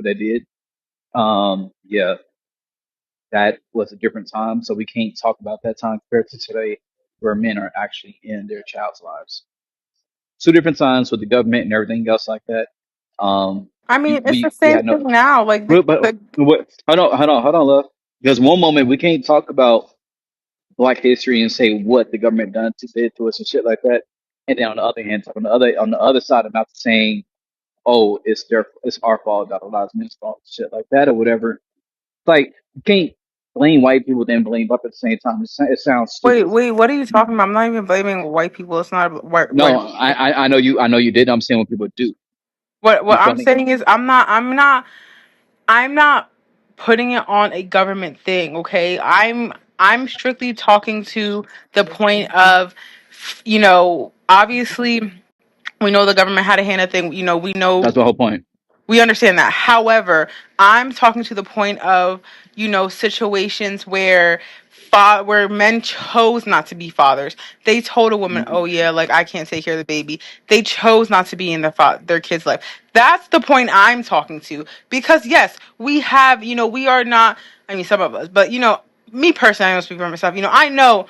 people that did. Yeah, that was a different time, so we can't talk about that time compared to today, where men are actually in their child's lives. Two different times with the government and everything else like that. I mean, it's the We same had no. thing now. Like But what? Hold on, love. Because one moment we can't talk about Black history and say what the government done to did to us and shit like that, and then on the other hand, on the other side about saying, oh, it's our fault, that a lot of men's fault, shit like that or whatever. Like you can't blame white people then blame up at the same time. It sounds wait, stupid. wait, what are you talking about? I'm not even blaming white people. It's not white. No, I know you did. I'm saying what people do. You What feel I'm me? saying is, I'm not putting it on a government thing. Okay, I'm strictly talking to the point of, obviously we know the government had a hand in thing. We That's know. the whole point. We understand that. However, I'm talking to the point of, situations where where men chose not to be fathers. They told a woman, "Oh Mhm. yeah, like I can't take care of the baby." They chose not to be in their kid's life. That's the point I'm talking to. Because yes, we have, we are not. I mean, some of us, but me personally, I don't speak for myself. You know, I know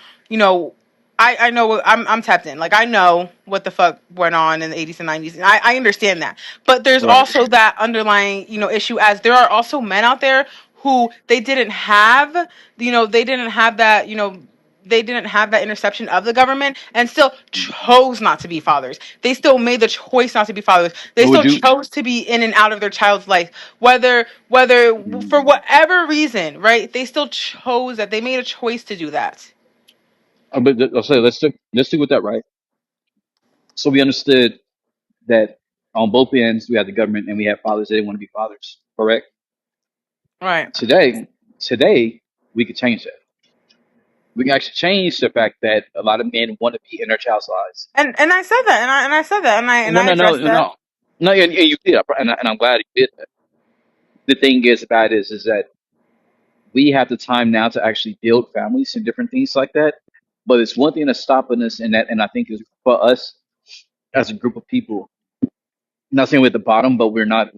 I'm tapped in. Like I know what the fuck went on in the 80s and 90s, and I understand that. But there's Right. also that underlying, issue, as there are also men out there who they didn't have that, they didn't have that interception of the government and still chose not to be fathers. They still made the choice not to be fathers. They But would still you? chose to be in and out of their child's life, whether for Mm. whatever reason, right? They still chose that. They made a choice to do that. I'll say let's stick with that, right? So we understood that on both ends we had the government and we had fathers that didn't want to be fathers. Correct. Right. Today we could change that. We can actually change the fact that a lot of men want to be in their child's lives. And I said that, and I said that, and No, I no, no, addressed no, that. no. No, and you did, and I'm glad you did that. The thing is about it is that we have the time now to actually build families and different things like that. But it's one thing that's stopping us, and I think is for us as a group of people. Not saying we're at the bottom, but we're not.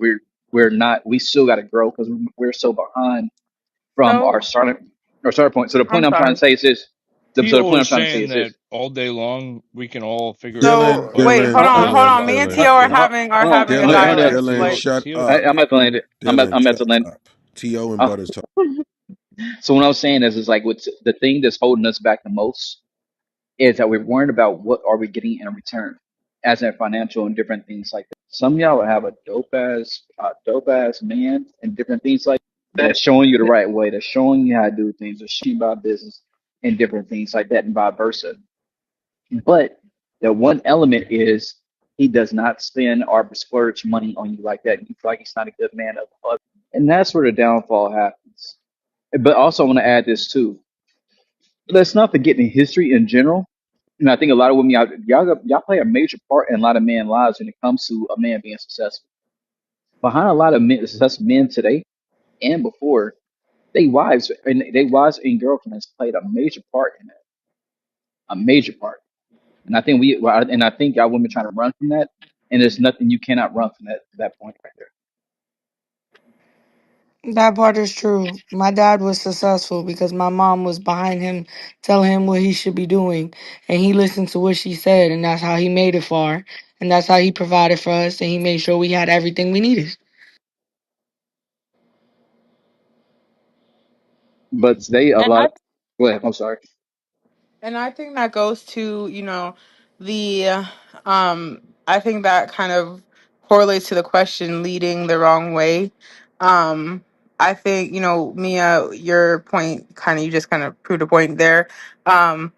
We still got to grow because we're so behind from So our starting point. So the point I'm I'm trying to sorry. say is this. So the Tio point I'm is trying to say saying is this. that all day long we can all figure it out. So Dylan, But wait, Dylan, hold Dylan, on. Me and I, Dylan, Tio are Hold, hold on, having a hold on, hold Dylan, dialect. on. Dylan, Like, shut Tio's up. I'm about to land it. Dylan, I'm about shut to land it. up. T.O. and Uh, Butters talk. so what I was saying is like what's the thing that's holding us back the most is that we're worried about what are we getting in return, as in financial and different things like that. Some of y'all will have a dope ass man and different things like that, showing you the right way, that's showing you how to do things, or showing you about business and different things like that, and vice versa. But the one element is he does not spend or splurge money on you like that. You feel like he's not a good man of others. And that's where the downfall happens. But also, I want to add this too. Let's not forget in history in general. And I think a lot of women, y'all play a major part in a lot of men's lives when it comes to a man being successful. Behind a lot of successful men today and before, they wives and girlfriends played a major part in that, a major part. And I think y'all women trying to run from that, and there's nothing you cannot run from that point right there. That part is true. My dad was successful because my mom was behind him, telling him what he should be doing. And he listened to what she said, and that's how he made it far. And that's how he provided for us, and he made sure we had everything we needed. But today, a and lot. I Go ahead. I'm sorry. and I think that goes to, the I think that kind of correlates to the question leading the wrong way. Um, I think, Mia, your point kind of, you just kind of proved a point there. Um,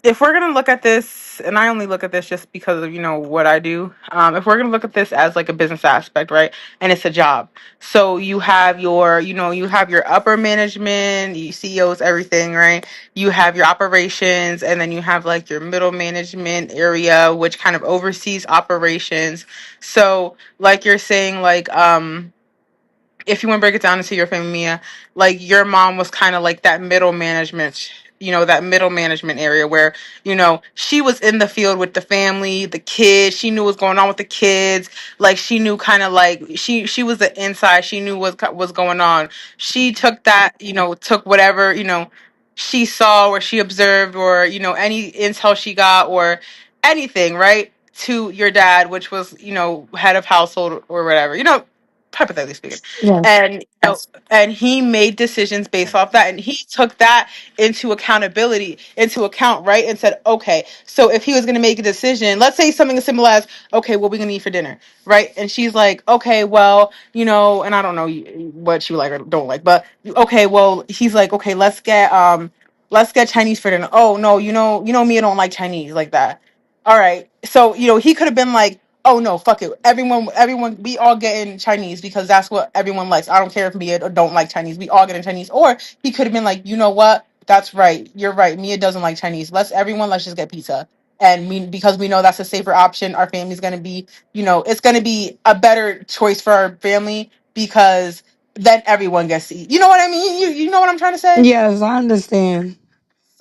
if we're gonna look at this, and I only look at this just because of, what I do. If we're gonna look at this as like a business aspect, right, and it's a job, so you have your upper management, you CEOs, everything, right. You have your operations, and then you have like your middle management area, which kind of oversees operations. So, like you're saying, like if you want to break it down into your family, Mia, like your mom was kind of like that middle management, that middle management area where, she was in the field with the family, the kids. She knew what's going on with the kids. Like, she knew kind of like she was the inside. She knew what was going on. She took that, took whatever, she saw or she observed or, any intel she got or anything, right? To your dad, which was, head of household or whatever, hypothetically speaking. Yes. And and he made decisions based off that, and he took that into account, right? And said, okay, so if he was going to make a decision, let's say something as simple as, okay, what are we going to eat for dinner, right? And she's like, okay, well, and I don't know what you like or don't like, but okay, well, he's like, okay, let's get Chinese for dinner. Oh no, me, I don't like Chinese like that. All right, so he could have been like, oh no, fuck it. Everyone, we all getting Chinese because that's what everyone likes. I don't care if Mia don't like Chinese. We all getting Chinese. Or he could have been like, you know what? That's right. You're right. Mia doesn't like Chinese. Let's just get pizza. And because we know that's a safer option. Our family's gonna be, it's gonna be a better choice for our family because then everyone gets to eat. You know what I mean? You know what I'm trying to say? Yes, I understand.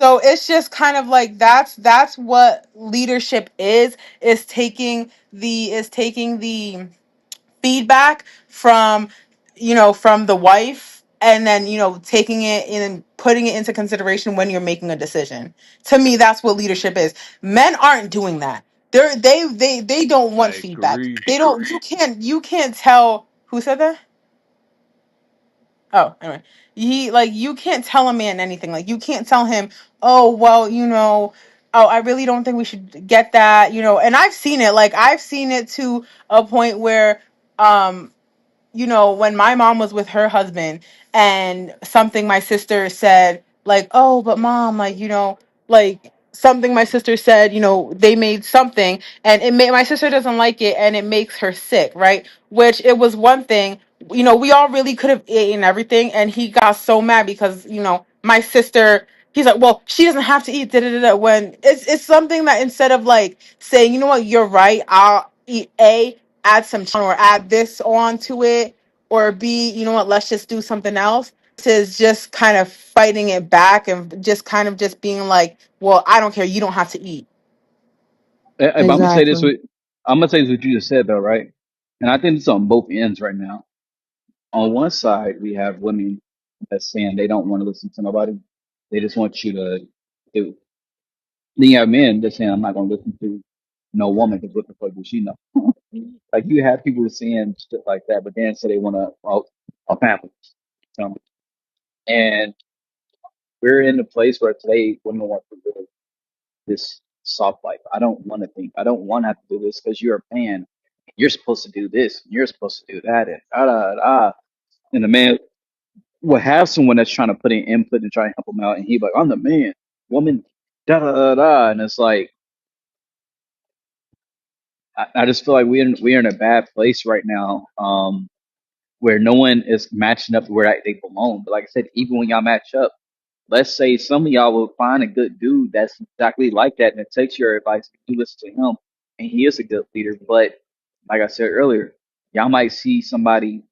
So it's just kind of like that's what leadership is taking the feedback from the wife, and then taking it in and putting it into consideration when you're making a decision. To me, that's what leadership is. Men aren't doing that. They don't I want feedback. agree. They don't. You can't tell who said that. Oh, anyway, you can't tell a man anything. Like, you can't tell him, oh well, oh, I really don't think we should get that. And I've seen it. Like, I've seen it to a point where, um, when my mom was with her husband and something my sister said, like, oh, but mom, like, like something my sister said, they made something and it made my sister doesn't like it and it makes her sick, right? Which it was one thing, we all really could have eaten everything, and he got so mad because, my sister, he's like, well, she doesn't have to eat da, da, da, da," when it's something that instead of like saying, you know what, you're right, I'll eat add some or add this on to it, or B, you know what, let's just do something else. Is just kind of fighting it back and just kind of just being like, well, I don't care, you don't have to eat. But I'm gonna say this Exactly. with I'm gonna say this what you just said though, right? And I think it's on both ends right now. On one side, we have women that's saying they don't want to listen to nobody. They just want you to do. Then you have men that's saying, I'm not gonna listen to no woman because what the fuck does she know? Like, you have people saying shit like that, but then say they want a family. So, and we're in a place where today women want to live this soft life. I don't want to think. I don't want to have to do this because you're a man. You're supposed to do this. You're supposed to do that. And da da da. And the man will have someone that's trying to put in input and try and help him out, and he like, I'm the man, woman, da da da da. And it's like, I just feel like we're in a bad place right now, where no one is matching up to where they belong. But like I said, even when y'all match up, let's say some of y'all will find a good dude that's exactly like that, and it takes your advice, you listen to him, and he is a good leader. But like I said earlier, y'all might see somebody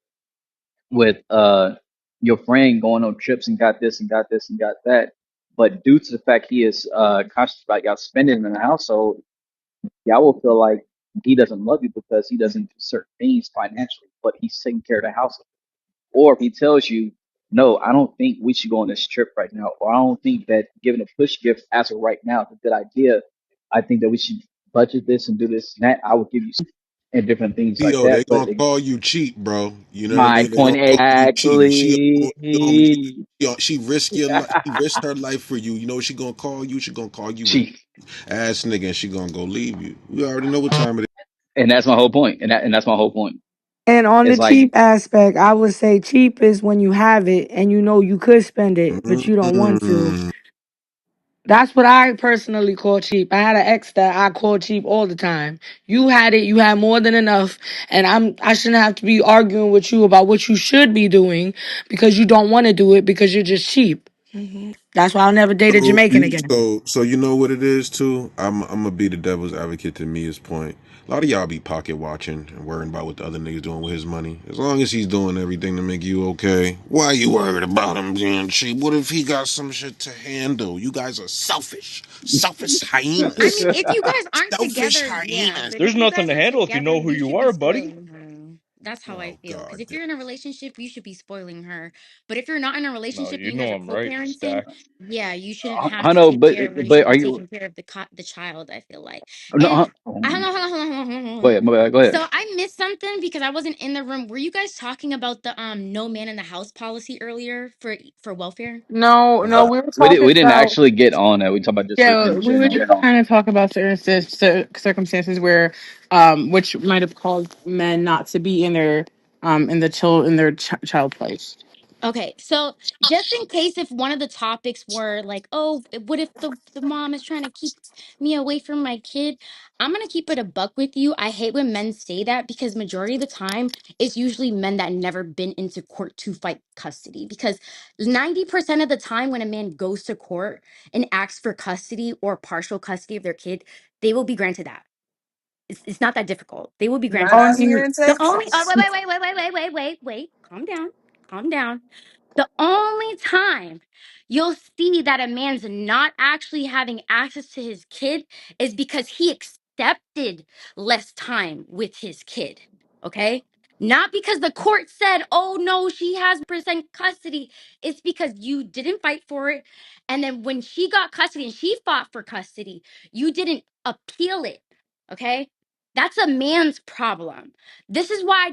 with your friend going on trips and got this and got this and got that. But due to the fact he is conscious about y'all spending in the household, y'all will feel like he doesn't love you because he doesn't do certain things financially, but he's taking care of the household. Or if he tells you, no, I don't think we should go on this trip right now, or I don't think that giving a push gift as of right now is a good idea. I think that we should budget this and do this and that. I will give you some and different things like Yo, they that. But gonna call you cheap, bro. You know what I my mean? They gonna point call you cheap. exactly. She risk your life. She risked her life for you. You know what she gonna call you? She gonna call you an Chief. ass nigga, and she gonna go leave you. We already know what time it And that's my whole point. And that's my whole point. And on the It's like, cheap aspect, I would say cheap is when you have it and you know you could spend is. it, but you don't want to. Mm. That's what I personally call cheap. I had an ex that I called cheap all the time. You had it, you had more than enough, and I shouldn't have to be arguing with you about what you should be doing because you don't want to do it because you're just cheap. That's why I'll never date a So Jamaican you again. so so you know what it is too. I'm gonna be the devil's advocate to Mia's point. A lot of y'all be pocket watching and worrying about what the other niggas doing with his money. As long as he's doing everything to make you okay, why you worried about him being cheap? What if he got some shit to handle? You guys are selfish, selfish I mean, hyenas, if you guys aren't selfish together, yeah, hyenas. but if There's you nothing guys to are handle if you together, know who you you should be are, buddy. spoiling her. That's how I Oh feel. Because God, if you're in a relationship, you should be spoiling her. But if you're not in a No, relationship and you you guys know are I'm right, co-parenting, Stack. yeah, you shouldn't have I to know, take care of her. You but should are be you? taking care of the child, I feel like. No, And I hold hold go on. ahead, my bad, go ahead. So I missed something because I wasn't in the room. Were you guys talking about the no man in the house policy earlier for welfare? No, no, Uh, we were talking we didn't about. actually get on that. We talked about just Yeah, in we were general. just kind of talking about certain circumstances where, which might have caused men not to be in their, in their child place. Okay, so just in case if one of the topics were like, oh, what if the mom is trying to keep me away from my kid? I'm gonna keep it a buck with you. I hate when men say that because majority of the time it's usually men that never been into court to fight custody. Because 90% of the time when a man goes to court and asks for custody or partial custody of their kid, they will be granted that. It's not that difficult. They will be The granted that. Not here only in The only Texas. wait. Calm down. The only time you'll see that a man's not actually having access to his kid is because he accepted less time with his kid. Okay? Not because the court said, oh no, she has percent custody. It's because you didn't fight for it. And then when she got custody and she fought for custody, you didn't appeal it. Okay? That's a man's problem. This is why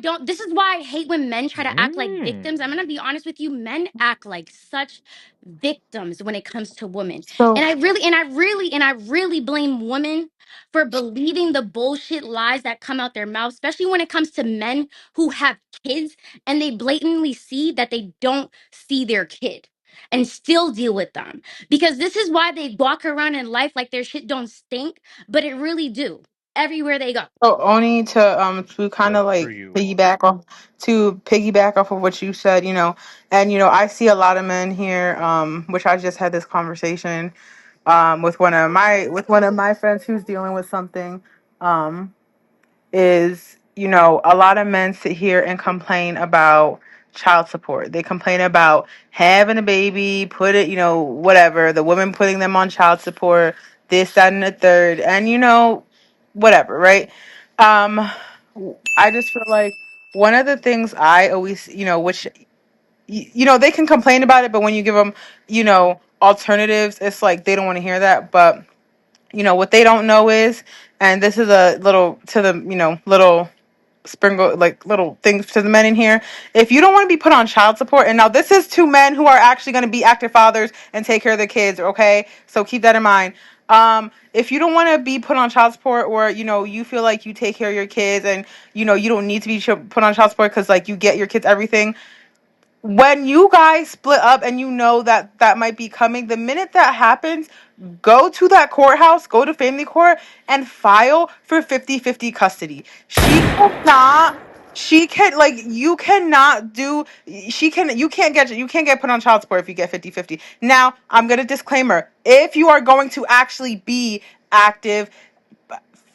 I hate when men try to act like Mm. victims. I'm going to be honest with you, men act like such victims when it comes to women. so. And I really blame women for believing the bullshit lies that come out their mouths, especially when it comes to men who have kids and they blatantly see that they don't see their kid and still deal with them. Because this is why they walk around in life like their shit don't stink, but it really do everywhere they go. So only to kind Good of for like you. piggyback off of what you said, and I see a lot of men here, which I just had this conversation with one of my friends who's dealing with something. Is, a lot of men sit here and complain about child support. They complain about having a baby, put it, whatever, the woman putting them on child support, this, that, and the third, and whatever, right? Um, I just feel like one of the things I always, which they can complain about it, but when you give them, alternatives, it's like they don't want to hear that. But what they don't know is, and this is a little to the, little sprinkle, like little things to the men in here. If you don't want to be put on child support, and now this is two men who are actually going to be active fathers and take care of their kids, okay? So keep that in mind. If you don't want to be put on child support, or you feel like you take care of your kids, and you don't need to be put on child support because like you get your kids everything, when you guys split up and that that might be coming, the minute that happens, go to that courthouse, go to family court, and file for 50-50 custody. She can, like, you cannot do, you can't get put on child support if you get 50-50. Now, I'm going to disclaimer, if you are going to actually be active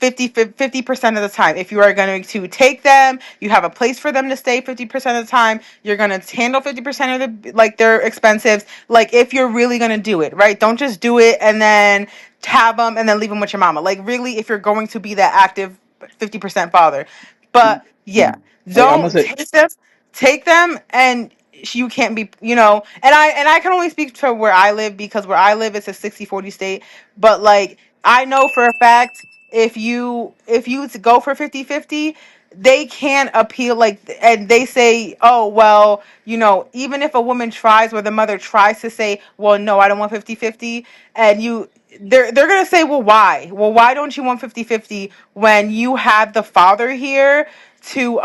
50% of the time, if you are going to take them, you have a place for them to stay 50% of the time, you're going to handle 50% of the, like, their expenses, like, if you're really going to do it, right? Don't just do it and then have them and then leave them with your mama, like, really, if you're going to be that active 50% father. But yeah, I'm gonna don't say, take them, and you can't be, and I can only speak to where I live, because where I live it's a 60-40 state. But like, I know for a fact, if you go for 50-50, they can appeal, like, and they say, oh well, even if a woman tries, or the mother tries to say, well, no, I don't want 50-50, and they're gonna say, well, why don't you want 50-50 when you have the father here to,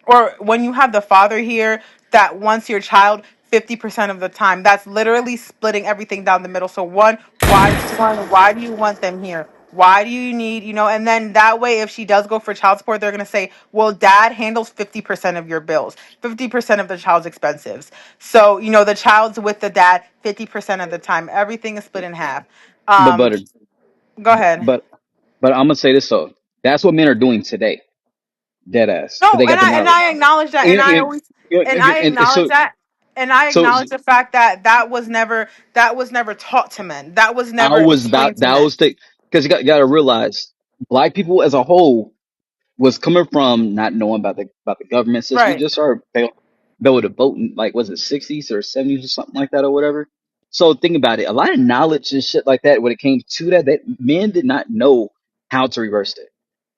or when you have the father here that wants your child 50% of the time? That's literally splitting everything down the middle. So one, why do you want them here? Why do you need, and then that way, if she does go for child support, they're going to say, well, dad handles 50% of your bills, 50% of the child's expenses. So, the child's with the dad 50% of the time. Everything is split in half. but Um, butter, Go ahead. but I'm gonna say this though. That's what men are doing today, dead ass, because No, they got the and knowledge. I acknowledge that, and And, I and, always and I and acknowledge so that, and I so acknowledge the fact that that was never taught to men. That was I never was that explained to that men. was the because you got to realize black people as a whole was coming from not knowing about the government system. We Right. just started be able to vote in, like, was it 60s or 70s or something like that or whatever. So think about it. A lot of knowledge and shit like that when it came to that, that men did not know how to reverse it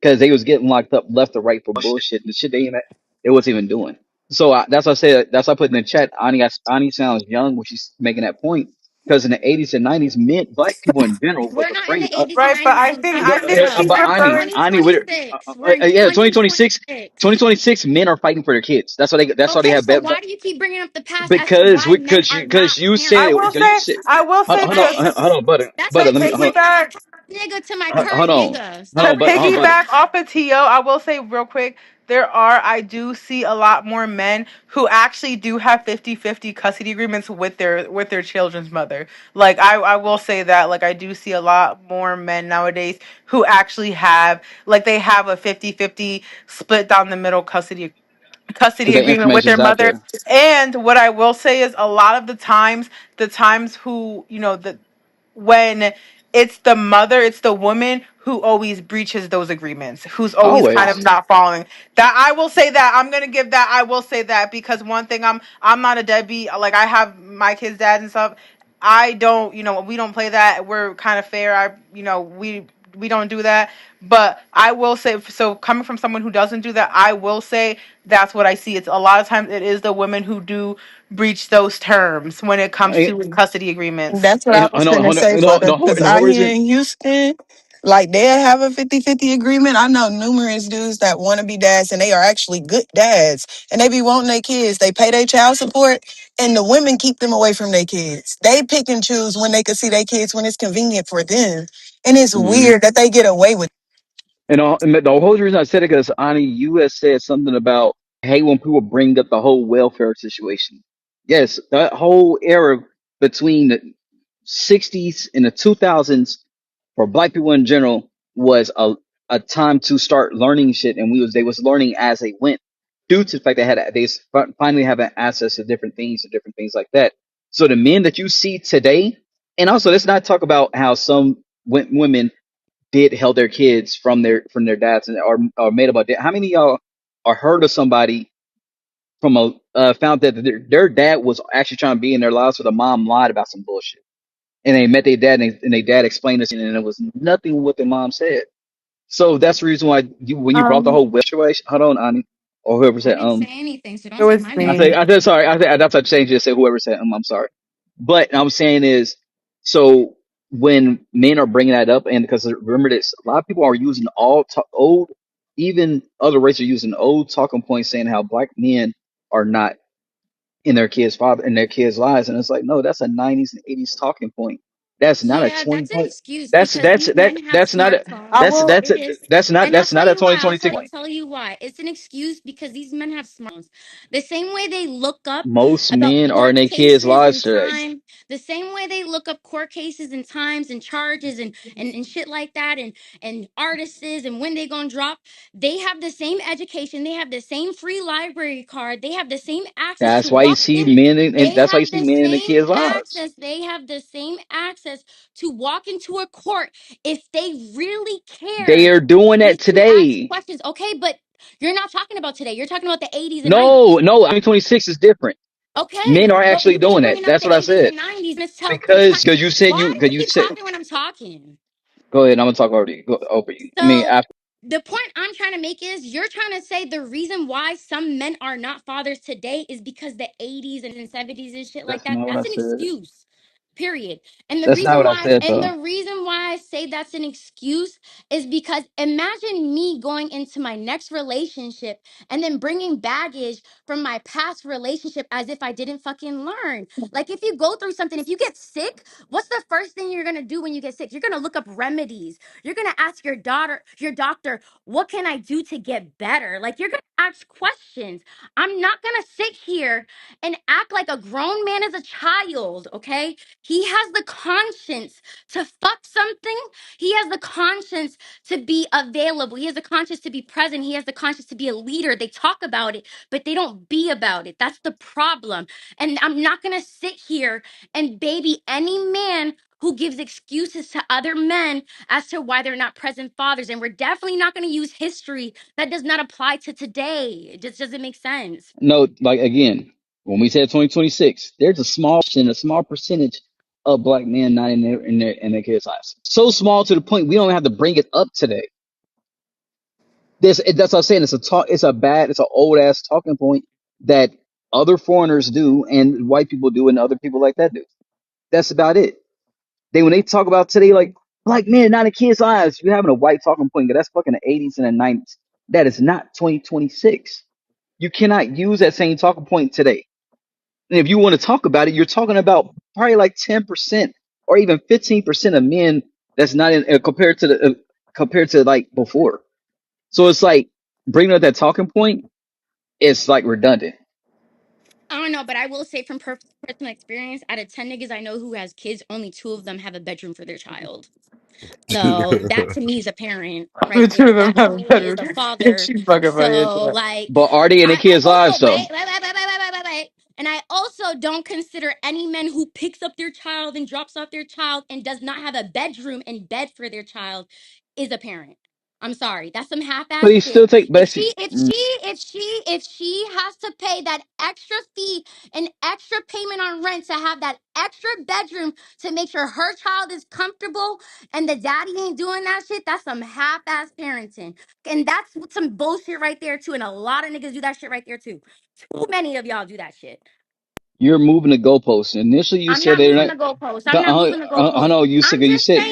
because they was getting locked up left or right for bullshit and shit they wasn't even doing. So that's why I said, that's why I put in the chat. Ani sounds young when she's making that point, because in the 80s and 90s, men, black people in general, was We're not in afraid the of. 80s and Right, but 90s. Then time I think up. she's But We're in referring. Ani, with 2026. We're in yeah, 2026, 2026. 2026, men are fighting for their kids. That's why they Okay, have so why do you keep bringing up the past as to because why men are not because you I said, will parents? because you say, said, I will say Right? hold on, butter, That's to like let me, comparing piggyback my nigga to my hold current on, nigga. hold to Stop on, but, hold on, playing. but, piggyback off of To, I will say real quick, I do see a lot more men who actually do have 50-50 custody agreements with their children's mother. Like I will say that, like, I do see a lot more men nowadays who actually have, like, they have a 50-50 split down the middle because custody the agreement with information their is out mother. there. And what I will say is, a lot of the times who, when it's the mother, it's the woman who always breaches those agreements, who's always kind of Always. not following. That I will say that I'm gonna give that. I will say that because one thing, I'm not a deadbeat. Like, I have my kids' dad and stuff. I don't, we don't play that. We're kind of fair. We don't do that. But I will say, so coming from someone who doesn't do that, I will say that's what I see. It's a lot of times it is the women who do breach those terms when it comes And, to custody agreements. That's what I was finna say, butter. Because and the whole out here reason, in Houston, like they'll have a 50-50 agreement. I know numerous dudes that want to be dads and they are actually good dads. And they be wanting their kids. They pay their child support and the women keep them away from their kids. They pick and choose when they can see their kids when it's convenient for them. And it's mhm. weird that they get away with And the whole reason I said it, because Ani, you had said something about, hey, when people bring up the whole welfare situation. Yes, that whole era between the 60s and the 2000s for black people in general was a time to start learning shit, and they was learning as they went, due to the fact finally having access to different things like that. So the men that you see today, and also let's not talk about how some women did held their kids from their dads, and or made about that. How many of y'all are heard of somebody from a found that their dad was actually trying to be in their lives, so the mom lied about some bullshit, and they met their dad, and their dad explained this, and it was nothing what the mom said. So that's the reason why when you brought the whole will situation, hold on, Ani, or whoever I said didn't say anything, so It don't say was my name. me. I said sorry. That's what I changed it. Say whoever said I'm sorry. But I'm saying is, so when men are bringing that up, and because remember this, a lot of people are using old, even other races are using old talking points, saying how black men are not in their kids' lives, and it's like, no, that's a 90s and 80s talking point. That's not a Yeah, that's an 2020. excuse because these men have That's not a I smartphones. will. It is. And I'll that's tell not a you why. 2022 I'll point. tell you why. It's an excuse because these men have smartphones. The same way they look up Most about men are in court their kids' cases lives and today. time, the same way they look up court cases and times and charges and shit like that and artists and when they gonna drop, they have the same education, they have the same free library card, they have the same access to That's why you walk see in. men, and They that's why you have see the men in their same kids' lives. access. They have the same access to walk into a court if they really They care. are doing They that can ask today. questions. Okay, but you're not talking about today. You're talking about the 80s and No, 90s. no, 2026 is different. Men Okay, are but actually you keep doing that. bringing up That's the what I 80s said. and 90s. Miss Tell, you're trying. Because you said Why do because you you keep said, talking when I'm talking? go ahead. I'm gonna talk over you. I mean, So after. the point I'm trying to make is you're trying to say the reason why some men are not fathers today is because the 80s and 70s and shit like That's that. not what I That's an said. excuse. Period. And the That's not reason what I why said and though. the reason why I say that's an excuse is because imagine me going into my next relationship and then bringing baggage from my past relationship as if I didn't fucking learn. Like, if you go through something, if you get sick, what's the first thing you're going to do when you get sick? You're going to look up remedies. You're gonna ask your doctor, what can I do to get better? Like, you're gonna ask questions. I'm not gonna sit here and act like a grown man is a child, okay? He has the conscience to fuck something. He has the conscience to be available. He has the conscience to be present. He has the conscience to be a leader. They talk about it, but they don't be about it. That's the problem. And I'm not gonna sit here and baby any man who gives excuses to other men as to why they're not present fathers. And we're definitely not going to use history that does not apply to today. It just doesn't make sense. No, like again, when we said 2026, there's a small percentage of black men not in their kids' lives. So small to the point we don't have to bring it up today. That's what I'm saying. It's an old ass talking point that other foreigners do and white people do and other people like that do. That's about it. When they talk about today, like black men not in kids' lives, you're having a white talking point. That's fucking the 80s and the 90s. That is not 2026. You cannot use that same talking point today. And if you want to talk about it, you're talking about probably like 10% or even 15% of men that's not in compared to like before. So it's like bringing up that talking point, it's like redundant. I don't know, but I will say from personal experience, out of 10 niggas I know who has kids, only two of them have a bedroom for their child. So that to me is a parent right The two there. of them That to have me is better. a Yeah, father. she's fucking funny as So shit. like But are they in the I kids' also lives though? wait. And I also don't consider any men who picks up their child and drops off their child and does not have a bedroom and bed for their child is a parent. I'm sorry. That's some But half-ass you shit. still take If best. she has to pay that extra fee and extra payment on rent to have that extra bedroom to make sure her child is comfortable and the daddy ain't doing that shit, that's some half-ass parenting. And that's some bullshit right there too. And a lot of niggas do that shit right there too. Too many of y'all do that shit. You're moving the goalposts. Initially, you I'm said not they're moving not. the goalposts. I'm not moving the I goalposts. know you said I'm you just said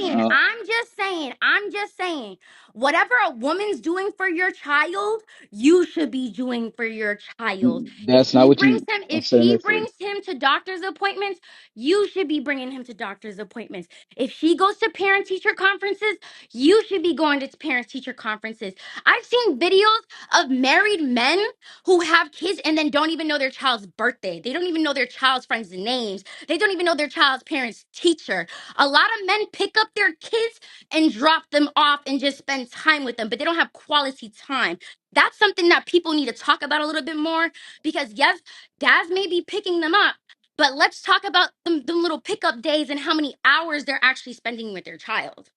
saying. I'm just saying. Whatever a woman's doing for your child, you should be doing for your child. that's not what you If said she initially. brings him to doctor's appointments, you should be bringing him to doctor's appointments. If she goes to parent teacher conferences, you should be going to parent teacher conferences. I've seen videos of married men who have kids and then don't even know their child's birthday. They don't even know their child's friends' names. They don't even know their child's parents' teacher. A lot of men pick up their kids and drop them off and just spend time with them, but they don't have quality time. That's something that people need to talk about a little bit more because, yes, dads may be picking them up, but let's talk about the little pickup days and how many hours they're actually spending with their child.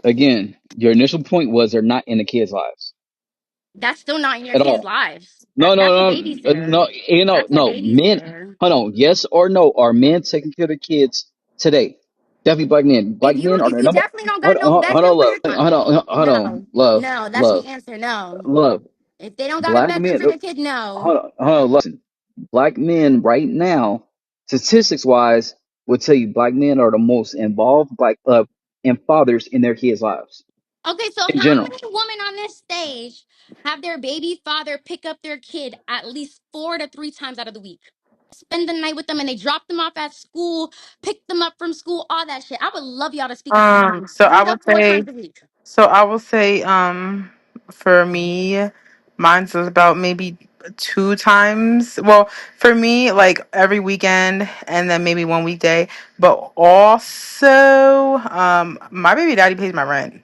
Again, your initial point was they're not in the kids' lives That's still not in your at kids' all. lives. No, That's a no, no, babysitter. no. That's a No. Men, babysitter. hold on. Yes or no? Are men taking care of the kids today? Definitely black men. Black men are If the you number. definitely don't got no Hold on, bedroom for love. your child, Hold on, no, love, no, that's the love, answer. No, love. if they don't got a Black bedroom men. for their kid, no. Hold on, listen. Black men right now, statistics wise, would tell you black men are the most involved black and fathers in their kids' lives Okay, so in how general. many women on this stage have their baby father pick up their kid at least 4 to 3 times out of the week? Spend the night with them and they drop them off at school, pick them up from school, all that shit. I would love y'all to speak up on that. So I 3 to 4 times a week. would say, for me, mine's was about maybe 2 times. Well, for me, like every weekend and then maybe one weekday. But also, my baby daddy pays my rent.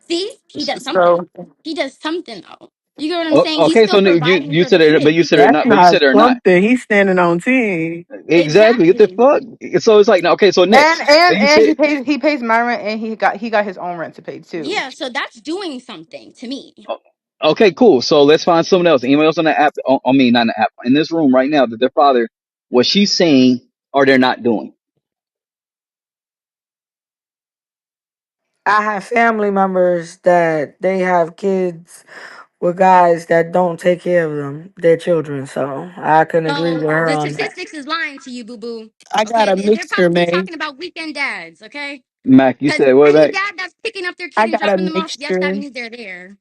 See, he does something. So He does something though. You get what I'm saying? He's Okay, so still you providing you for the said it, but kid. you said it That's not. But you not said they're not. something. He's standing on 10. Exactly. What the Exactly. fuck? So it's like, okay, so and next. So and you and said, he pays my rent and he got his own rent to pay too. Yeah, so that's doing something to me. oh, okay, cool. So let's find someone else. Anyone else on the app? I mean, not in the app. In this room right now, that their father, what she's saying, or they're not doing. I have family members that they have kids with guys that don't take care of them, their children. So I can agree So with her the on that. statistics is lying to you, boo boo. I got Okay, a they're mixture, probably man. talking about weekend dads. Okay, Mac, you because said what any back? dad that's picking up their I kid and got a dropping them off, yes, that mixture. means they're there.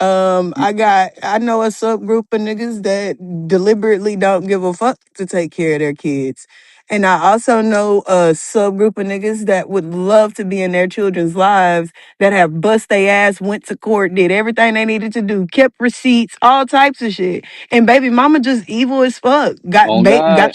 I know a subgroup of niggas that deliberately don't give a fuck to take care of their kids. And I also know a subgroup of niggas that would love to be in their children's lives that have bust their ass, went to court, did everything they needed to do, kept receipts, all types of shit. And baby mama just evil as fuck. On Got God.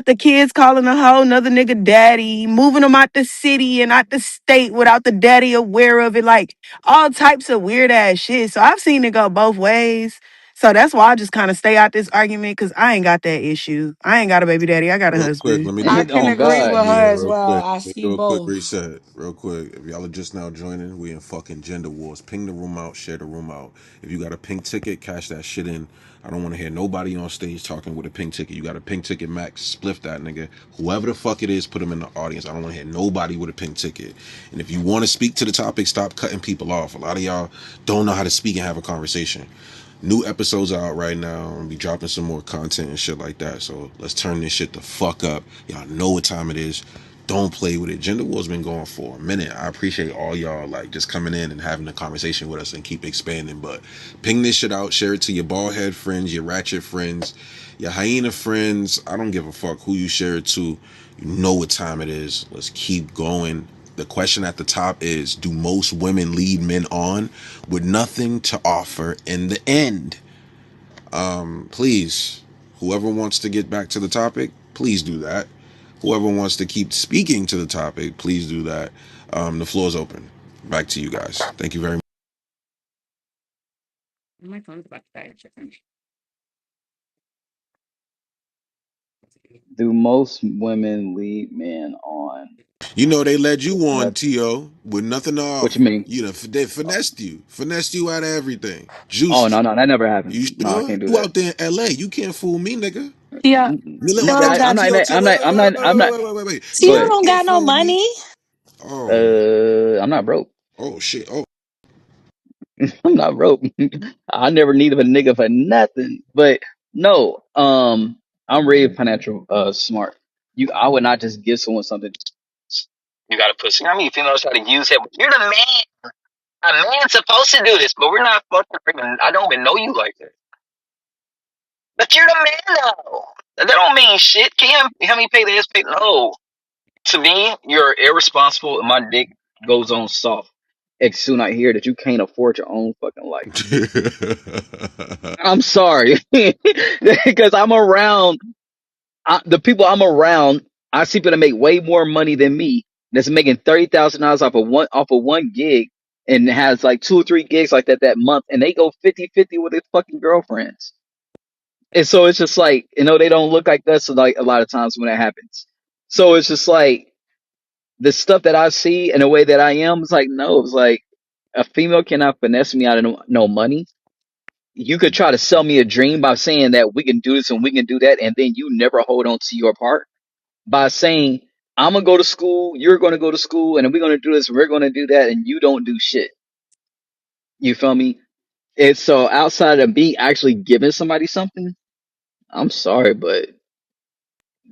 the kids calling a whole nother nigga daddy, moving them out the city and out the state without the daddy aware of it, like all types of weird ass shit. So I've seen it go both ways. So that's why I just kind of stay out this argument because I ain't got that issue. I ain't got a baby daddy. I got a Real quick, husband. let me do I a can On quick agree God. with reset her here, as real well. quick. I Let me see do a quick both. reset, real quick. If y'all are just now joining, we in fucking gender wars. Ping the room out, share the room out. If you got a pink ticket, cash that shit in. I don't want to hear nobody on stage talking with a pink ticket. You got a pink ticket, Max, spliff that nigga. Whoever the fuck it is, put them in the audience. I don't want to hear nobody with a pink ticket. And if you want to speak to the topic, stop cutting people off. A lot of y'all don't know how to speak and have a conversation. New episodes are out right now. I'm gonna be dropping some more content and shit like that. So let's turn this shit the fuck up. Y'all know what time it is. Don't play with it. Gender War's been going for a minute. I appreciate all y'all like just coming in and having a conversation with us and keep expanding. But ping this shit out, share it to your bald head friends, your ratchet friends, your hyena friends. I don't give a fuck who you share it to. You know what time it is. Let's keep going. The question at the top is, do most women lead men on with nothing to offer in the end? Please, whoever wants to get back to the topic, please do that. Whoever wants to keep speaking to the topic, please do that. The floor is open. Back to you guys. Thank you very much. My phone's about to die. Do most women lead men on You know they led you with on, nothing? To, with nothing to What you offer. mean? You know they finessed you out of everything, Oh juiced no, you. no, that never happened. You No, I sure? can't do You that. out there in L.A. You can't fool me, nigga. Tia, Tio I'm got T.O. not. Wait, I'm wait, not. wait, I'm wait, not. wait, I'm wait, not. wait, wait, wait. Tio Go You ahead. don't can't got no fool me. money. Oh, I'm not broke. oh shit. Oh, I'm not broke. I never needed a nigga for nothing. But no, I'm really financial smart. I would not just give someone something. You gotta put. You know how many females try to use it? You're the man. A man's supposed to do this, but we're not supposed to. I don't even know you like that. But you're the man, though. That don't mean shit. Can you help me pay this? Pay? No. To me, you're irresponsible, and my dick goes on soft as soon as I hear that you can't afford your own fucking life. I'm sorry, because I'm around the people I'm around. I see people that make way more money than me. That's making $30,000 off of one gig, and has like 2 or 3 gigs like that month, and they go 50-50 with their fucking girlfriends. And so it's just like, they don't look like that. So like a lot of times when that happens, so it's just like the stuff that I see and the way that I am. It's like no, it's like a female cannot finesse me out of no money. You could try to sell me a dream by saying that we can do this and we can do that, and then you never hold on to your part by saying, I'm gonna go to school, you're gonna go to school, and we're gonna do this, we're gonna do that, and you don't do shit. You feel me? It's so outside of me actually giving somebody something, I'm sorry, but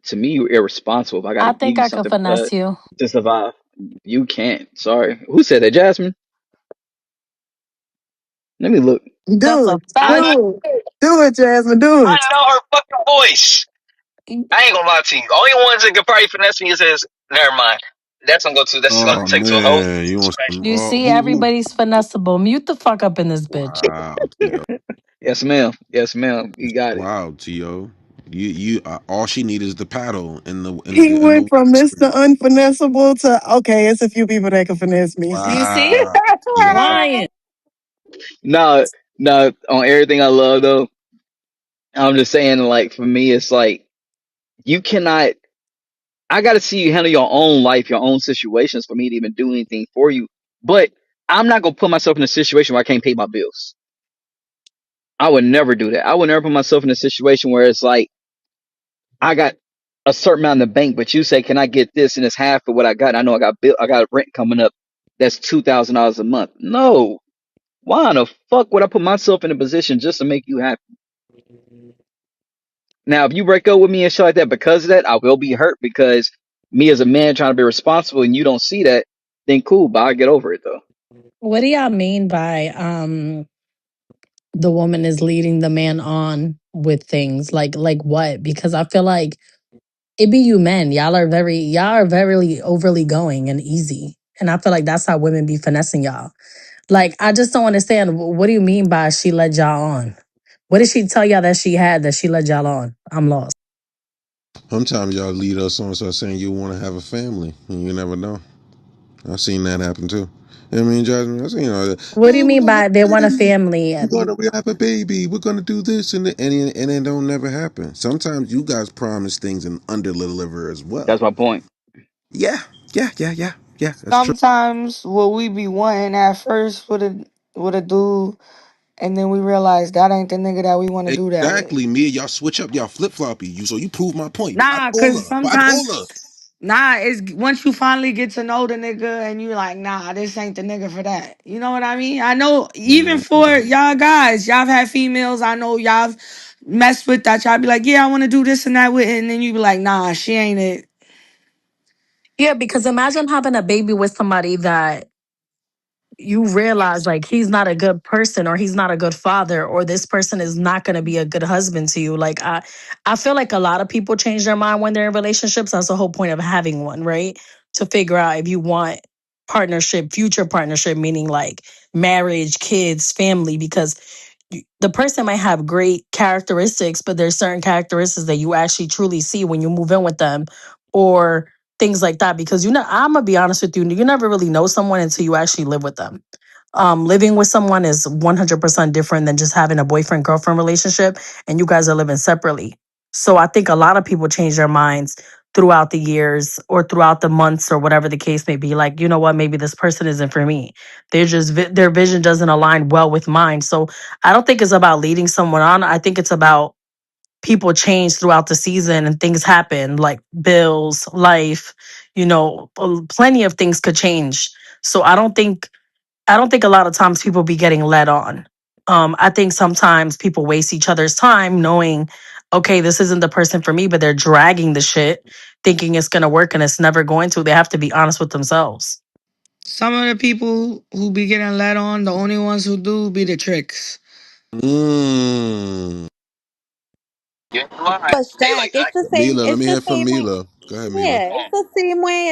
to me you're irresponsible if I gotta I give think you I could something because finesse you. to survive. You can't. Sorry. Who said that, Jasmine? Let me look. That's Do a it. I fact. Do it. Do it, Jasmine. Do I it. know her fucking voice. I ain't gonna lie to you. Only ones that could probably finesse me is never mind. That's gonna go to that's gonna oh take to a whole man, you want some? You Oh, see, who? everybody's finessable. Mute the fuck up in this bitch. Wow, T.O. Yes, ma'am. Yes, ma'am. You got it. Wow, T.O. All she needs is the paddle in the He in the went from water. Mr. Unfinessable to okay, it's a few people that can finesse me. You see? Wow, T.O. Lying. No, no, on everything I love though, I'm just saying like for me it's like you cannot I gotta see you handle your own life, your own situations for me to even do anything for you. But I'm not gonna put myself in a situation where I can't pay my bills. I would never do that. I would never put myself in a situation where it's like I got a certain amount in the bank, but you say, "Can I get this?" and it's half of what I got. I know I got rent coming up. That's $2,000 a month. No, why in the fuck would I put myself in a position just to make you happy? Now, if you break up with me and shit like that because of that, I will be hurt because me as a man trying to be responsible and you don't see that, then cool, but I'll get over it though. What do y'all mean by the woman is leading the man on with things? Like what? Because I feel like it be you men. Y'all are very overly going and easy. And I feel like that's how women be finessing y'all. Like, I just don't understand. What do you mean by she led y'all on? What did she tell y'all that she had that she led y'all on? I'm lost. Sometimes y'all lead us on start saying you want to have a family, and you never know. I've seen that happen too. I mean, Jasmine, I seen What do you oh, we're mean gonna have by they a want a baby. family? We have a baby. We're gonna do this and it don't never happen. Sometimes you guys promise things and under deliver as well. That's my point. Yeah, yeah. That's true. Sometimes what we be wanting at first with a dude, and then we realize that ain't the nigga that we want to do that with. Exactly, me. Y'all switch up. Y'all flip floppy. You prove my point. Nah, cause Bipolar, sometimes bipolar. it's once you finally get to know the nigga and you like, nah, this ain't the nigga for that. You know what I mean? I know even Mm. for y'all guys, y'all have had females I know y'all messed with that y'all be like, yeah, I want to do this and that with it, and then you be like, nah, she ain't it. Yeah, because imagine having a baby with somebody that you realize like he's not a good person or he's not a good father or this person is not going to be a good husband to you. Like I feel like a lot of people change their mind when they're in relationships. That's the whole point of having one, right? To figure out if you want partnership, future partnership, meaning like marriage, kids, family, because the person might have great characteristics, but there's certain characteristics that you actually truly see when you move in with them or things like that. Because I'm gonna be honest with you, you never really know someone until you actually live with them. Living with someone is 100% different than just having a boyfriend girlfriend relationship and you guys are living separately. So I think a lot of people change their minds throughout the years or throughout the months or whatever the case may be. Like, you know what, maybe this person isn't for me. They're just their vision doesn't align well with mine. So I don't think it's about leading someone on. I think it's about people change throughout the season and things happen like bills, life, plenty of things could change. So I don't think a lot of times people be getting led on. I think sometimes people waste each other's time knowing, okay, this isn't the person for me, but they're dragging the shit, thinking it's gonna work and it's never going to. They have to be honest with themselves. Some of the people who be getting led on, the only ones who do be the tricks. Mm. But Stack, it's the same. Mila, let It's me the hear from same way. Mila. Go ahead, Mila. Yeah, it's the same way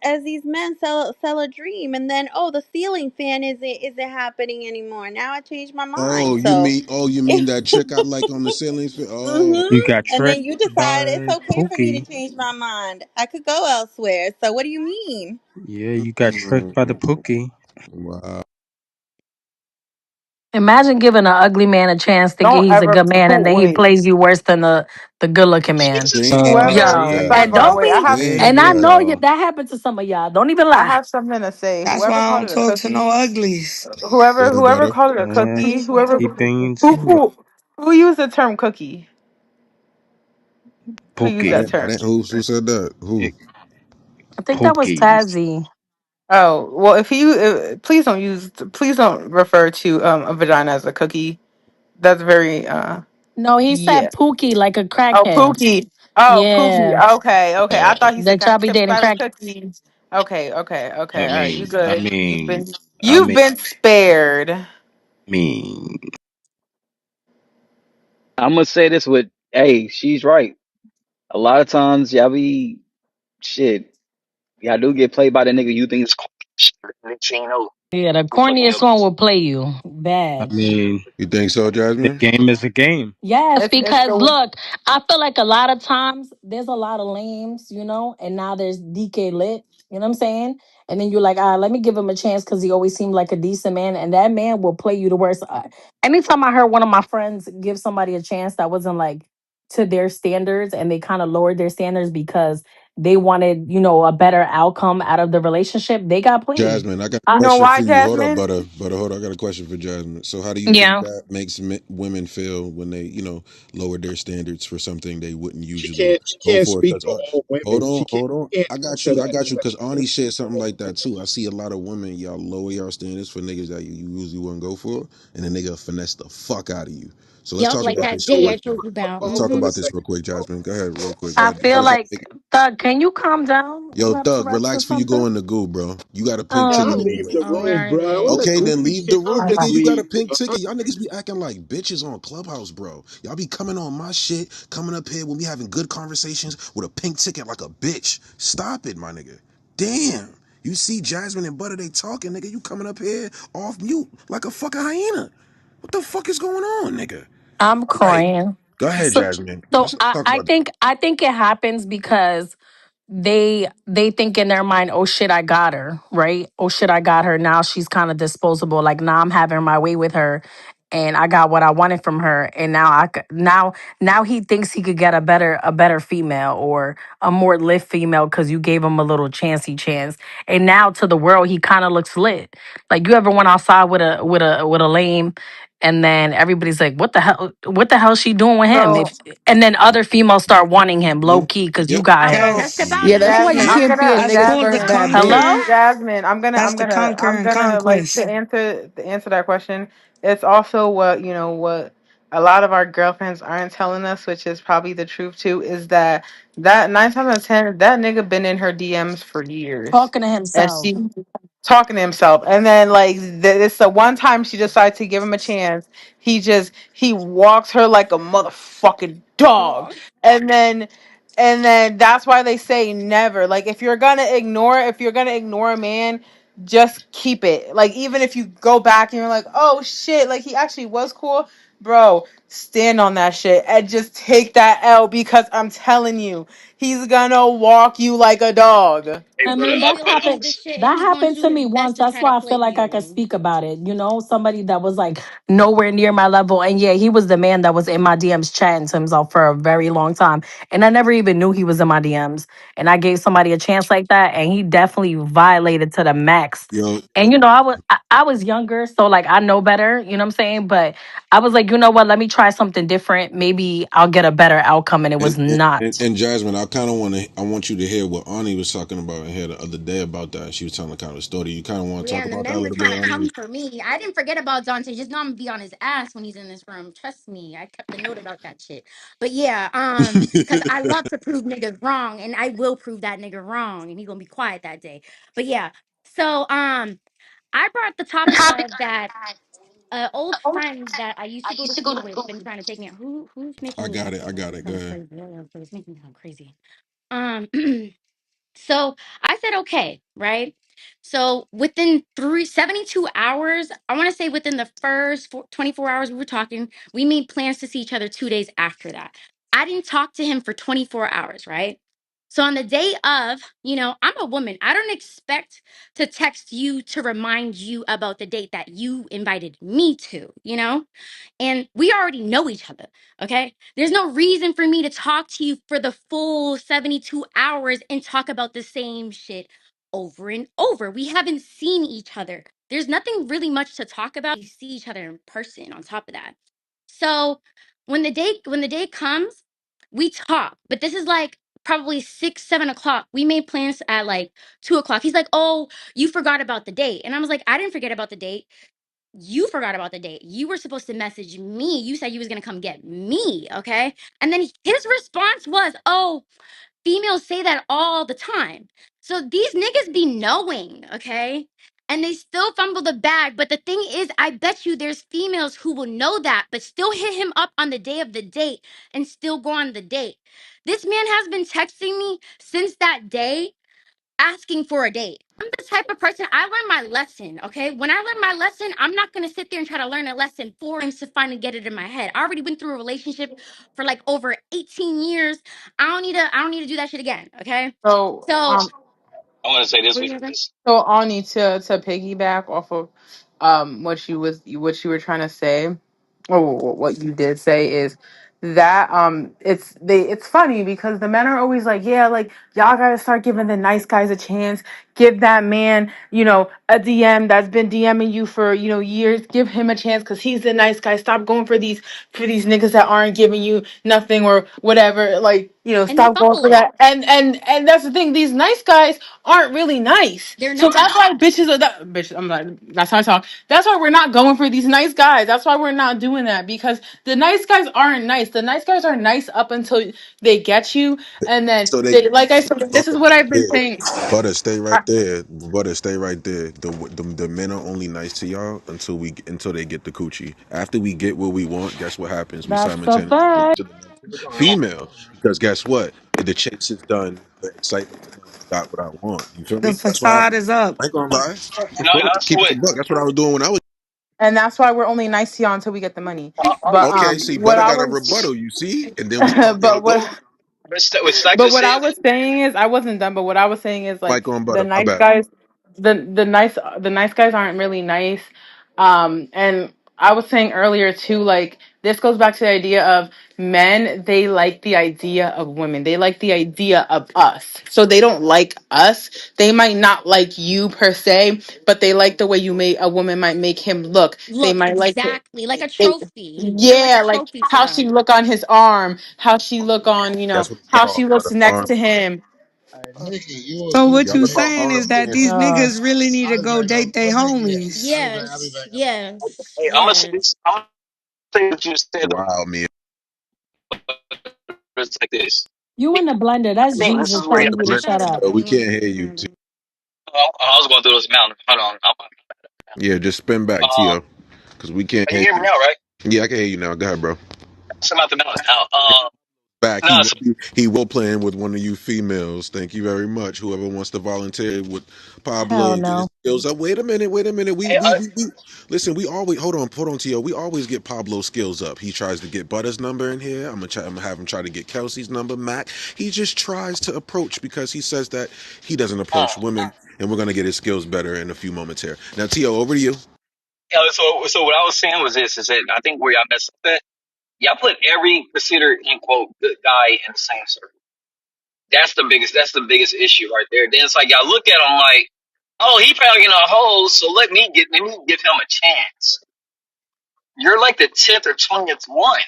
as these men sell a dream, and then oh, the ceiling fan isn't happening anymore. Now I changed my mind. So, You mean that chick I like on the ceiling fan? Oh, You got and then tricked you decide it's by okay for me to Pookie. change my mind. I could go elsewhere. So what do you mean? Yeah, you got tricked by the mm, Pookie. wow. Imagine giving an ugly man a chance thinking Don't he's a ever good man and then he wait. plays you worse than the good looking man. Whoever Yo, See, and sidebar. don't Wait, I be, have there and I you know go. that happened to some of y'all. Don't even I lie. have something to say. That's Whoever why I called don't it a talk to no cookie, uglies. whoever Better, whoever better. called it a Yeah, cookie, keep who things real. who who used the term cookie? Who used I that Pookie. didn't. I term? didn't. Who said that? Who? It, I think that was Pookies. Tazzy. Oh well, if you please don't refer to a vagina as a cookie. That's very No, he yeah. said Pookie like a Oh, crackhead. Pookie. Oh, Pookie. Yeah, Okay, okay. I thought he said that can I y'all get be your dating vagina crack. cookie? Okay, okay, okay. I All right, you mean, I good? mean, I You've mean, been spared. mean. I'm gonna say this with, hey, she's right. A lot of times, y'all be shit. Y'all do get played by the nigga you think is Yeah, the something corniest else. one will play you I bad. mean, You think so, the Jasmine? game is a game. Yes, It's because the look, I feel like a lot of times there's a lot of lames, and now there's DK lit, you know what I'm saying? And then you're like, let me give him a chance because he always seemed like a decent man, and that man will play you the worst. Anytime I heard one of my friends give somebody a chance that wasn't like to their standards, and they kind of lowered their standards because they wanted, a better outcome out of the relationship, they got played. Jasmine, I got a you I, know question why, for you. Hold up, Jasmine? butter, butter. Hold up. I got a question for Jasmine. So, how do you think yeah, that makes women feel when they, lower their standards for something they wouldn't She usually can't. She go can't for? speak Because for all hold women. on, She can't. hold on. Can't I got answer you. I that got you. Because question. Ani said something like that too. I see a lot of women, y'all lower y'all standards for niggas that you usually wouldn't go for, and the nigga finesse the fuck out of you. So let's Yup, talk like about So, that this so J what? I real quick. told you about. Let's Hold talk on a about this second. real quick, Jasmine. Go ahead, real quick. I How feel does that like make? Thug, can you calm down? You Yo, have Thug, Tourette's or relax before you go something? in the goo, bro. You got a pink ticket Um, anyway. The we room, aren't bro. What there. the Okay, then goofy leave shit the room, on nigga. Okay. You got a leave, pink bro? ticket. Y'all niggas be acting like bitches on Clubhouse, bro. Y'all be coming on my shit, coming up here when we having good conversations with a pink ticket like a bitch. Stop it, my nigga. Damn. You see Jasmine and Butter, they talking, nigga. You coming up here off mute like a fucking hyena. What the fuck is going on, nigga? I'm All right. crying. Go ahead, So, Jasmine. so Let's not I, talk I about think I think it happens because they think in their mind, oh shit, I got her, right? Oh shit, I got her. Now she's kind of disposable. Like now I'm having my way with her, and I got what I wanted from her. And now now he thinks he could get a better female or a more lit female because you gave him a little chancey chance. And now to the world, he kind of looks lit. Like you ever went outside with a lame. And then everybody's like, "What the hell? What the hell she doing with him?" So If and then other females start wanting him low it. key because you Yep. got him. That's Yes. about Yeah, it. that's why Jasmine, you I'm can't be a gonna That's nigga called the first Jasmine, bad Hello? bitch. Jasmine, that's the I'm conquer and gonna like conquest. to answer that question. It's also what a lot of our girlfriends aren't telling us, which is probably the truth too, is that nine times out of ten that nigga been in her DMs for years, Talking to and himself. she talking to himself, and then like it's the one time she decides to give him a chance. He walks her like a motherfucking dog, and then that's why they say never. Like if you're gonna ignore a man, just keep it. Like even if you go back and you're like, oh shit, like he actually was cool, bro. Stand on that shit and just take that L because I'm telling you, he's gonna walk you like a dog. Hey, I bro, mean, He that still happened. ain't the shit, and That he gonna happened do to his me best once. to That's try to why I play feel like I could you. speak about it. Somebody that was like nowhere near my level. And yeah, he was the man that was in my DMs chatting to himself for a very long time. And I never even knew he was in my DMs. And I gave somebody a chance like that, and he definitely violated to the max. Yo, And I was younger, so like I know better, you know what I'm saying? But I was like, you know what, let me try something different. Maybe I'll get a better outcome. And it was not. and Jasmine, I kind of I want you to hear what Ani was talking about in here the other day about that. She was telling kind of a story. You kind of want to Yeah, talk and the about that a men were little bit, trying to Ani? come for me. I didn't forget about Dante. Just know I'm gonna be on his ass when he's in this room. Trust me. I kept a note about that shit. But yeah, because I love to prove niggas wrong, and I will prove that nigga wrong, and he gonna be quiet that day. But yeah, so I brought the topic of that old friend that I used to go to school with been trying to take me out. Who's I making me got it. I got it. Go sound ahead. crazy? It's making me sound crazy. Um, So I said, okay, right? So within 72 hours, I want to say within the first 24 hours we were talking, we made plans to see each other 2 days after that. I didn't talk to him for 24 hours, right? So on the day of, I'm a woman. I don't expect to text you to remind you about the date that you invited me to. And we already know each other. Okay. There's no reason for me to talk to you for the full 72 hours and talk about the same shit over and over. We haven't seen each other. There's nothing really much to talk about. We see each other in person on top of that. So when the day comes, we talk. But this is like probably 6, 7 o'clock. We made plans at like 2 o'clock. He's like, oh, you forgot about the date. And I was like, I didn't forget about the date. You forgot about the date. You were supposed to message me. You said you was gonna come get me, okay? And then his response was, "Oh, females say that all the time." So these niggas be knowing, okay? And they still fumble the bag. But the thing is, I bet you there's females who will know that, but still hit him up on the day of the date and still go on the date. This man has been texting me since that day asking for a date. I'm the type of person, I learned my lesson, okay? When I learn my lesson, I'm not gonna sit there and try to learn a lesson 4 times to finally get it in my head. I already went through a relationship for like over 18 years. I don't need to do that shit again, okay? So So I want to say this what are was you gonna say? this. So Ani, to piggyback off of what you were trying to say, or what you did say is that it's funny because the men are always like, yeah, like y'all gotta start giving the nice guys a chance, give that man, a DM that's been DMing you for, years. Give him a chance because he's the nice guy. Stop going for these niggas that aren't giving you nothing or whatever. Like, And they stop going for fumbling. that. And that's the thing. These nice guys aren't really nice. They're So not. that's why bitches are that bitch. I'm like, that's how I talk. That's why we're not going for these nice guys. That's why we're not doing that because the nice guys aren't nice. The nice guys are nice up until they get you, and then So they like I said, this is butter, what I've been yeah. saying. Butter, stay right there. Butter, stay right there. The men are only nice to y'all until they get the coochie. After we get what we want, guess what happens? We That's the simultaneously go fact. to the next female because guess what? The chase is done. The excitement is done. I got what I want. You feel The me? That's what facade happened. is up. I ain't gonna lie. And that's Keep it what. a buck. That's what I was doing when I was. And that's why we're only nice to y'all until we get the money. But Okay, see, what Butter I got a was, rebuttal, you see? And then we gonna get a but vote. It's like but to what say I that. was saying is I wasn't done. But what I was saying is like Mike on the Butter, my nice bad. guys, the nice guys aren't really nice. And I was saying earlier too, like this goes back to the idea of men. They like the idea of women. They like the idea of us. So they don't like us. They might not like you per se, but they like the way you make a woman might make him look. They Look, might like it. exactly. Like a They, trophy. You're like a yeah, like trophy to how she them. look on his arm, how she look on, That's what it's how called, she looks Butter. next to him. So what Y'all you are called saying arm is that these candy. Uh, niggas really need to go date their homies. Yes, yes, Hey, I'm gonna say yes. this. I'm gonna say what you said. Wow, man. It's like this. you in the blender. I That's think this Jesus is where telling y'all you to miss. shut up. We can't hear you. I was going through those mountains. Hold on. Yeah, just spin back, Um, Tio, because we can't you hear hear me you. now, right? Yeah, I can hear you now. Go ahead, bro. So I'm out the mountains now. Back, No, so, he will playing with one of you females. Thank you very much. Whoever wants to volunteer with Pablo Hell and get his no. skills up. Wait a minute, wait a minute. hey, We listen. We always hold on, Tio. We always get Pablo's skills up. He tries to get Butter's number in here. I'm gonna have him try to get Kelsey's number. Mac. He just tries to approach because he says that he doesn't approach women, and we're gonna get his skills better in a few moments here. Now, Tio, over to you. yeah, so what I was saying was this: is that I think where y'all messed up at, y'all put every considered in quote good guy in the same circle. That's the biggest issue right there. Then it's like y'all look at him like, oh, he probably getting a hole, so let me give him a chance. You're like the 10th or 20th one.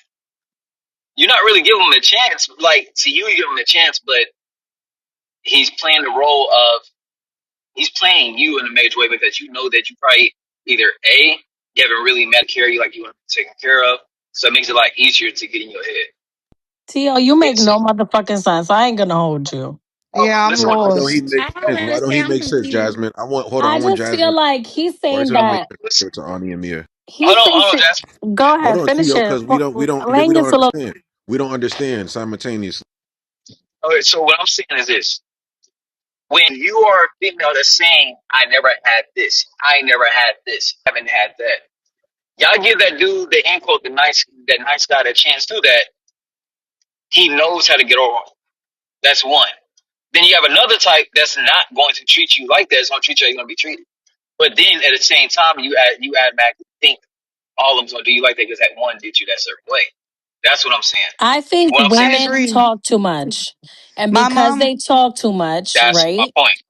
You're not really giving him a chance. Like to you give him a chance, but he's playing the role of he's playing you in a major way because you know that you probably either A, you haven't really met Carrie like you want to be taken care of. So it makes it a lot easier to get in your head. Tio, you make It's, no motherfucking sense. I ain't gonna hold you. Yeah, I'm listen, Why don't he lost. make I don't sense? Why don't understand. he I'm make sense, confused. Jasmine? I I want just feel Jasmine. like he's Why saying does it don't make that sense to Ani and Mia? he's hold on, facing. Jess. Go Hold ahead, on, finish Tio, it. because we Lang don't is a little. understand. We don't understand simultaneously. Okay, so what I'm saying is this. When you are a female that's saying, I never had this, I never had this, haven't had that. Y'all give that dude the end quote, that nice guy that chance to that, he knows how to get over. That's one. Then you have another type that's not going to treat you like that. It's going to treat you how you're going to be treated. But then at the same time, you add back to think all of them's going to do you like that because that one did you that certain way. That's what I'm saying. I think What I'm I saying is women agree. talk too much, and My because mom. they talk too much, that's my right? point.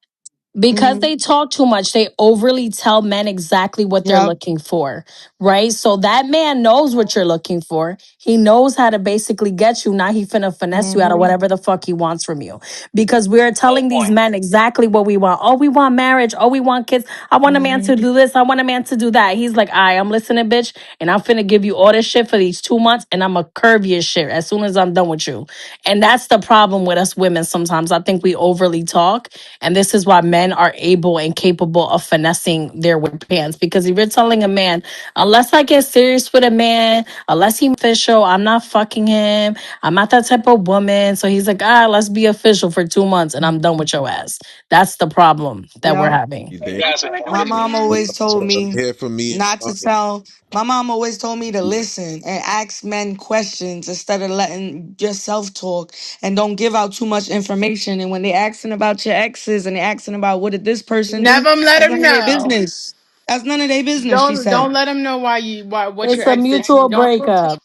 Because Mhm. they talk too much, they overly tell men exactly what they're Yep. looking for, right? So that man knows what you're looking for. He knows how to basically get you. Now he finna finesse you out of Mhm. whatever the fuck he wants from you. Because we're Whole telling these point. men exactly what we want. Oh, we want marriage. Oh, we want kids. I want a man to Mhm. do this. I want a man to do that. He's like, I'm listening, bitch, and I'm finna give you all this shit for these 2 months, and I'm gonna curve your shit as soon as I'm done with you. And that's the problem with us women sometimes. I think we overly talk, and this is why men are able and capable of finessing their whip pants. Because if you're telling a man, unless I get serious with a man, unless he's official, I'm not fucking him. I'm not that type of woman. So he's like, let's be official for 2 months and I'm done with your ass. That's the problem that we're Yep. having. You Hey, damn. guys, That's what My I'm mom saying. always told I'm me here for me and not to Ani. tell. My mom always told me to listen and ask men questions instead of letting yourself talk and don't give out too much information. And when they asking about your exes and they asking about what did this person do, Never let that's him none of their know. business. That's none of their business. She Don't said. let him know why what It's your a ex did to mutual you. Don't breakup.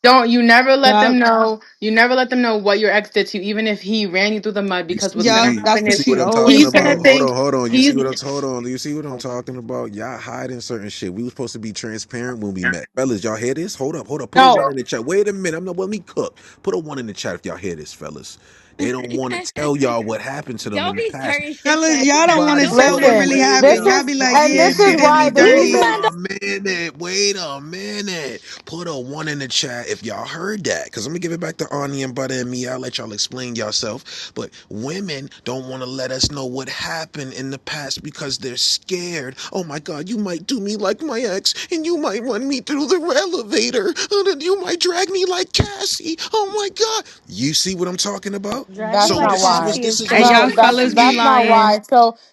Don't you never let Yup. them know. You never let them know what your ex did to you, even if he ran you through the mud. Because what's gonna Yup. That's happen what is See she what I'm talking always he's gonna about? say. Hold think on, hold on. he's. Hold on. You see what I'm talking about? Y'all hiding certain shit. We was supposed to be transparent when we met. Fellas, y'all hear this? Hold up. Put a one No, in the chat. Wait a minute. I'm not let me cook. Put a one in the chat if y'all hear this, fellas. They don't want to tell y'all what happened to them in Don't the be past. starting shit, Fellas, y'all don't want to Everybody, Don't be say hold what on, starting really listen. shit. This happened. Y'all is, be like, and yeah, this she is did me why the wait dirty. reason. a minute. Wait a minute. Put a one in the chat if y'all heard that. Because I'm going to give it back to Arnie and Butter and me. I'll let y'all explain yourself. But women don't want to let us know what happened in the past because they're scared. Oh my God, you might do me like my ex, and you might run me through the elevator, and then you might drag me like Cassie. Oh my God. You see what I'm talking about? Drag me That's So like not this is why. what Cassie this is is And what's y'all No, going that's fellas on be that's here. not lying. why.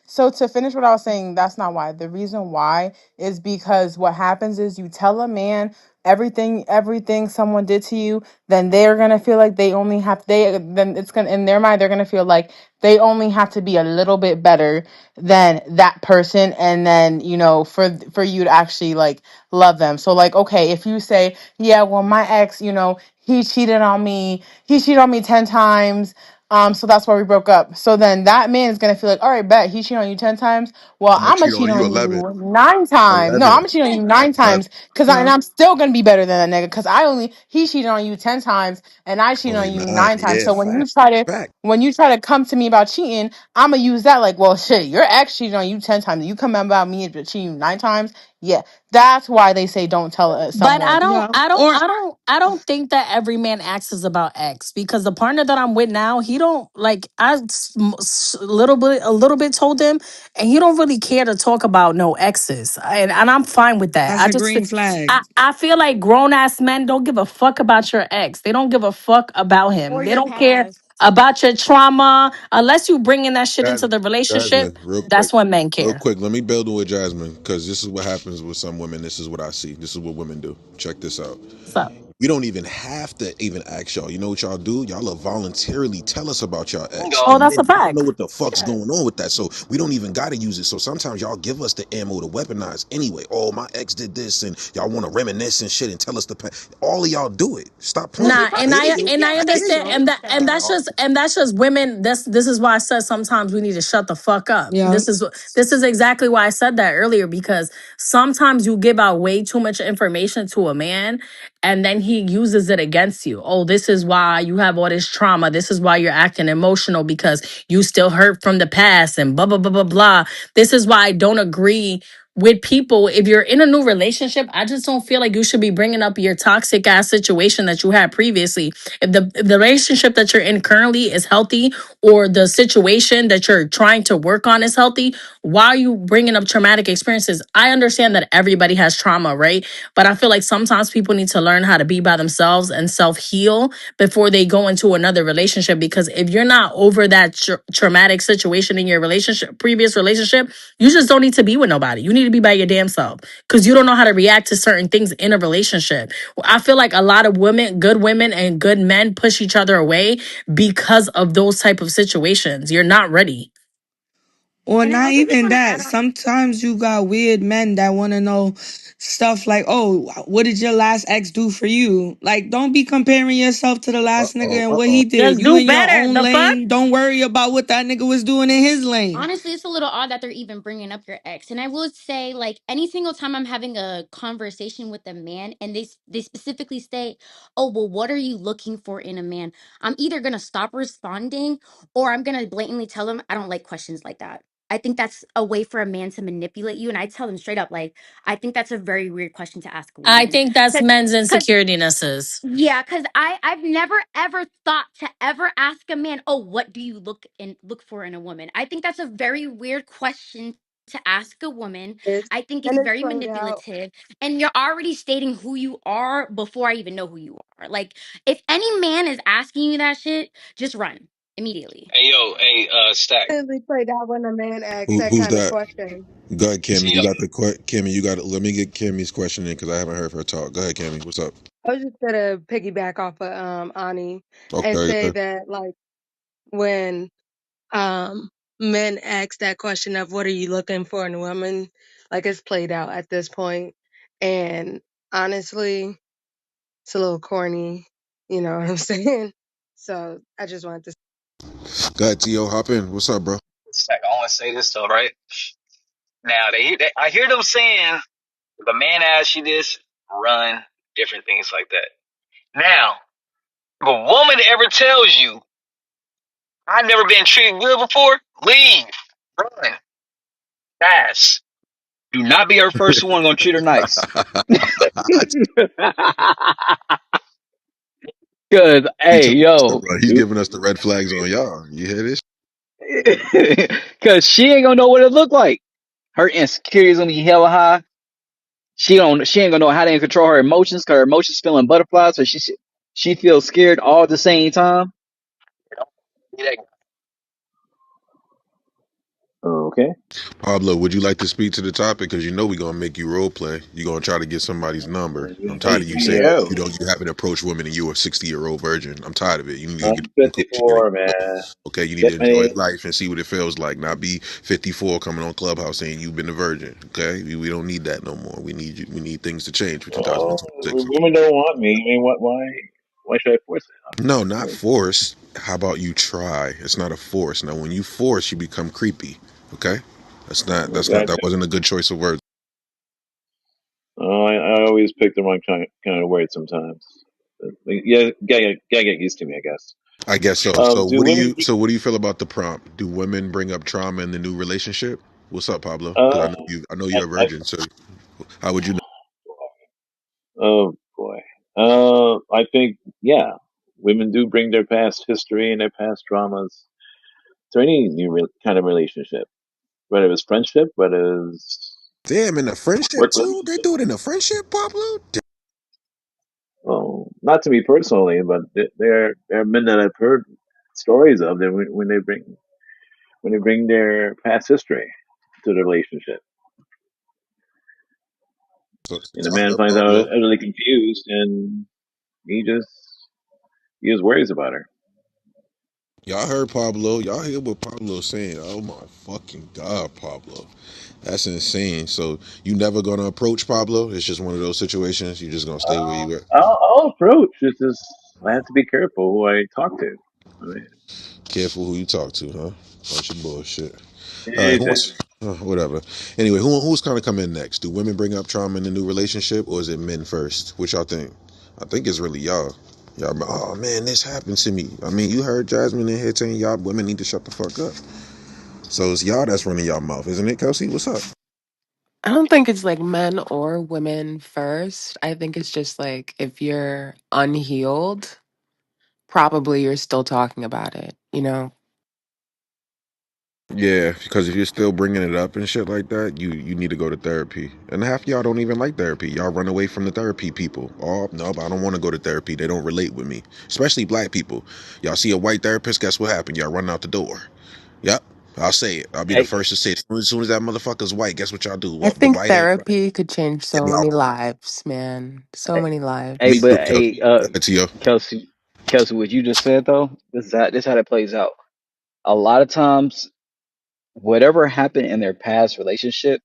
So to finish what I was saying, that's not why. The reason why is because what happens is you tell a man everything someone did to you, then they're gonna feel like they only have they then it's gonna in their mind they're gonna feel like they only have to be a little bit better than that person, and then for you to actually like love them. So like, okay, if you say, yeah, well, my ex, he cheated on me 10 times. So that's why we broke up. So then that man is gonna feel like, all right, bet he cheated on you 10 times. Well, I'm gonna I'm gonna cheat cheat on you on 11. you 9 times. No, I'm 11. gonna cheat on you nine 11. times and Yup. I'm still gonna be better than that nigga because he cheated on you 10 times and I cheated on Only you 9. 9 times. Yeah, So fact. Fact. when you try to come to me about cheating, I'm gonna use that like, well, shit, your ex cheated on you 10 times. You come about me and cheating you 9 times. Yeah, that's why they say don't tell But I someone. don't, Yup. I don't, Or I don't, I don't think that every man asks about X because the partner that I'm with now, he don't like. A little bit told him, and he don't really care to talk about no exes, and I'm fine with that. that's a green flag. I feel like grown ass men don't give a fuck about your ex. They don't give a fuck about him. or They your don't care past. about your trauma unless you bringing that shit into Jasmine. the relationship. Jasmine, real quick. That's when men Real care. quick. Let me build with Jasmine because this is what happens with some women. This is what I see. This is what women do. Check this out. So, We don't even have to even ask y'all. You know what y'all do? Y'all will voluntarily tell us about y'all ex. oh, And that's then a we don't know fact. what the fuck's Yeah. going on with that. So we don't even gotta use it. So sometimes y'all give us the ammo to weaponize anyway. Oh, my ex did this, and y'all want to reminisce and shit and tell us the past. All of y'all do it. Stop Well, playing. she Nah, I probably hear doesn't you. and I care I what hear you understand, y'all. think though. and that's just women. This is why I said sometimes we need to shut the fuck up. Yup. This is exactly why I said that earlier because sometimes you give out way too much information to a man, and then he uses it against you. Oh, this is why you have all this trauma. This is why you're acting emotional because you still hurt from the past and blah blah blah blah blah. This is why I don't agree with people. If you're in a new relationship, I just don't feel like you should be bringing up your toxic ass situation that you had previously. If the relationship that you're in currently is healthy, or the situation that you're trying to work on is healthy, why are you bringing up traumatic experiences? I understand that everybody has trauma, right? But I feel like sometimes people need to learn how to be by themselves and self heal before they go into another relationship. Because if you're not over that traumatic situation in your relationship, previous relationship, you just don't need to be with nobody. You need to be by your damn self because you don't know how to react to certain things in a relationship. I feel like a lot of women and good men push each other away because of those type of situations. You're not ready. Or And I not also just even want to that. add on. Sometimes you got weird men that want to know stuff like, oh, what did your last ex do for you? Like, don't be comparing yourself to the Uh last nigga oh. and Uh what oh. he did. Just You do in your better. own The fuck? lane. Don't worry about what that nigga was doing in his lane. Honestly, it's a little odd that they're even bringing up your ex. And I will say, like, any single time I'm having a conversation with a man and they specifically say, "Oh, well, what are you looking for in a man?" I'm either gonna stop responding or I'm gonna blatantly tell them I don't like questions like that. I think that's a way for a man to manipulate you. And I tell them straight up, like, I think that's a very weird question to ask a I woman. think that's Because men's insecuritynesses. yeah, because I've never ever thought to ever ask a man, oh, what do you look for in a woman? I think that's a very weird question to ask a woman. It's I think it's and it's very played out. manipulative, and you're already stating who you are before I even know who you are. Like, if any man is asking you that shit, just run immediately. Hey yo, hey Stack. Clearly played out when a man asks Who, that who's kind of that? question. Go ahead, Kimmy. See You yo, got the Kimmy. You got it. Let me get Kimmy's question in because I haven't heard her talk. Go ahead, Kimmy. What's up? I was just gonna piggyback off of Ani and Okay. say that like when um men ask that question of what are you looking for in a woman, like it's played out at this point. And honestly, It's a little corny, you know what I'm saying? So I just wanted to. Go ahead, T.O. Hop in. What's up, bro? Sec, I want to say this though, right? Now I hear them saying if a man asks you this, run, different things like that. Now, if a woman ever tells you, "I've never been treated good before," leave, run, fast. Do not be her first one gonna treat her nice. Cause He hey, told us to yo, run. He's giving us the red flags on y'all. You hear this? cause she ain't gonna know what it look like. Her insecurities gonna be hella high. She ain't gonna know how to control her emotions. Cause her emotions feeling butterflies, so she feels scared all at the same time. Okay. Pablo, would you like to speak to the topic? Because you know we're gonna make you role play. You're gonna try to get somebody's number. I'm tired of you saying Yo, you haven't approached women and you're a 60-year-old virgin. I'm tired of it. You need to I'm get some coaching and 54, man. okay, you need to Get enjoy me. life and see what it feels like. Not be 54 coming on Clubhouse saying you've been a virgin. Okay, we don't need that no more. We need you. We need things to change for Oh, 2026. women don't want me. I mean, what? Why? Why should I force it? I'm No, not not forced. force. How about you try? It's not a force. Now, when you force, you become creepy. Okay, that's not. That's not. That Gotcha. wasn't a good choice of words. Oh, I always pick the wrong kind of word sometimes. Yeah, gotta get used to me, I guess. I guess so. Do women? What do you feel about the prompt? Do women bring up trauma in the new relationship? What's up, Pablo? Because Uh, I know I, you're a I, virgin. So how would you know? oh boy. I think yeah, women do bring their past history and their past traumas to any kind of relationship, whether it's friendship, whether it's Damn, in a friendship work too? They relationship. do it in a friendship, Pablo? Well, not to me personally, but there are men that I've heard stories of that when they bring their past history to the relationship, So and the y'all man heard finds out Pablo. utterly confused, and he just he just worries about her. Y'all heard Pablo. Y'all hear what Pablo's saying. Oh my fucking God, Pablo. That's insane. So you never gonna approach Pablo? It's just one of those situations. You just gonna stay where you at. I'll approach. It's just I have to be careful who I talk to. I mean, Careful who you talk to, huh? Bunch of bullshit. All right, who exactly. wants? Whatever. Anyway, who's gonna come in next? Do women bring up trauma in the new relationship, or is it men first? What y'all think? I think it's really y'all. Y'all, oh man, this happened to me. I mean, you heard Jasmine in here saying y'all women need to shut the fuck up. So it's y'all that's running y'all mouth, isn't it, Kelsey? What's up? I don't think it's like men or women first. I think it's just like if you're unhealed, probably you're still talking about it, you know? Yeah, because if you're still bringing it up and shit like that, you need to go to therapy. And half y'all don't even like therapy. Y'all run away from the therapy people. Oh no, but I don't want to go to therapy. They don't relate with me, especially black people. Y'all see a white therapist, guess what happened? Y'all run out the door. Yep, I'll say it. I'll be the Hey, first to say it. As soon as that motherfucker's white, guess what y'all do? I Well, the think white ain't right. therapy could change And so y'all many run. lives, man. So hey, many hey, Me lives. too, but Kelsey. hey, Tio. Kelsey, Kelsey, what you just said though, this how that plays out. A lot of times, whatever happened in their past relationship,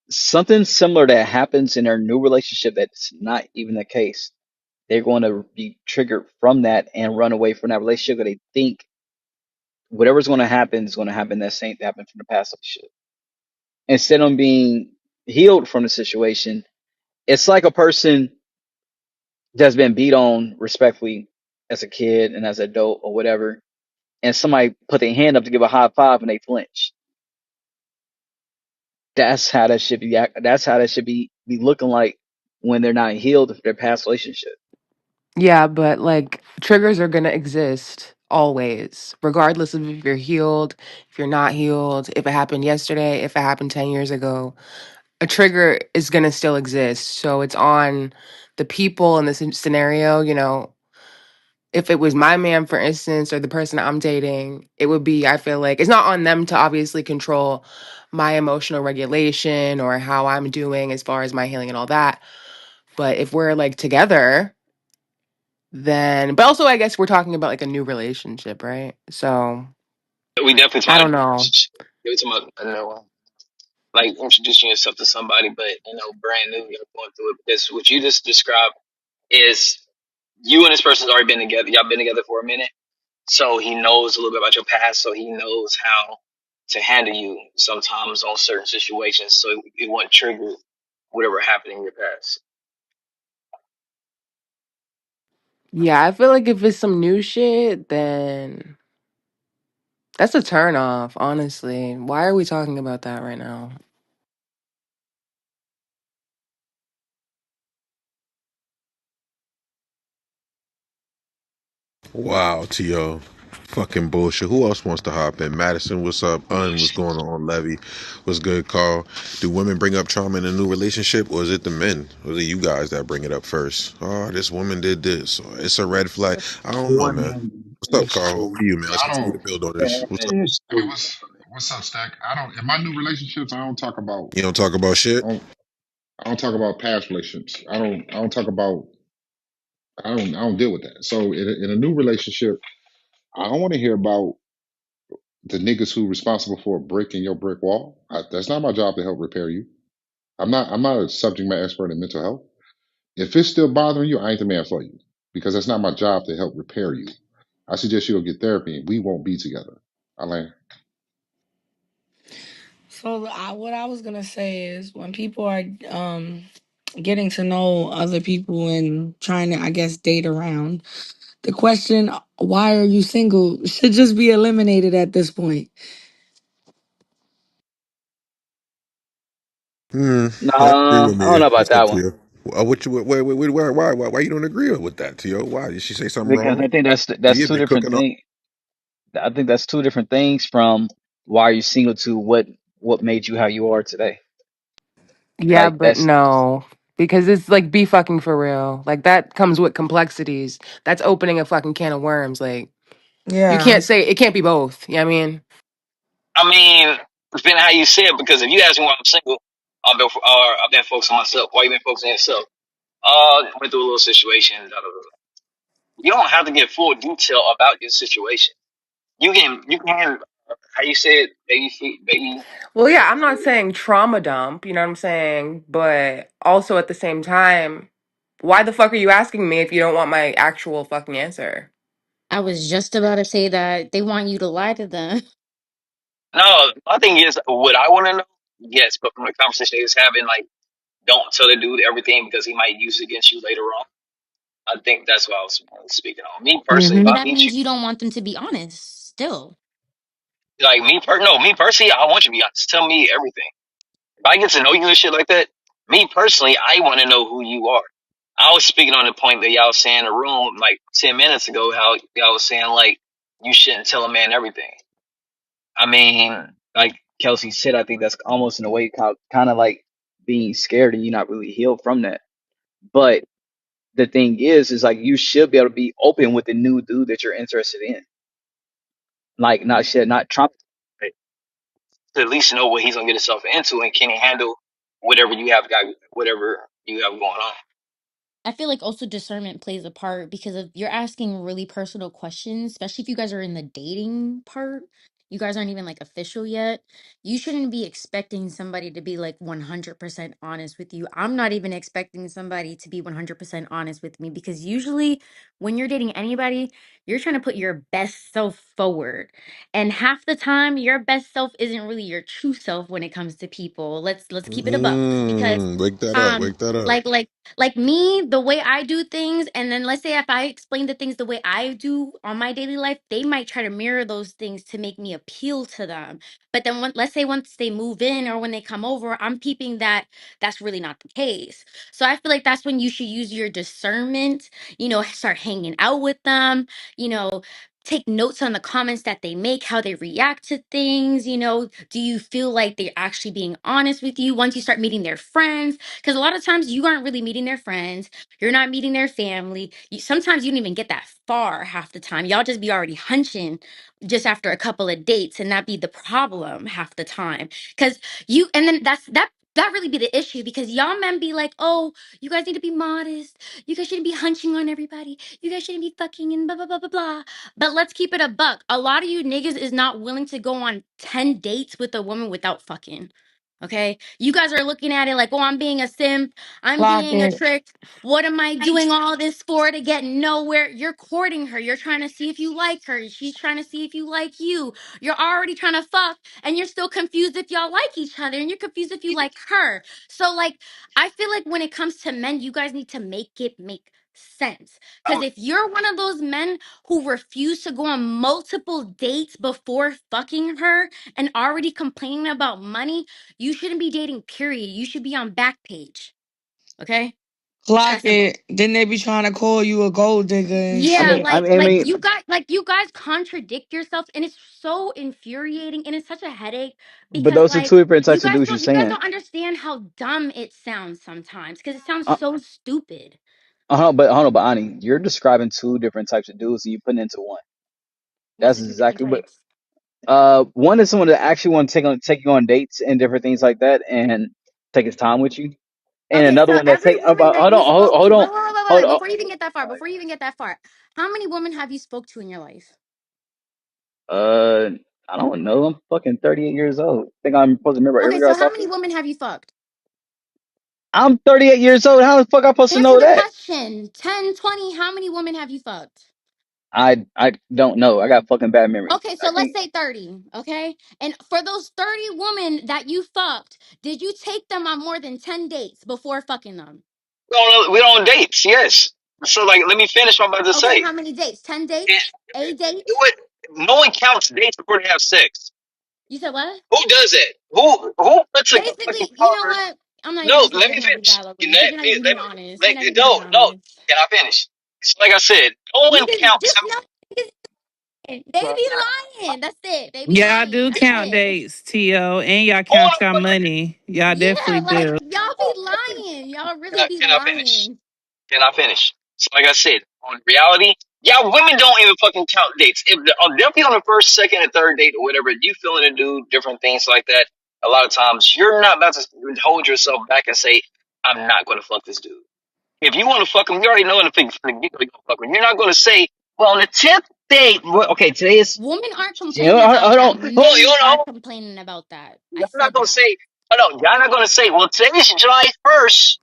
something similar that happens in their new relationship that's not even the case. They're going to be triggered from that and run away from that relationship because they think whatever's going to happen is going to happen that same that happened from the past relationship. Instead of being healed from the situation, it's like a person that's been beat on respectfully as a kid and as an adult or whatever, and somebody put their hand up to give a high five and they flinch. That's how that should be. That's how that should be looking like when they're not healed of their past relationship. Yeah, but like triggers are going to exist always, regardless of if you're healed, if you're not healed, if it happened yesterday, if it happened 10 years ago. A trigger is going to still exist. So it's on the people in this scenario, you know, if it was my man, for instance, or the person I'm dating, it would be, I feel like it's not on them to obviously control my emotional regulation or how I'm doing as far as my healing and all that. But if we're like together, then, but also I guess we're talking about like a new relationship, right? So We definitely talking I about don't a know. relationship. We talking about, I don't know, like introducing yourself to somebody, but brand new, you're going through it. Because what you just described is You and this person's already been together. Y'all been together for a minute, so he knows a little bit about your past. So he knows how to handle you sometimes on certain situations, so it won't trigger whatever happened in your past. Yeah, I feel like if it's some new shit, then that's a turn off, honestly. Why are we talking about that right now? Wow, T.O. Fucking bullshit. Who else wants to hop in? Madison, what's up? What's going on? Levy, what's good, Carl? Do women bring up trauma in a new relationship, or is it the men? Or is it you guys that bring it up first? Oh, this woman did this. Or it's a red flag. I don't know, man. Beforehand, What's up, it's Carl? true. Over to you, man. Let's I continue don't. to build on this. What's up? It's Hey, true. what's up, Stack? I don't in my new relationships. I don't talk about. You don't talk about shit? I don't, I don't talk about past relationships. I don't talk about. I don't deal with that. So in a new relationship, I don't want to hear about the niggas who responsible for breaking your brick wall. That's not my job to help repair you. I'm not a subject matter expert in mental health. If it's still bothering you, I ain't the man for you because that's not my job to help repair you. I suggest you go get therapy, and we won't be together. Alain. So what I was gonna say is when people are getting to know other people and trying to, I guess, date around, the question, why are you single, should just be eliminated at this point. I agree with I don't Mia. know about What's up, that one Tio? What you, why you don't agree with that, Tio? Why? Did she say something because I wrong? think that's Mia two been different cooking up. things. I think that's two different things from why are you single to what made you how you are today. Yeah, Like but that's no. Because it's like be fucking for real. Like that comes with complexities. That's opening a fucking can of worms. Like you Yeah. can't say it can't be both. You know what I mean? I mean, depending how you say it, because if you ask me why I'm single, I've been focused on myself. Why you been focusing on yourself? Went through a little situation. Da, da, da. You don't have to get full detail about your situation. You can how you say it, baby feet, baby. Well, yeah, I'm not saying trauma dump, you know what I'm saying? But also at the same time, why the fuck are you asking me if you don't want my actual fucking answer? I was just about to say that they want you to lie to them. No, my thing is what I want to know. Yes, but from the conversation they was having, like, don't tell the dude everything because he might use it against you later on. I think that's what I was speaking on. Me personally, if But Hmm. I that meet you, means you don't want them to be honest still. like no, me personally, I want you to be honest. Tell me everything. If I get to know you and shit like that, me personally, I want to know who you are. I was speaking on the point that y'all was saying in the room like 10 minutes ago, how y'all was saying like you shouldn't tell a man everything. I mean, like Kelsey said, I think that's almost in a way kind of like being scared and you're not really healed from that. But the thing is like you should be able to be open with the new dude that you're interested in. Like not Trump. to at least know what he's gonna get himself into and can he handle whatever you have going on. I feel like also discernment plays a part because if you're asking really personal questions, especially if you guys are in the dating part, you guys aren't even like official yet. You shouldn't be expecting somebody to be like 100% honest with you. I'm not even expecting somebody to be 100% honest with me because usually when you're dating anybody, you're trying to put your best self forward. And half the time your best self isn't really your true self when it comes to people. Let's keep it a buck because Wake that up. um Wake that up. like me, the way I do things, and then let's say if I explain the things the way I do on my daily life, they might try to mirror those things to make me appeal to them. But then let's say once they move in or when they come over, I'm peeping that that's really not the case. So I feel like that's when you should use your discernment, start hanging out with them, you know, take notes on the comments that they make, how they react to things, do you feel like they're actually being honest with you once you start meeting their friends? Because a lot of times you aren't really meeting their friends, you're not meeting their family. Sometimes you don't even get that far half the time. Y'all just be already hunching just after a couple of dates, and that be the problem half the time. Because and then that really be the issue because y'all men be like, oh, you guys need to be modest. You guys shouldn't be hunching on everybody. You guys shouldn't be fucking and blah, blah, blah, blah, blah. But let's keep it a buck. A lot of you niggas is not willing to go on 10 dates with a woman without fucking. Okay. You guys are looking at it like, oh, I'm being a simp. I'm Clock being a it. trick. What am I doing all this for to get nowhere? You're courting her. You're trying to see if you like her. She's trying to see if you like you. You're already trying to fuck and you're still confused if y'all like each other and you're confused if you like her. So, like, I feel like when it comes to men, you guys need to make it make sense. Because if you're one of those men who refuse to go on multiple dates before fucking her and already complaining about money, you shouldn't be dating, period. You should be on back page. Okay? It's Clock that simple. it. Then they be trying to call you a gold digger and I Yeah, mean, shit. I like mean, I mean, you guys contradict yourselves and it's so infuriating and it's such a headache but because those are like two different types of dudes you're you guys saying. don't understand how dumb it sounds sometimes because it sounds so stupid. But Ani, you're describing two different types of dudes and you put into one. What's That's the two different exactly what. types? One is someone that actually want to take you on dates and different things like that, and take his time with you. And Okay, another so one that every take woman that hold you on, spoke to, hold on. before you even get that far, how many women have you spoke to in your life? Uh, I don't know. I'm fucking 38 years old. Think I'm supposed to remember every Okay, girl I so how talk many to? women have you fucked? I'm 38 years old. How the fuck I supposed to Answer know the that? question. 10, 20. How many women have you fucked? I don't know. I got fucking bad memory. Okay, I so let's can't. say 30, okay? And for those 30 women that you fucked, did you take them on more than 10 dates before fucking them? We don't dates, yes. So like, let me finish what I'm about to Okay, say. how many dates? 10 It, dates? 8 it dates? would, no one counts dates before they have sex. You said what? Who does it? Who puts a fucking Basically, you know card? what? I'm not even No, gonna sit let here me and have this finish. dialogue with you because you're not even Let being me, honest. You're let, not even being no. honest. Can I finish? So like I said, no one Niggas counts. just know niggas, they be lying. That's it. They be Y'all lying. do That's count it. dates, T.O., and y'all Who count the y'all fuck? money. Y'all Yeah, definitely like do. y'all be lying. Y'all really be Can I finish? lying. Can I finish? So like I said, on reality, yeah, women don't even fucking count dates. If definitely on the first, second, and third date or whatever, you feeling a dude, different things like that. A lot of times, you're not about to hold yourself back and say, "I'm not going to fuck this dude." If you want to fuck him, you already know in the from the get-go you're going to fuck him. You're not going to say, "Well, on the 10th date, okay, today is." Women aren't You know, complaining about that. Men Hold are on. complaining about that. I You're not said going to that. say, "Oh no," y'all not going to say, "Well, today is July 1st.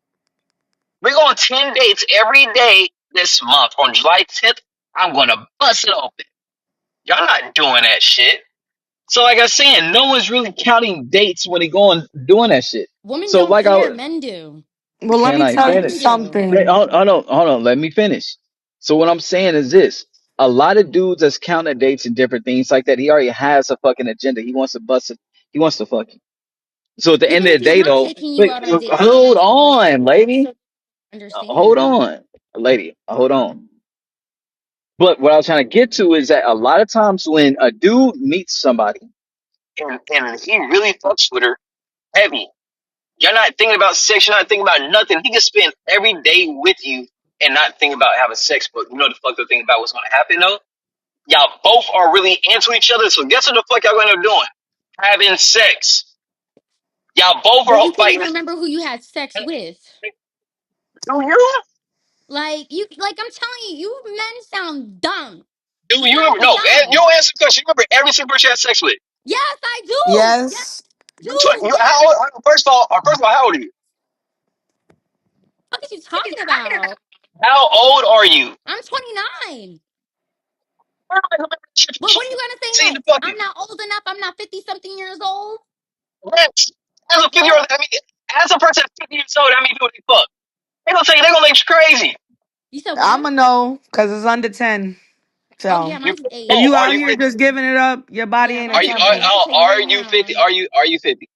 We're going 10 dates every day this month. On July 10th, I'm going to bust it open." Y'all not doing that shit. So, like I was saying, no one's really counting dates when they going doing that shit. Women So, don't like I care. was, Men do. Well, let can me I tell you Men finish? do. something. Hold on. Let me finish. So what I'm saying is this: a lot of dudes that's counting dates and different things like that. He already has a fucking agenda. He wants to bust it. He wants to fuck you. So at the end Even of if the he's day, not though, taking you wait, out on dates, he hold wants to bust on, you. I lady. so Hold understand. on, lady. Hold on. But what I was trying to get to is that a lot of times when a dude meets somebody, and he really fucks with her heavy. You're not thinking about sex. You're not thinking about nothing. He can spend every day with you and not think about having sex. But you know the fucked up thing about what's going to happen though? Y'all both are really into each other. So guess what the fuck y'all going to end up doing? Having sex. Y'all both But are you can't like, even remember who you had sex with. do you? Like I'm telling you, you men sound dumb. Do You you remember? sound No, you dumb. don't answer the question. You remember every single person you had sex with. Yes, I do. Yes, Yes. I do. First of all, how old are you? What are you talking about? How old are you? I'm 29. I remember shit But from what are you gonna say 18 to next? I'm fucking. not old enough. I'm not 50 something years old. Yes. As a 50 year What? old, I mean, as a person that's 50 years old, how many people they fuck? They gonna tell you they gonna make you crazy. You said what? I'ma know because it's under 10. Oh yeah, So You, mine's if 8. you are out you here 50? just giving it up, your body Yeah, ain't Are mine's you up. accepting. I can tell you are right you 50? now. Are you 50?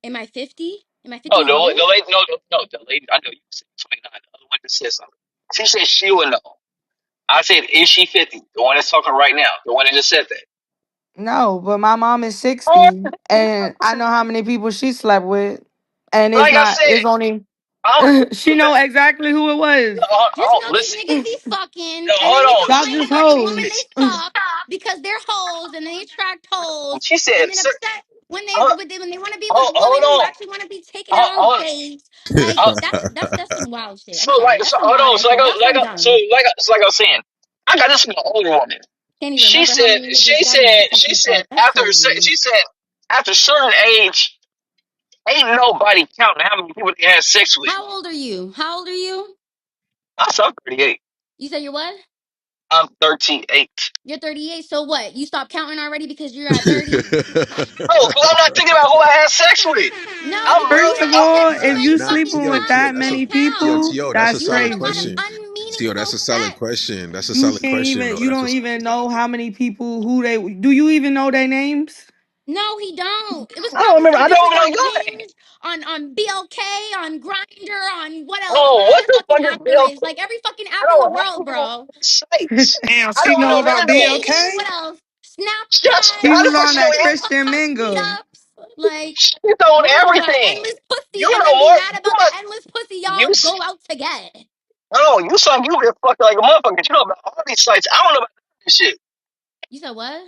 Am I 50? Am I 50 No, years old? the lady, no, the lady. I know you said 29. The other one just said something. She said she would know. I said, is she 50? The one that's talking right now. The one that just said that. No, but my mom is 60 and I know how many people she slept with. And it's Like I not, said, it's only, I'm. she know exactly who it was. Just know these Listen. niggas be fucking No, and then they hold on. Y'all complain just about the woman they hoes. fuck because they're hoes and they attract hoes She and said, then sir, upset hold, when they want to be with women hold who on. actually want to be taken out on Hold, dates. Like hold, that's some wild shit. I'm so sorry. like, That's so some hold wild on. ass shit. That's some dumb. Like I was saying, I got this from an older woman. Can't even remember how many niggas that you fucking She said fuck. That's crazy. she said after a certain age. Ain't nobody counting how many people they had sex with. How old are you? How old are you? I'm 38. You said you're what? I'm 38. You're 38. So what? You stopped counting already because you're at 30? Oh, because I'm not thinking about who I had sex with. No, I'm because you really, First had of to I'm, all, say too if many you Nah, fucking sleeping Tio, with Tio, that times that's a to many Tio, count. people, Tio, that's a that's You made solid a lot of crazy. question. Tio, that's unmeaningful a solid stats. question. That's a You solid can't question, even. though. You That's a don't solid even question. know how many people who they. Do you even know their names? No, he don't. It was I don't probably remember. some I don't bitches even know on your name. Hinge, on BLK, on Grinder, on what else? Oh, what Whatever the fucking fuck is app there Bill? is. Like every fucking I app in the don't hang world, on bro. these sites. Damn, I she don't know know about their name. Dating, BLK. what else? Shut. She Snapchat, How the was fuck on you know that everything? Christian Clubhouse mingle. meetups. Like, She's on learn about the everything. endless pussy You and know then be more. mad You about the must. endless pussy You. y'all go out to get. Oh, you son, you get fucked like a motherfucker. You know about all these sites. I don't know about this shit. You said what?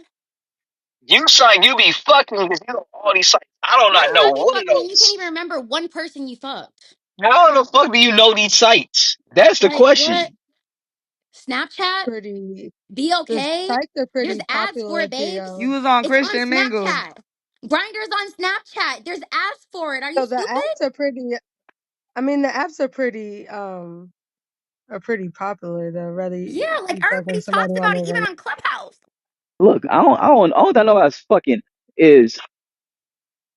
You son, you be fucking because you know all these sites. I do How not do I know be one of fucking and you can't those. even remember one person you fucked? How the fuck do you know these sites? That's the Like what? question. Snapchat? Pretty. The BOK? sites are There's pretty ads for popular, it, babes. You Tio. was on It's on Christian mingle. Snapchat. Grinder's on Snapchat. There's ads for it. Are you So the stupid? apps are pretty. I mean, the apps are pretty popular though. Whether Yeah, like you fucking everybody somebody talks on about it, there even right on Clubhouse. Look, all I know about is fucking is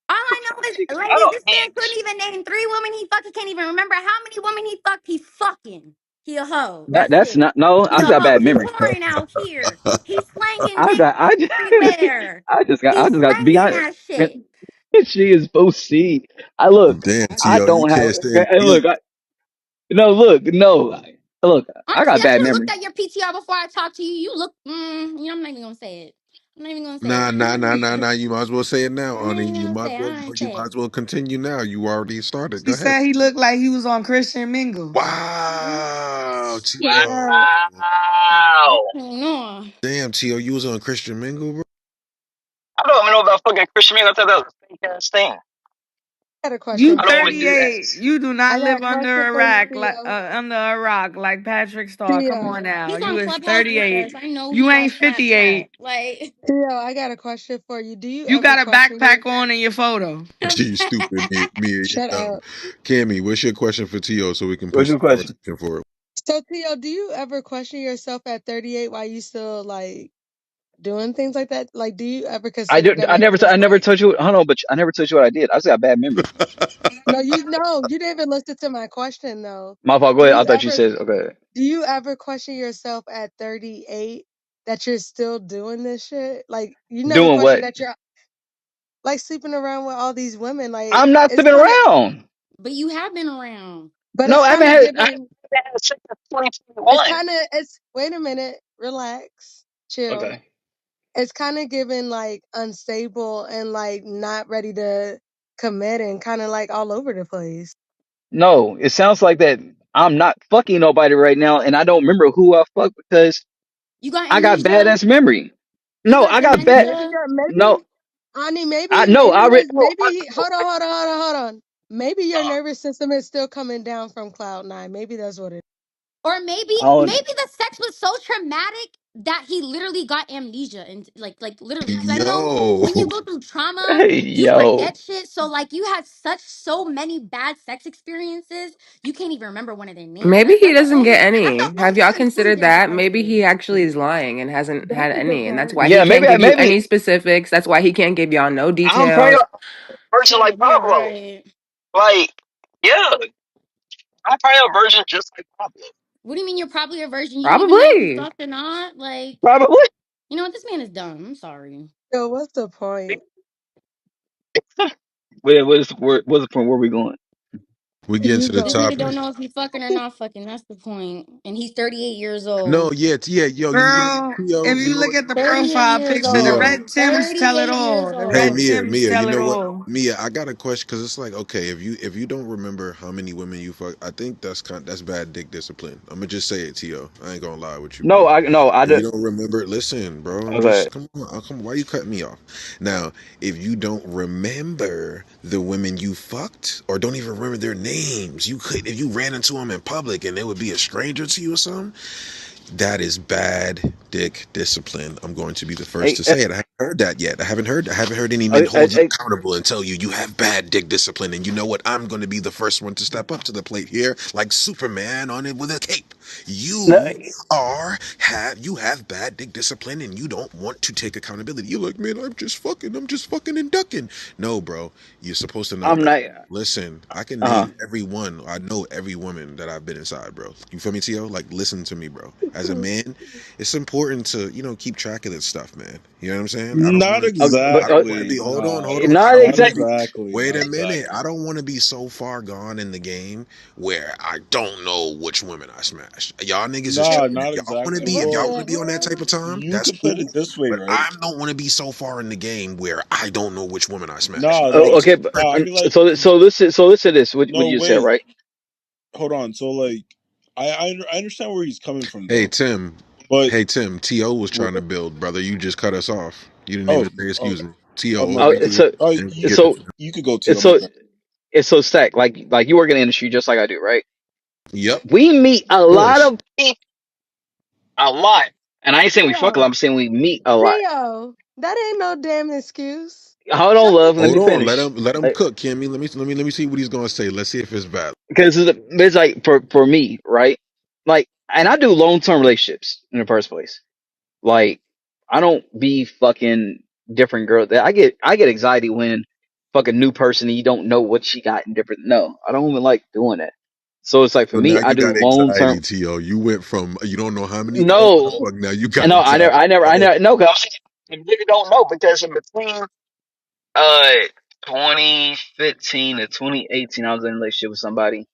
All I know is, I ladies, don't this man couldn't hinge. even name 3 women he fucked. He can't even remember how many women he fucked. He's fucking. He a hoe. that. That's That's it. not no. He I a just got hoe. bad He memory. whoring out here. He's slanging I dick got. I just. everywhere. I He's just got to be slanging honest. that shit. She is both C. I look. Damn, I Tio, you don't have. can't stand And Tio. look. No. Look. No. Look. I Honestly, got I bad should have looked memory. at your PTR before I talked to you. You look, you know, I'm not even gonna say it. I'm not even gonna say Nah, it. nah, nah, nah, nah. You might as well say it now, I'm not Ani. even You gonna might as say it. well. I ain't You say might it. as well continue now. You already started. Go She ahead. said he looked like he was on Christian mingle. Wow, now. Tio. Wow. No. Damn, Tio, you was on Christian Mingle, bro. I don't even know about fucking Christian Mingle. I thought that was a fake ass thing. I got a You question I for don't even you. do that. 38. You do I not got live a question under a for you, rack like Theo. under a rock like Patrick Star. Come on Theo, now. He's You on is Clubhouse with us. 38. I know You he on ain't Snapchat. 58. Like, Theo, I got a question for you. Do you You ever got a question your? backpack on in your photo. You stupid, me and you Shut dumb. up. Cammy, what's your question for Tio so we can put What's some your more question? attention for it? So, Theo, do you ever question yourself at 38 while you still like doing things like that? Like, do you ever I consider do. that making I never mistakes? told you. Hold on, but I never told you what I did. I just got bad memory. No, you didn't even listen to my question though. My fault. Go Do ahead. I you thought you ever said okay. do you ever question yourself at 38 that you're still doing this shit? Like, you never Doing question what? that you're like sleeping around with all these women. Like, I'm not it's sleeping kind of, around. but you have been around. but No, it's I haven't kind of had. given. That was since It's 2021. kind of it's. Wait a minute, relax, chill. Okay. It's kind of given like unstable and like not ready to commit and kind of like all over the place. No, it sounds like that. I'm not fucking nobody right now, and I don't remember who I fucked because You got I got amnesia? badass memory. You No, got I got bad. Maybe dementia? you're No, maybe Ani, I maybe no. maybe I re- his Oh, maybe hold on. Maybe your nervous system is still coming down from cloud nine. Maybe that's what it. Or maybe oh, maybe the sex was so traumatic that he literally got amnesia and like literally because I know Yo, when you go through trauma hey you yo. forget shit, so like you had so many bad sex experiences you can't even remember one of their names. Maybe he That's the doesn't only get that's the any. Have only y'all considered conclusion I that? come Maybe to. he actually is lying and hasn't That's had a good any, and that's point. why he Yeah, can't maybe give you maybe any specifics. That's why he can't give y'all no I'm probably details. a virgin like Shit, you're Pablo. right. Like, yeah, I'm probably a virgin just like Pablo. What do you mean you're probably a virgin? You don't even know if you Probably. fucked or not? Like, probably. you know what? This man is dumb. I'm sorry. So what's the point? What's the point? Where we going? we get You into the This go. nigga don't topic. know if he fucking or not fucking. That's the point. And he's 38 years No, old. yeah, yeah, yo, Girl, Tio, if you you know look what? at the 38 profile years picture, the Mia, old. red Tims tell it 38 years all. The hey, red old. Tims Mia, you tell it know what? all. Mia, I got a question because it's like, okay, if you don't remember how many women you fuck, I think that's bad dick discipline. I'm gonna just say it, Tio. I ain't gonna lie with you, No, bro. I no. I If you did. don't remember, listen, bro. I'm Okay. just come on, come. Why you cutting me off? Now, if you don't remember the women you fucked, or don't even remember their names, you could if you ran into them in public and they would be a stranger to you or something. That is bad dick discipline. I'm going to be the first Hey, to say it. heard that yet. I haven't heard any men I, I, hold you I, accountable and tell you you have bad dick discipline. And you know what? I'm going to be the first one to step up to the plate here, like Superman on it with a cape. no, You have bad dick discipline, and you don't want to take accountability. You're like, man, I'm just fucking and ducking. No, bro, you're supposed to know I'm better. not. Listen, I can Uh, name every one. I know every woman that I've been inside, bro. You feel me, Tio? Like, listen to me, bro. As a man, it's important to keep track of this stuff, man. You know what I'm saying? Not but I don't want to be. exactly. Hold on. No, I not don't not want to exactly. be. exactly. Wait Not a minute. exactly. I don't want to be so far gone in the game where I don't know which women I smash. Y'all niggas is Nah, tripping. not exactly. If What y'all Well, want to the be on that type hell? of time, you that's could put cool. it this way, But right? I don't want to be so far in the game where I don't know which woman I smash. Nah, Y'all Oh, like, niggas okay, is but nah. I tripping. mean, like, so listen to this. What no, you just said, wait, right? hold on. So, like, I understand where he's coming from, Hey though. Tim. But Hey Tim. To was what? trying to build, brother. You just cut us off. You didn't Oh, even say oh, excuse me. To, oh, my over to bad. you, So Oh, and we you get so this. you could go to it's my so bad. it's so stacked. Like you work in the industry just like I do, right? Yep, We meet a of lot course. of people, a lot, and I ain't saying we fuck a lot. Theo, I'm saying we meet a lot. Theo, that ain't no damn excuse. Hold on, Shut the love. Let Hold me on, finish. let him cook, Kimmy. Let me see what he's gonna say. Let's see if it's bad. Because it's like for me, right? Like, and I do long term relationships in the first place. Like, I don't be fucking different girls. I get anxiety when fucking new person and you don't know what she got in different. No, I don't even like doing that. So it's like for So me, now I you do got long term. anxiety, To. You went from you don't know how many girls to No, fuck. Now you got no, anxiety. I Oh, never. No, cause I really don't know because in between uh 2015 to 2018, I was in a relationship with somebody.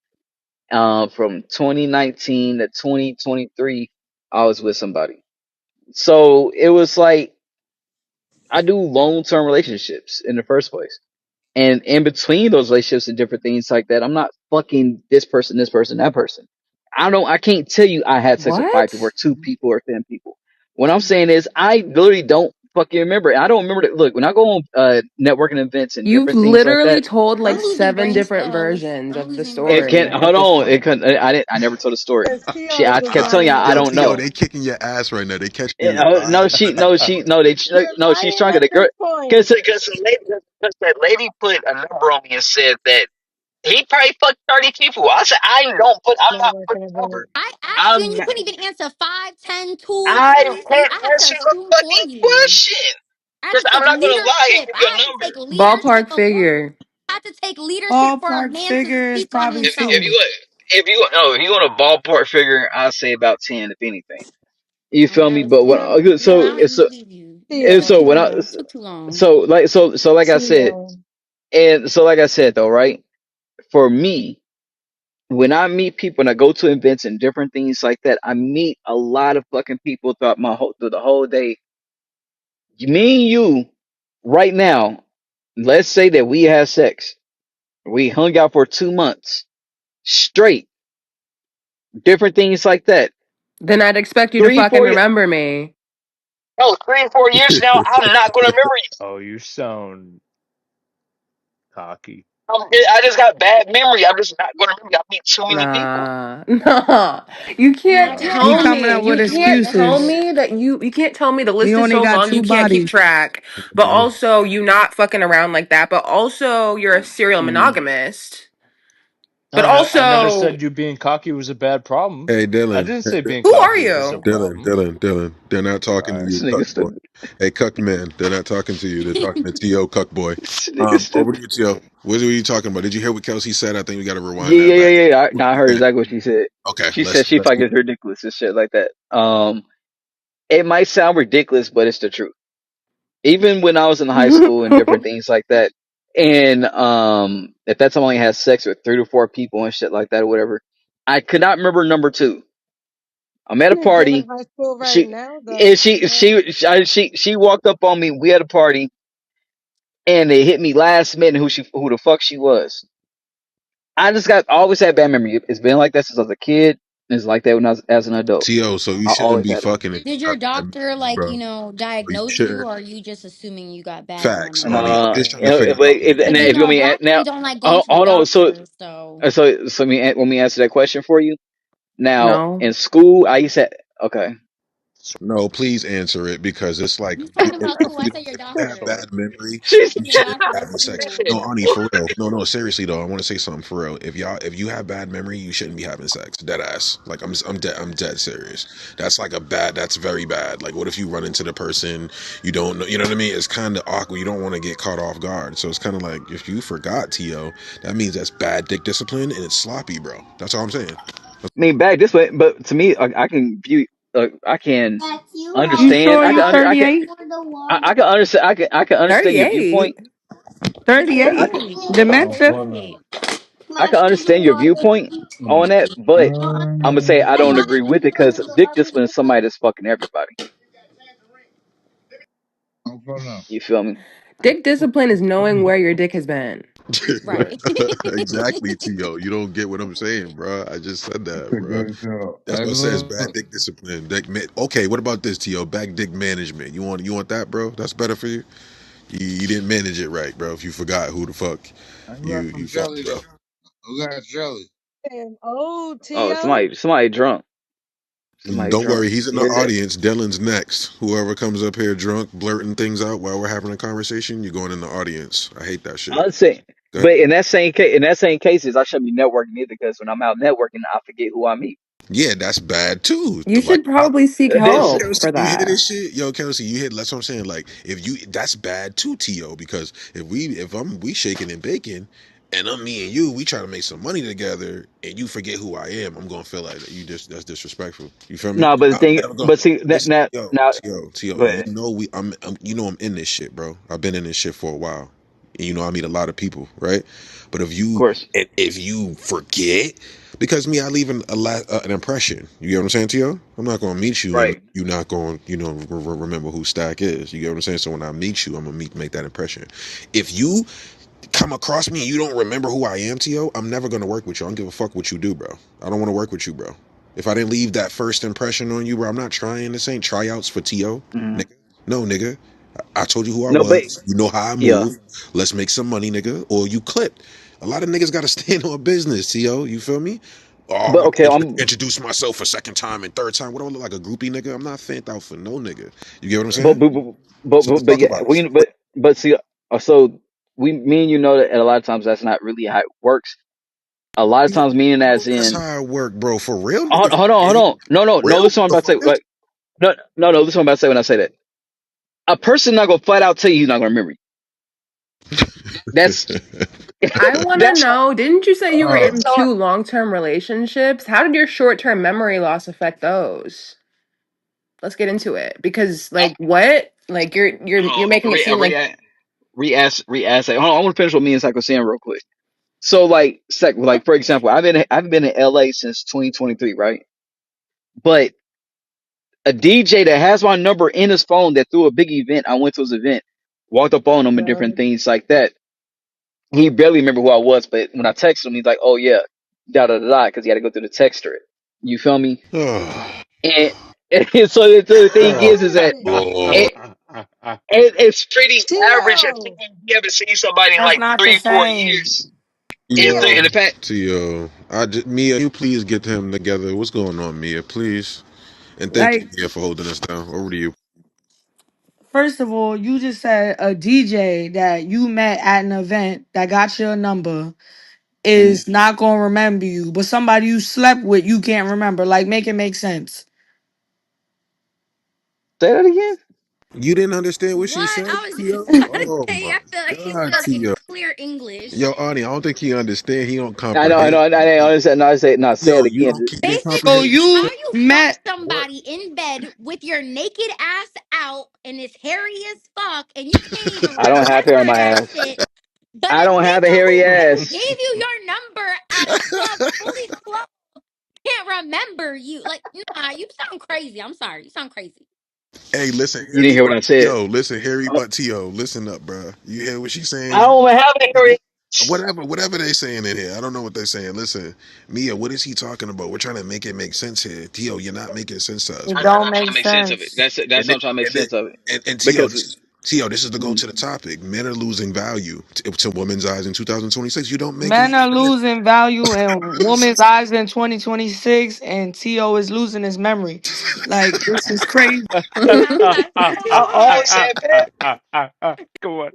From 2019 to 2023, I was with somebody. So it was like I do long term relationships in the first place. And in between those relationships and different things like that, I'm not fucking this person, that person. I can't tell you I had sex with five people or What? two people or 10 people. What I'm saying is I literally don't fucking remember. I don't remember that. Look, when I go on networking events and You've different things like literally that, told I'm like losing seven brain different cells. versions I'm of the losing brain it can't, story cells. at hold this on. It point. couldn't, I never told a story. because Theo is I a kept telling you liar. I yo, don't To, know. they kicking your ass right now. They catching you in No, no, You're no, she's lying trying to at get the girl. this point. Because that lady put a number on me and said that he probably fucked 30 people. I said, I'm Not not working putting a numbers. bit. I asked you and I'm you not, couldn't even answer 5, 10, 2, I 3. See, can't I have answer to your assume for fucking you. question. I have Because to I'm take not going to lie and leadership. give you I a have to number. take leadership Ballpark of what figure. I have to take leadership for a Ballpark man to figure is speak on probably If himself. two. you, if you want a ballpark figure, I'd say about 10, if anything. You All right, feel now me? it's But when, 10. You know, I don't even believe you. Theo, so when I, Took too long. so like I said, Theo. and so like I said though, right? For me, when I meet people and I go to events and different things like that, I meet a lot of fucking people through the whole day. Me and you, right now, let's say that we had sex. We hung out for 2 months straight, different things like that. Then I'd expect you to Three, fucking 4 years, remember me. no, 3 or 4 years now, I'm not gonna remember you. Oh, you sound cocky. I just got bad memory. I'm just not gonna remember you. I meet too many people. Nah, nah. You can't Nah, you He don't tell know coming me. up me. with You You don't can't know tell excuses. me. me that you can't tell me the He list is only so got long two you can't keep bodies. track. But also you not fucking around like that. But also you're a serial Mm. monogamist. But I never also, said you being cocky was a bad problem. Hey I Dylan. didn't Hey, say being who are cocky was a you? problem. Dylan. They're not talking to This you, nigga cuck boy. stupid. Hey, cuck man. They're not talking to you. They're talking to To, cuck boy. This nigga Over to stupid. you, To. What were you talking about? Did you hear what Kelsey said? I think we got to rewind Yeah, that yeah, yeah, back. yeah. What I did heard you say? exactly what she said. Okay, She said she let's like get. it's ridiculous and shit like that. It might sound ridiculous, but it's the truth. Even when I was in high school and different things like that, and at that time I only had sex with 3 to 4 people and shit like that or whatever, I could not remember number two. I'm at a You're in party. high school right She now, and though. So, she walked up on me. We had a party, and they hit me last minute who the fuck she was. I just got always had bad memory. It's been like that since I was a kid. It's like that when I was as an adult. To, so you I shouldn't always be had it. fucking if you Did your got bad doctor, memory, like, bro. So you diagnose you, should. or are you just assuming you got bad Facts, And memory? homie. I'm just trying to figure but out what's and Because, going if you want me black now, men don't like going to the hold on. doctor, so. Let me answer that question for you. Now No. in school, I used to okay. No, please answer it because it's like You talking about who? I said your if you have doctor. bad memory, She's I you said your shouldn't be doctor having sex. who? No, Ani, for real. No, no, seriously though, I want to say something for real. If you have bad memory, you shouldn't be having sex. Dead ass. Like I'm dead serious. That's like a bad. That's very bad. Like what if you run into the person you don't know? You know what I mean? It's kind of awkward. You don't want to get caught off guard. So it's kind of like if you forgot To, that means that's bad dick discipline and it's sloppy, bro. That's all I'm saying. I mean, back this way, but to me, I can view, I can You understand. sure you 38? I can understand. I can understand your 38. viewpoint. Yeah, 38? Dementia? I can understand your viewpoint on that, but I'm gonna say I don't agree with it because dick discipline is somebody that's fucking everybody. You feel me? Dick discipline is knowing where your dick has been. Right. Exactly, To. You don't get what I'm saying, bro. I just said that, bro. That's what it says. Bad dick discipline. Okay, what about this, To? Back dick management. You want that, bro? That's better for you. You didn't manage it right, bro. If you forgot who the fuck you fucked, bro. And oh, Oh, Tio. somebody drunk. Somebody Don't drunk. worry, he's in the Yeah, that, audience. Dylan's next. Whoever comes up here drunk, blurting things out while we're having a conversation, you're going in the audience. I hate that shit. I'm saying, Go ahead. but in that same cases, I shouldn't be networking either because when I'm out networking, I forget who I meet. Yeah, that's bad too. You Like should probably seek This, help Kelsey, for you hear that. this shit? Yo, Kelsey, you hear that's what I'm saying. Like if you that's bad too, To, because if we shaking and baking and I'm me and you, we try to make some money together and you forget who I am, I'm gonna feel like you just that's disrespectful. You feel me? no, but the thing, And I'm going but see that listen, now, yo, now, T.O., go you ahead. know I'm you know I'm in this shit, bro. I've been in this shit for a while. And you know I meet a lot of people, right? But Of course, if you forget, because me, I leave an impression. You get what I'm saying, To? I'm not gonna meet you and right. you're not going, remember who Stack is. You get what I'm saying? So when I meet you, I'm gonna make that impression. If you come across me and you don't remember who I am, To, I'm never gonna work with you. I don't give a fuck what you do, bro. I don't want to work with you, bro. If I didn't leave that first impression on you, bro, I'm not trying. This ain't tryouts for To, Hmm. nigga. No, nigga. I told you who I No, but was. You know how I yeah, move. Let's make some money, nigga. Or you clip. A lot of niggas got to stand on business, To. You feel me? Oh, I'm but gonna okay, I'm, introduce myself a second time and third time. What do I look like, a groupie, nigga? I'm not fanned out for no nigga. You get what I'm but saying? but but So let's but talk yeah, about it. but see, so me and you know that a lot of times that's not really how it works. A lot of times, meaning as That's in, how it work, bro. For real, hold, nigga. hold on, hold For on, no, real, listen, what I'm about to say. motherfuckers. Like, no, listen, what I'm about to say when I say that. A person not gonna flat out tell you he's not gonna remember you. That's I want to that's know, didn't you say you were in two long-term relationships? How did your short-term memory loss affect those? Let's get into it because like what? Like you're hold making on, it seem like re-ask. Hold on, I want to finish what me and Zach was saying real quick. So, like for example, I've been in LA since 2023, right? But a DJ that has my number in his phone that threw a big event, I went to his event, walked up on him and different things like that. He barely remember who I was, but when I texted him, he's like, "Oh yeah, da da da da," because he had to go through the texter. You feel me? And, and so the thing is that Lord. it, it's pretty average if Tio. you haven't seen somebody in That's like not the 3 4 years. same. In the Yo, past, Tio, Mia, you please get him together. What's going on, Mia? Please, and thank you, Like, Mia, for holding us down. Over to you. first of all, you just said a DJ that you met at an event that got your number mhm. is not gonna remember you, but somebody you slept with you can't remember. Like, make it make sense. Say that again. You didn't understand what she What? said, I was just Tio? about to Oh say, my I feel like he's God, talking Tio. clear Yo, English. Ani, I don't think he understand. He don't I comprehend. know. I didn't understand. No, I say no. Say Yo, it you again. don't can't So comprehend. Basically, how you you fuck met What? somebody in bed with your naked ass out and it's hairy as fuck and you can't even I don't have hair on remember my that ass. shit. But I a don't have a nigga hairy who gave ass. you your number at a club fully clothed can't remember you. Like, nah, you sound crazy. I'm sorry. You sound crazy. Hey, listen, You didn't Harry hear what Butt. I said. Yo, listen, Harry Uh, Butt Tio. Listen up, bro. You hear what she's I saying? don't have a hairy. Whatever they saying in here. I don't know what they're saying. Listen, Mia, what is he talking about? We're trying to make it make sense here. Tio, you're not making sense to us, it bro. don't I'm trying make to make sense of it. sense. That's And what then, I'm trying to make and then, sense of it and Tio, because See, yo, this is to go to the topic. Men are losing value to women's eyes in 2026. You don't make Men enough are money. losing value in women's eyes in 2026, and T.O. is losing his memory. Like, this is crazy. I always said that. Come on.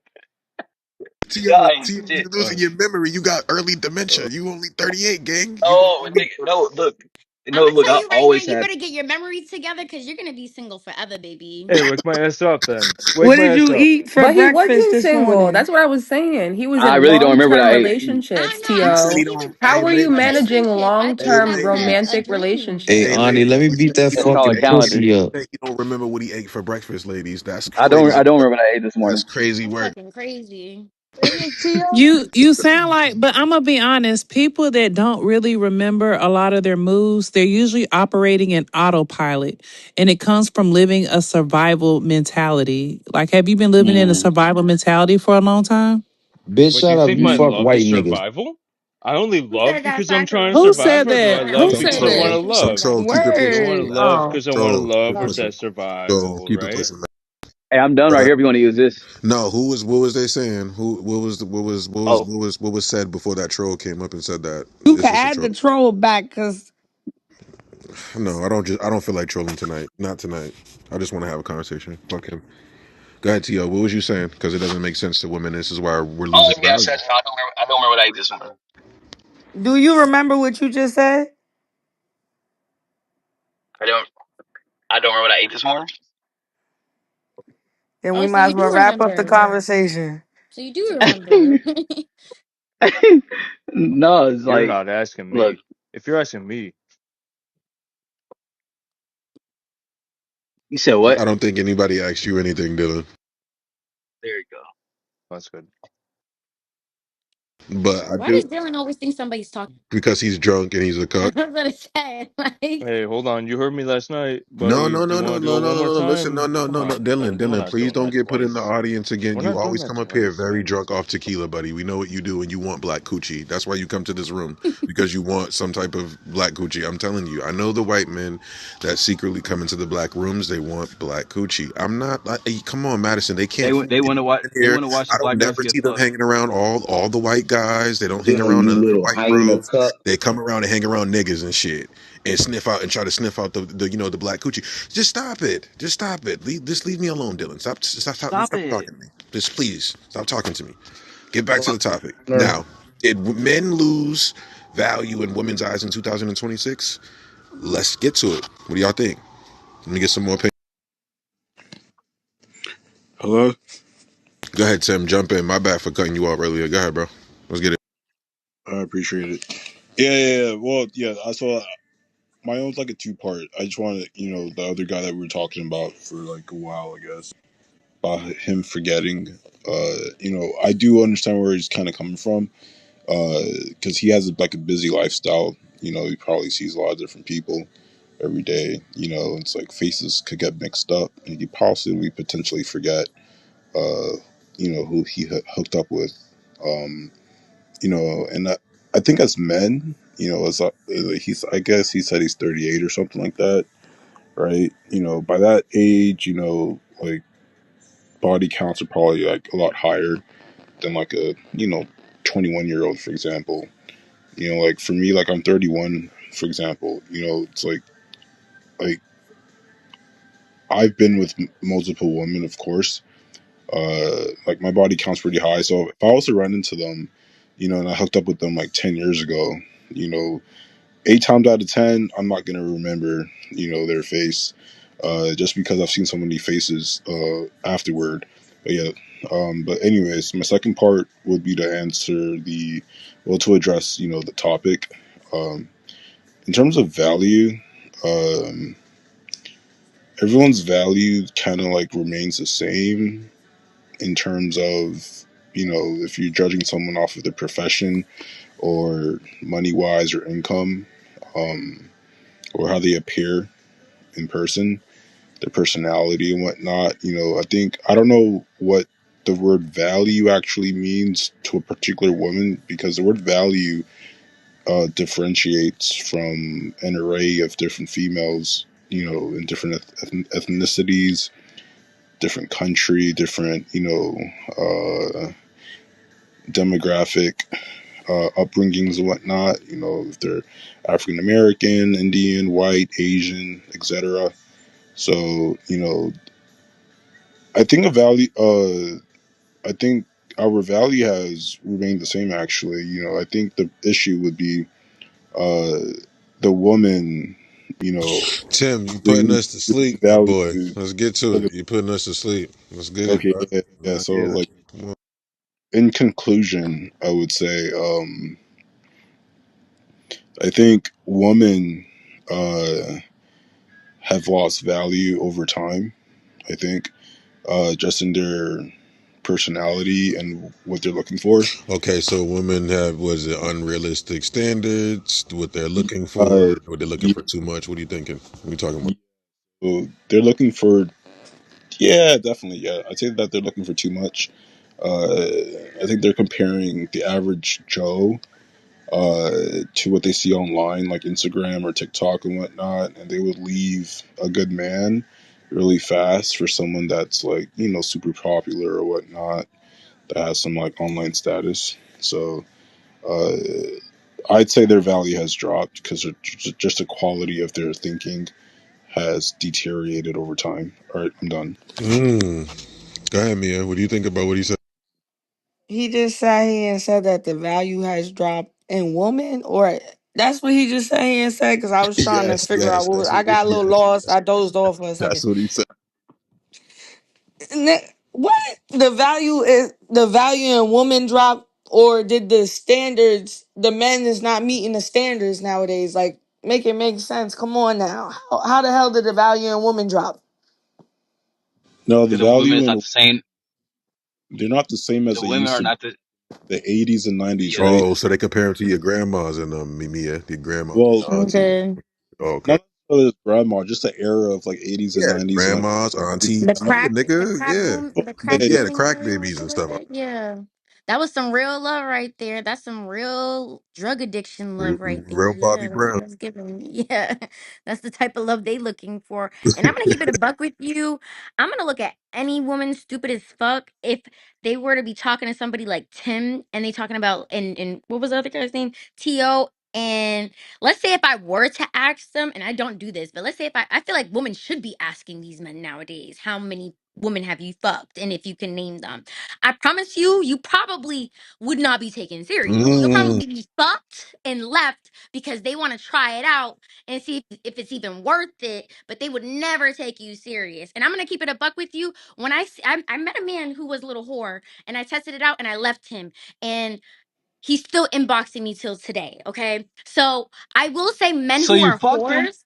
Yeah, Tio, shit. you losing your memory. You got early dementia. You only 38, gang. You got Oh, early. no, look, I'm no, gonna look. tell I you right now, always you had. better get your memories together because you're gonna be single forever, baby. Hey, wake my ass up then. Wake What my did ass you up. eat for But he breakfast wasn't this single. morning? That's what I was saying. He was I in really don't remember what long-term I ate. relationships, He said he Tio. don't. How Hey, were you ladies. managing Relationship. I Hey, think long-term that's a romantic dream. Hey, Hey, Ani, relationships? let ladies. me He beat that You don't said call fucking it calendars. pussy up. he don't remember what he ate for breakfast, ladies. That's I don't. crazy. I don't remember what I ate this That's morning. crazy That's work. fucking crazy. Serious, Tio? You sound like, but I'm gonna be honest. People that don't really remember a lot of their moves, they're usually operating in autopilot, and it comes from living a survival mentality. Like, have you been living in a Mm. survival mentality for a long time? Bitch, Wait, do shut you up. think You my Mm. fuck love is white niggas. survival? I only Who love said that, because I'm Factor? trying to Who survive, said or do I that? Factor. Who love So, said because I want so, to that? Who so, said love? that? so keep it, I don't want to Word. love Oh. because I want to so, love, keep or it is pushing. that So survival, keep it right? pushing. Hey, I'm done Go right ahead. here. If you want to use this. No, what was they saying? Oh, What was said before that troll came up and said that? You It's can just a add troll. the troll back because No, I don't feel like trolling tonight. Not tonight. I just want to have a conversation. Fuck him. Go ahead, T.O. What was you saying? Because it doesn't make sense to women. This is why we're Oh losing yeah, I value. said no. I don't remember. I don't remember what I ate this morning. Do you remember what you just said? I don't. I don't remember what I ate this morning. Then we Oh, so might you as well do wrap up the remember. conversation. So you do remember. no, it's You're like, not asking look, me. If you're asking me, you said what? I don't think anybody asked you anything, Dylan. There you go. that's good. But I Why do does Dylan always think somebody's talking? because he's drunk and he's a I cuck. was gonna say, like, Hey, hold on. You heard me last night, No, buddy. no, Do you no, no, want to do no, it no, one no, more no. Listen, no, time? no, Come no, no. on, Dylan, buddy. We're Dylan, not please doing don't that get put in the twice. audience again. We're You not doing always that come up here twice, very man. drunk off tequila, buddy. We know what you do and you want black coochie. That's why you come to this room because you want some type of black coochie. I'm telling you, I know the white men that secretly come into the black rooms. They want black coochie. I'm not. Come on, Madison. They can't find They want to anyone watch. in They here. want to watch I the don't black girls never get see them fucked. hanging around all the white guys. They don't hang Dylan, around you none of the little white hyena bros. cup. They come around and hang around niggas and shit and sniff out and try to sniff out the the black coochie. Just stop it. Just stop it. Just leave me alone, Dylan. Stop Stop it. talking to me. Just please stop talking to me. Get back to the topic. Partner. Now, did men lose value in women's eyes in 2026? Let's get to it. What do y'all think? Let me get some more opinion. Hello. Go ahead, Tim. Jump in. My bad for cutting you off earlier. Go ahead, bro. Let's get it. I appreciate it. Yeah. Well, yeah. I saw my own's like a two part. I just wanted, the other guy that we were talking about for like a while, I guess, about him forgetting. I do understand where he's kind of coming from, because he has like a busy lifestyle. He probably sees a lot of different people every day. It's like faces could get mixed up, and he could possibly potentially forget, uh, who he hooked up with. Um, and I think as men, as he's, I guess he said he's 38 or something like that, right? By that age, like body counts are probably like a lot higher than like a 21-year-old, for example. Like for me, like I'm 31, for example. It's like I've been with multiple women, of course. Like my body count's pretty high, so if I was to run into them, and I hooked up with them like 10 years ago, you know 8 times out of 10, I'm not gonna remember, their face, just because I've seen so many faces afterward. But yeah, but anyways, my second part would be to answer to address, the topic. Um, in terms of value, um, everyone's value kind of like remains the same in terms of, if you're judging someone off of their profession or money wise or income. Or how they appear in person, their personality and whatnot. I don't know what the word value actually means to a particular woman, because the word value differentiates from an array of different females, in different ethnicities, different country, different demographic, upbringings and whatnot. If they're African American, Indian, white, Asian, etc. So I think a value. I think our value has remained the same. Actually, I think the issue would be uh, the woman. You know, Tim, you putting bringing us to sleep, my value. boy. Let's get to it. You putting us to sleep. Let's get it, Okay, bro. yeah, yeah. So, Yeah. like, Come on. in conclusion, I would say, I think women uh, have lost value over time. I think just in their personality and what they're looking for. Okay, so women have, was it unrealistic standards? What they're looking Uh, for? What they're looking yeah, for too much? What are you thinking? What are you talking about? yeah, so they're looking for, yeah, definitely, yeah. I'd say that they're looking for too much. Uh, I think they're comparing the average Joe to what they see online, like Instagram or TikTok and whatnot, and they would leave a good man really fast for someone that's like, super popular or whatnot, that has some like online status. So uh, I'd say their value has dropped because just the quality of their thinking has deteriorated over time. All right, I'm done. Mm. Go ahead, Mia. What do you think about what he said? He just sat here and said that the value has dropped in women, or that's what he just sat here and said. Because I was trying to Yes, figure out yes, what was, I got a little lost. I dozed off for a second. that's what he said. What the value in woman drop, or did the standards, the men is not meeting the standards nowadays? Like, make it make sense. Come on now. How the hell did the value in woman drop? No, the Because the women value is not in, the same. they're not the same as The they women used are to be. not the. The 80s and 90s, Yeah. right? Oh, so they compare him to your grandmas and Mia, your grandma, Well, your auntie. Okay. Oh, okay. not necessarily as grandma, just the era of like 80s and Yeah, 90s and like grandmas, early aunties. Yeah, The nigga. crack Yeah, room, well, the yeah, crack yeah. yeah, the rooming crack era or babies and stuff. whatever. Yeah, that was some real love right there. That's some real drug addiction love right there. Real Yeah, Bobby Brown. that's given. Yeah, that's the type of love they looking for. And I'm gonna keep it a buck with you. I'm gonna look at any woman stupid as fuck if they were to be talking to somebody like Tim and they talking about and what was the other guy's name? To. And let's say if I were to ask them, and I don't do this, but let's say if I feel like women should be asking these men nowadays, how many women have you fucked? And if you can name them, I promise you, you probably would not be taken serious. You'll Mm. probably be fucked and left because they want to try it out and see if it's even worth it, but they would never take you serious. And I'm going to keep it a buck with you. When I met a man who was a little whore and I tested it out and I left him. And he's still inboxing me till today. Okay. So I will say men So who you are fucked him. whores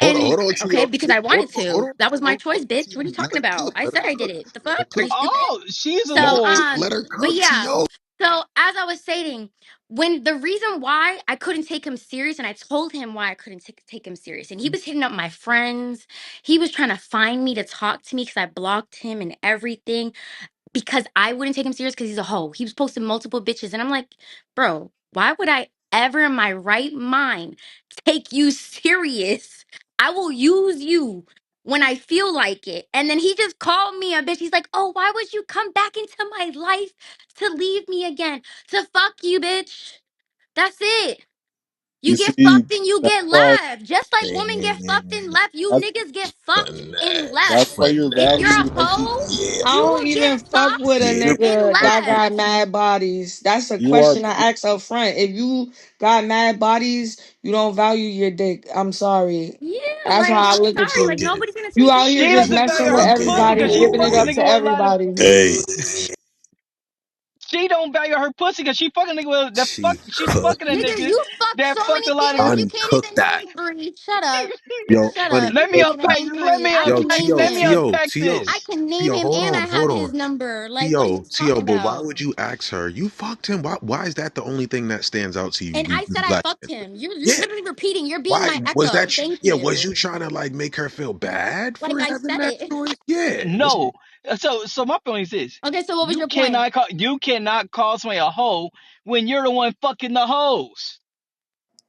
and Hold on, okay, Tio. because I Hold wanted on, hold to. on, That was my hold choice, on, bitch. Tio. What are you Let talking her about? cook. I Let her said I did cook. it. The Let her fuck? Are cook. you stupid? Oh, she's a So Let her cook. whore. Let her but cook, yeah. Tio. So as I was saying, when the reason why I couldn't take him serious, and I told him why I couldn't take him serious, and he was hitting up my friends, he was trying to find me to talk to me because I blocked him and everything because I wouldn't take him serious because he's a hoe. He was posting multiple bitches. And I'm like, bro, why would I ever in my right mind take you serious? I will use you when I feel like it. And then he just called me a bitch. He's like, oh, why would you come back into my life to leave me again? To fuck you, bitch. That's it. You You get see, fucked and you that's get why left. Just like women get fucked and Man, left, you that's, niggas get fucked and that's left. why your If you're value a has de- hoe, yeah, I you don't will get even fuck with fucked a yeah. and nigga that got left. mad bodies. That's a you are question I ask up front. If you got mad bodies, you don't value your dick. I'm sorry. Yeah, That's how like I I'm look at sorry, like you. Cooking, nobody's gonna You take you out here She just doesn't serious. value messing with her cooking. pussy everybody because and she giving it fucking up nigga to with a lot of. everybody. Hey, She don't value her pussy because she fucking nigga with the fuck. she She's fucking a Nigga, nigga you fuck that so fucked many a lot of. females you can't uncooked even that. name three. Shut up. Yo, Shut honey. up. Let You me Yo, can't even unpack. name Let three. me I yo, can unpack. name Let Tio, me him. Tio, unpack Tio, I this. can name Tio. him Hold and I on, have hold his on. number. Like, what are you Tio, talking but why about? would you ask her? You fucked him. Why is that the only thing that stands out to you, And I you said I black fucked men? him. You're Yeah. literally repeating. You're being Why my was echo. that? Thank Yeah, was you. you trying to like make her feel bad Like for I having said that it. choice? Yeah. No. So my point is this: Okay, so what was your point? you cannot call somebody a hoe when you're the one fucking the hoes.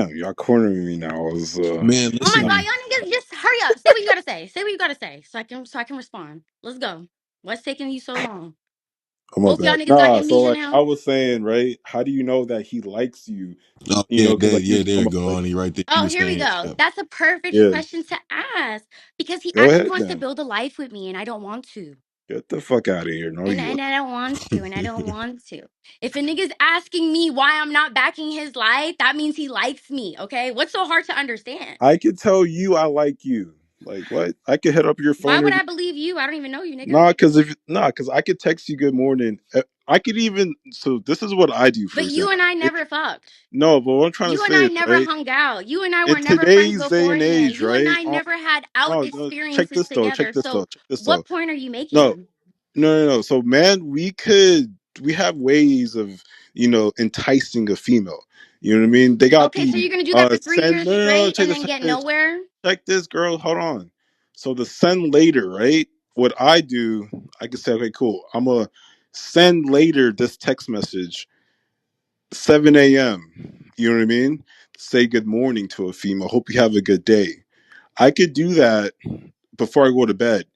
Damn, y'all cornering me now. I was Man, Oh my god, listen. y'all niggas, just hurry up. Say what you gotta say. Say what you gotta say, so I can respond. Let's go. What's taking you so long? Oh my Both y'all bad. niggas got Nah, so amnesia like I now. was saying, right? How do you know that he likes you? Oh You yeah, know, because like you were there talking you about, go, like, honey, right there. You Oh, were here we saying, go. yeah. That's a perfect yeah. question to ask because he Go actually ahead wants to then. build a life with me, and I don't want to. Get the fuck out of here. No, you. And I don't want to, and I don't want to. If a nigga's asking me why I'm not backing his life, that means he likes me. Okay, what's so hard to understand? I could tell you I like you. Like what? I could hit up your Why phone would right I believe you? I don't even know you, nigga. Nah, because if nah, because I could text you good morning. I could even so this is what I do, for But you example. and I Right? never fucked. No, but what I'm trying to You and say I is never right hung out. You and I in were never friends today's day and beforehand. age, You and right? I never had out Oh, no, check experiences this though. Check together. this though. So, Check this though. what point are you No, making? no. So, man, we have ways of enticing a female. You know what I mean? They got Okay, so the you're gonna do that for three send. years No. straight Check and this. then Check get this. nowhere? Check this, girl. Hold on. So the send later, right? What I do, I can say, okay, cool. I'm gonna send later this text message, 7 a.m. You know what I mean? Say good morning to a female. Hope you have a good day. I could do that before I go to bed.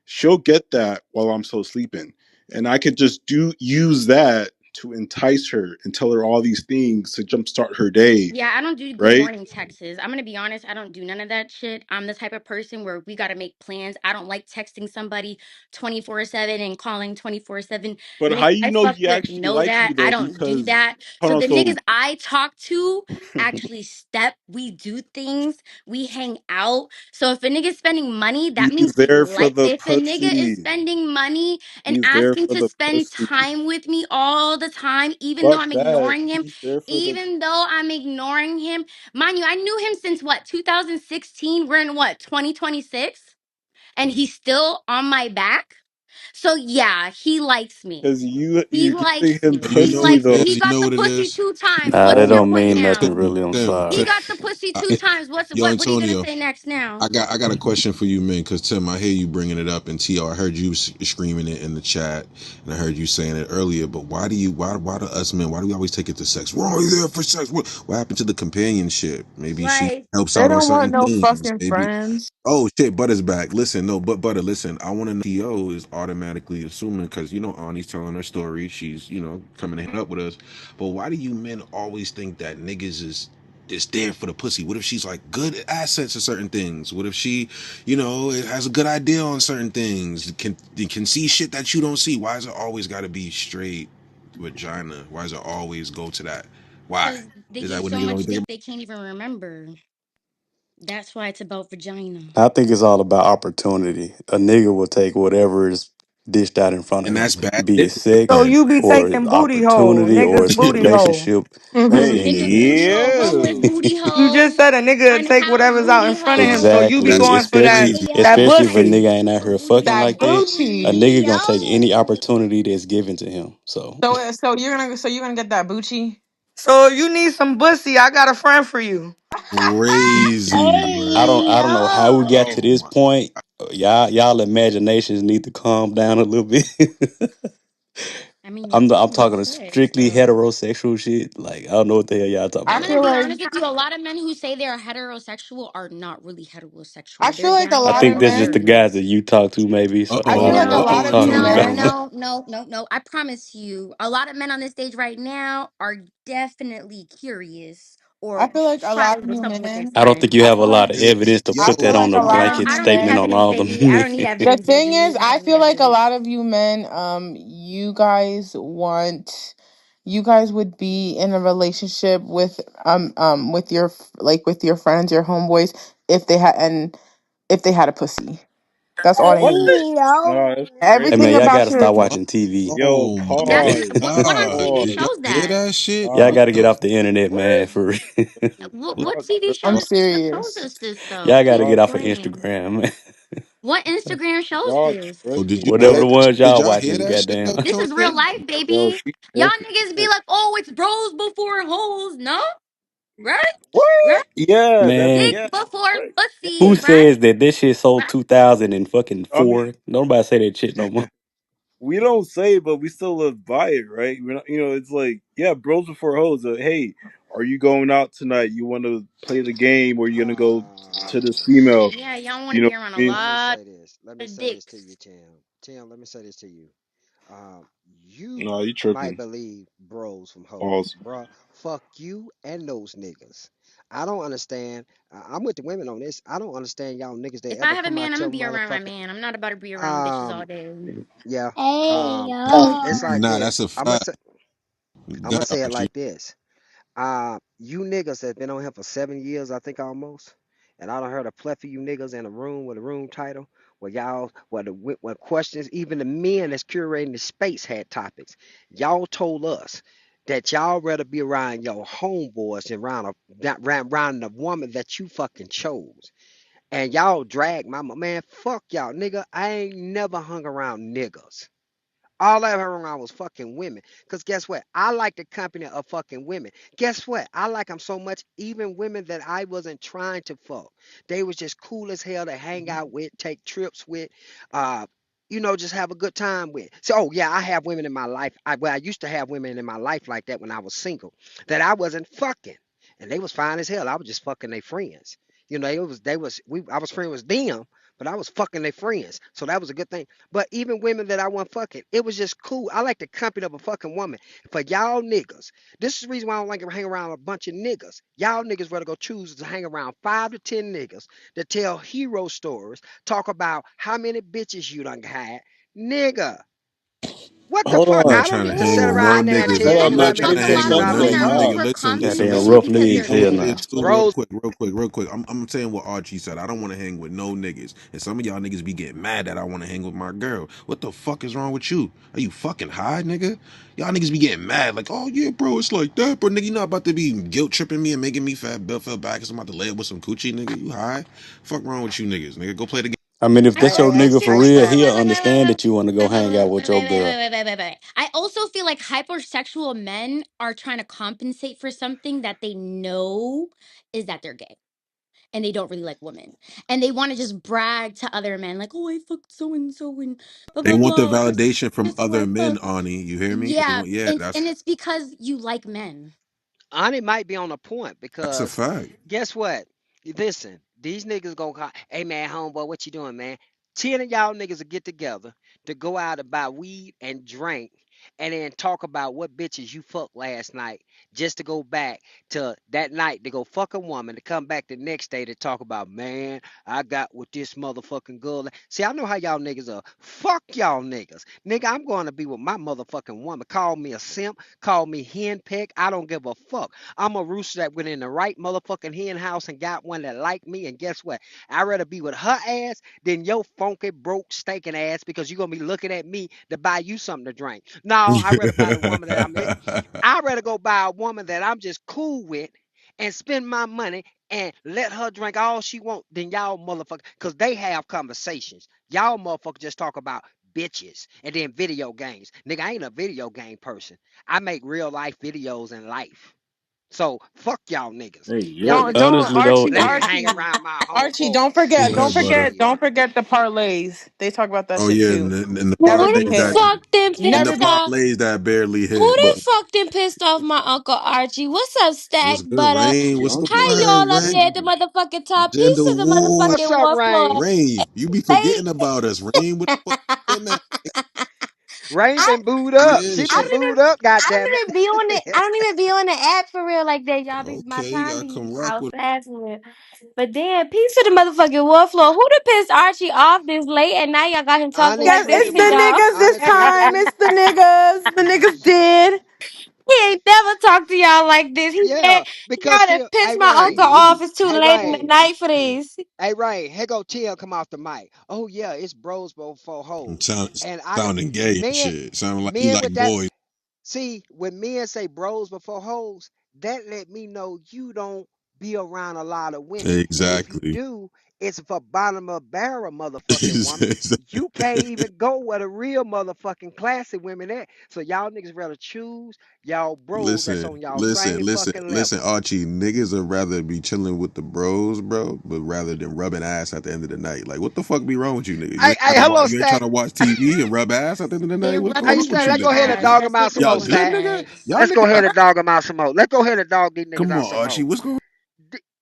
She'll get that while I'm still sleeping. And I could just use that to entice her and tell her all these things to jumpstart her day, Yeah, I don't do good right? morning texts. I'm gonna be honest, I don't do none of that shit. I'm the type of person where we gotta make plans. I don't like texting somebody 24/7 and calling 24/7. But how Niggas you I know fuck he with actually know like that. you I though? don't do Because that. hold So on, the so niggas I talk to actually step, we do things, we hang out. So if a nigga's spending money, that he's means he there for like the if a nigga is pussy. spending money and He's there asking for to the spend pussy. time with me all the time, even though Fuck I'm that. ignoring him, He's there for the even though I'm ignoring him. Mind you, I knew him since what, 2016? We're in what, 2026? And he's still on my back. So yeah, he likes me. because He you're giving likes him me. You He know what pussy likes it me. though. is? He You got know the what it pussy is? 2 times. Nah, What's that your don't point mean now? nothing really. I'm He sorry. got the pussy two Tim, times. yo, What are you gonna Antonio, say next now? I got a question for you, man. Because Tim, I hear you bringing it up, and Tr, I heard you screaming it in the chat, and I heard you saying it earlier. But why do us men? Why do we always take it to sex? We're only there for sex. What happened to the companionship? Maybe she Like, helps They out on don't want certain no things. fucking Maybe. friends. Oh shit, Butter's back. Listen, no, but Butter, listen. I want to know. To is automatically assuming because Ani's telling her story. She's coming to hit up with us. But why do you men always think that niggas is there for the pussy? What if she's like good assets at certain things? What if she, has a good idea on certain things? Can see shit that you don't see? Why is it always got to be straight vagina? Why does it always go to that? Why? cause they Is that get what so niggas much always think dick about? they can't even remember. That's why it's about vagina. I think it's all about opportunity. A nigga will take whatever is dished out in front of And him, that's bad be it dick or good So sex dick. you be or taking booty hole, opportunity or niggas booty hole. situationship. Hey, Nigga And booty hole, homeless yo. booty You just hole, said a nigga take unhoused whatever's out in booty front of him, so hole. you be exactly, That's going for that especially crazy. that especially if a Yo, bussy. nigga ain't out here booty fucking That like that, a Gucci. nigga gonna take hole. any opportunity that's given to him. So So you're gonna get that Bucci. So if you need some bussy, I got a friend for you. Crazy, bro. I don't know how we got to Oh this my. point. Y'all imaginations need to calm down a little bit. I mean, you're I'm taking the talking piss, strictly so. heterosexual shit. Like I don't know what the hell y'all talking I I'm about gonna feel right be now. like honest with you. A lot of men who say they are heterosexual are not really I heterosexual. They're feel like a down I with lot think of that's just the men. guys that both. you talk to, maybe. So I I feel don't like know a what you lot of you talking No, about. men. no, no, no, no. I promise you, a lot of men on this stage right now are definitely curious I or feel like a trying lot to of do you something with their men. I don't think you I friends. have a feel lot like of evidence to I put feel that on like a a I lot of don't. blanket you I don't need statement men. on evidence, all of them. baby. I don't need The evidence, thing baby. is, I I don't need feel like a evidence. lot of you men, you guys would be in a relationship with your with your friends, your homeboys, if they had a pussy. That's all I What? need. No, that's Hey crazy. Everything man, y'all about gotta your stop watching TV. Yo, Oh my That's pause. what on God. TV Did Pause. y'all shows hear that. that shit? Y'all Nah, What gotta get the off the internet, man. what? For real. What Y'all TV tripping. I'm shows shows serious. us this Y'all though? gotta Please get Y'all, off of explain. Instagram, man. What Instagram shows y'all this? Oh, did you Whatever hear the tripping. that shit? ones Did y'all y'all hear watching, that shit, goddamn. This is real Antonio? life, Yo, baby. she Y'all tripping. niggas be like, oh, it's bros before hoes. No, right? Right? What? Yeah, that's Man, Dick yeah. before Right. pussy, who Yeah. right? says that this shit sold Right? 2000 and fucking I mean, four? Nobody say that shit no more. we don't say it, but we still live by it, right? We're not, it's like, yeah, bros before hoes. Hey, are you going out tonight? You want to play the game, or you gonna go to this female? Yeah, y'all want to You know be around what a I mean? lot of dicks. Nah, you I might tripping. believe bros from hoes. Pause. Bruh, fuck you and those niggas. I don't understand. I'm with the women on this. I don't understand y'all niggas that If I ever have a come man, out I'm your gonna be around my motherfucking man. I'm not about to be around bitches all um day. yeah. Hey Um it's yo. like Nah, that's this. a fact. I'm gonna God, say it Archie. like this. You niggas that been on here for 7 years, I think almost, and I done heard a plethora of you niggas in a room with a room title where y'all, where questions, even the men that's curating the space had topics. Y'all told us that y'all rather be around your homeboys than around around the woman that you fucking chose. And y'all drag man, fuck y'all, nigga. I ain't never hung around niggas. All I ever around was fucking women. Because guess what? I like the company of fucking women. Guess what? I like them so much, even women that I wasn't trying to fuck. They was just cool as hell to hang out with, take trips with, uh, just have a good time with. So, oh yeah, I have women in my life. I used to have women in my life like that when I was single, that I wasn't fucking. And they was fine as hell. I was just fucking their friends. I was friends with them, but I was fucking their friends. So that was a good thing. But even women that I wasn't fucking, it was just cool. I like the company of a fucking woman. For y'all niggas, this is the reason why I don't like to hang around a bunch of niggas. Y'all niggas rather go choose to hang around 5 to 10 niggas that tell hero stories, talk about how many bitches you done had. Nigga, what the Hold fuck? I'm not on. I don't trying to need to hang sit with Ooh. no around there and niggas. tell Hold I you on. how think Let many a Trying me to say lot hang bitches of with I no done women something. are nigga. fucked. Listen, Got listen, them overcompensating rough listen. because leagues they're here Hold gay. now. it, Stu, real Bros, quick, real quick, real quick. I'm saying what Archie said. I don't want to hang with no niggas. And some of y'all niggas be getting mad that I want to hang with my girl. What the fuck is wrong with you? Are you fucking high, nigga? Y'all niggas be getting mad like, oh yeah, bro, it's like that, bro. Nigga, you not about to be guilt tripping me and making me feel bad because I'm about to lay up with some coochie, nigga. You high? Fuck wrong with you niggas, nigga. Go play the game. I mean, if I that's hey, your hey, also hey, nigga feel for hey, like real, Stan. he'll understand that you want to go hang out with your girl. I also feel like hypersexual men are trying to compensate for something that they know is that they're gay and they don't really like women. And they want to just brag to other men, like, oh, I fucked so and so and blah They blah want the blah. This validation from is who I other men, fucked. Ani. You hear me? They Yeah, want, yeah, and it's because you like men. Ani might be on a point that's a because fact. guess what? Listen, these niggas gonna call, hey man, homeboy, what you doing, man? 10 of y'all niggas will get together to go out and buy weed and drink and then talk about what bitches you fucked last night just to go back to that night to go fuck a woman to come back the next day to talk about, man, I got with this motherfucking girl. See, I know how y'all niggas are. Fuck y'all niggas. Nigga, I'm going to be with my motherfucking woman. Call me a simp, call me henpeck. I don't give a fuck. I'm a rooster that went in the right motherfucking hen house and got one that liked me. And guess what? I'd rather be with her ass than your funky, broke, stinking ass because you're going to be looking at me to buy you something to drink. No, I'd rather buy the woman that I'm with. I'd rather go buy a woman that I'm just cool with and spend my money and let her drink all she want than y'all motherfuckers because they have conversations. Y'all motherfuckers just talk about bitches and then video games. Nigga, I ain't a video game person. I make real life videos in life. So fuck y'all niggas. Hey, Y'all yo. niggas Don't Honestly though, Archie, let it, me hang Archie, around my Archie. homeboys. Don't forget, Go don't ahead, butter. forget, Shit. don't forget the parlays. They talk about that Oh shit yeah, too. and the Well, Never who be the parlays that hitting. fuck then and the pissed Never. off? parlays that barely Who hit. the But fuck then pissed off my Uncle Archie? What's up, Stack what's good, Butter? Rain? What's Y'all the How niggas word, y'all up Rain? there at the crazy. motherfucking top? Peace Gender to the What's wars, motherfucking up, war floor. Rain? Rain. You be Hey, forgetting about us, Rain. What the fuck you been at? Rain I been booed up. Yeah, She I been don't shit. even booed up, I goddammit. don't even be on it. I don't even be on the app for real like that. Y'all be my Okay, you time gotta be come rock with. outside for real. But then peace to the motherfucking war floor. Who done pissed Archie off this late and now y'all got him talking Ani Yes, like this it's did. to the y'all? niggas this Ani did. time. It's the niggas. The niggas did. He ain't never talked to y'all like this. He said, Yeah, because y'all done Till, pissed hey my uncle Rain, off. It's too hey late in the Rain, night for this. hey Rain. Here go Till come off the mic. Oh yeah, it's bros before hoes. And I can Sounding gay and men shit. Sounding like you men like with that. boys. See, when men say bros before hoes, that let me know you don't be around a lot of women. And if you Exactly. do, it's for bottom of barrel motherfucking woman. Exactly. You can't even go where the real motherfucking classy women at. So y'all niggas rather choose y'all bros that's Listen, on y'all listen, same listen, fucking listen, level. Archie. Niggas would rather be chilling with the bros, bro, but rather than rubbing ass at the end of the night. Like, what the fuck be wrong with you niggas? You Hey, ain't trying hey, to hello, watch. You ain't trying Stack. to watch TV and rub ass at the end of the night. They're What's rubbing going Hey, on with Stack, you let's each go niggas, ahead and ass. man? dog them That's out what some they're Y'all more, doing, good, Stack. nigga? Stack. Y'all Let's niggas? go ahead and dog them out some more. Let's go ahead and dog these Come niggas on, out some Archie. more. What's going?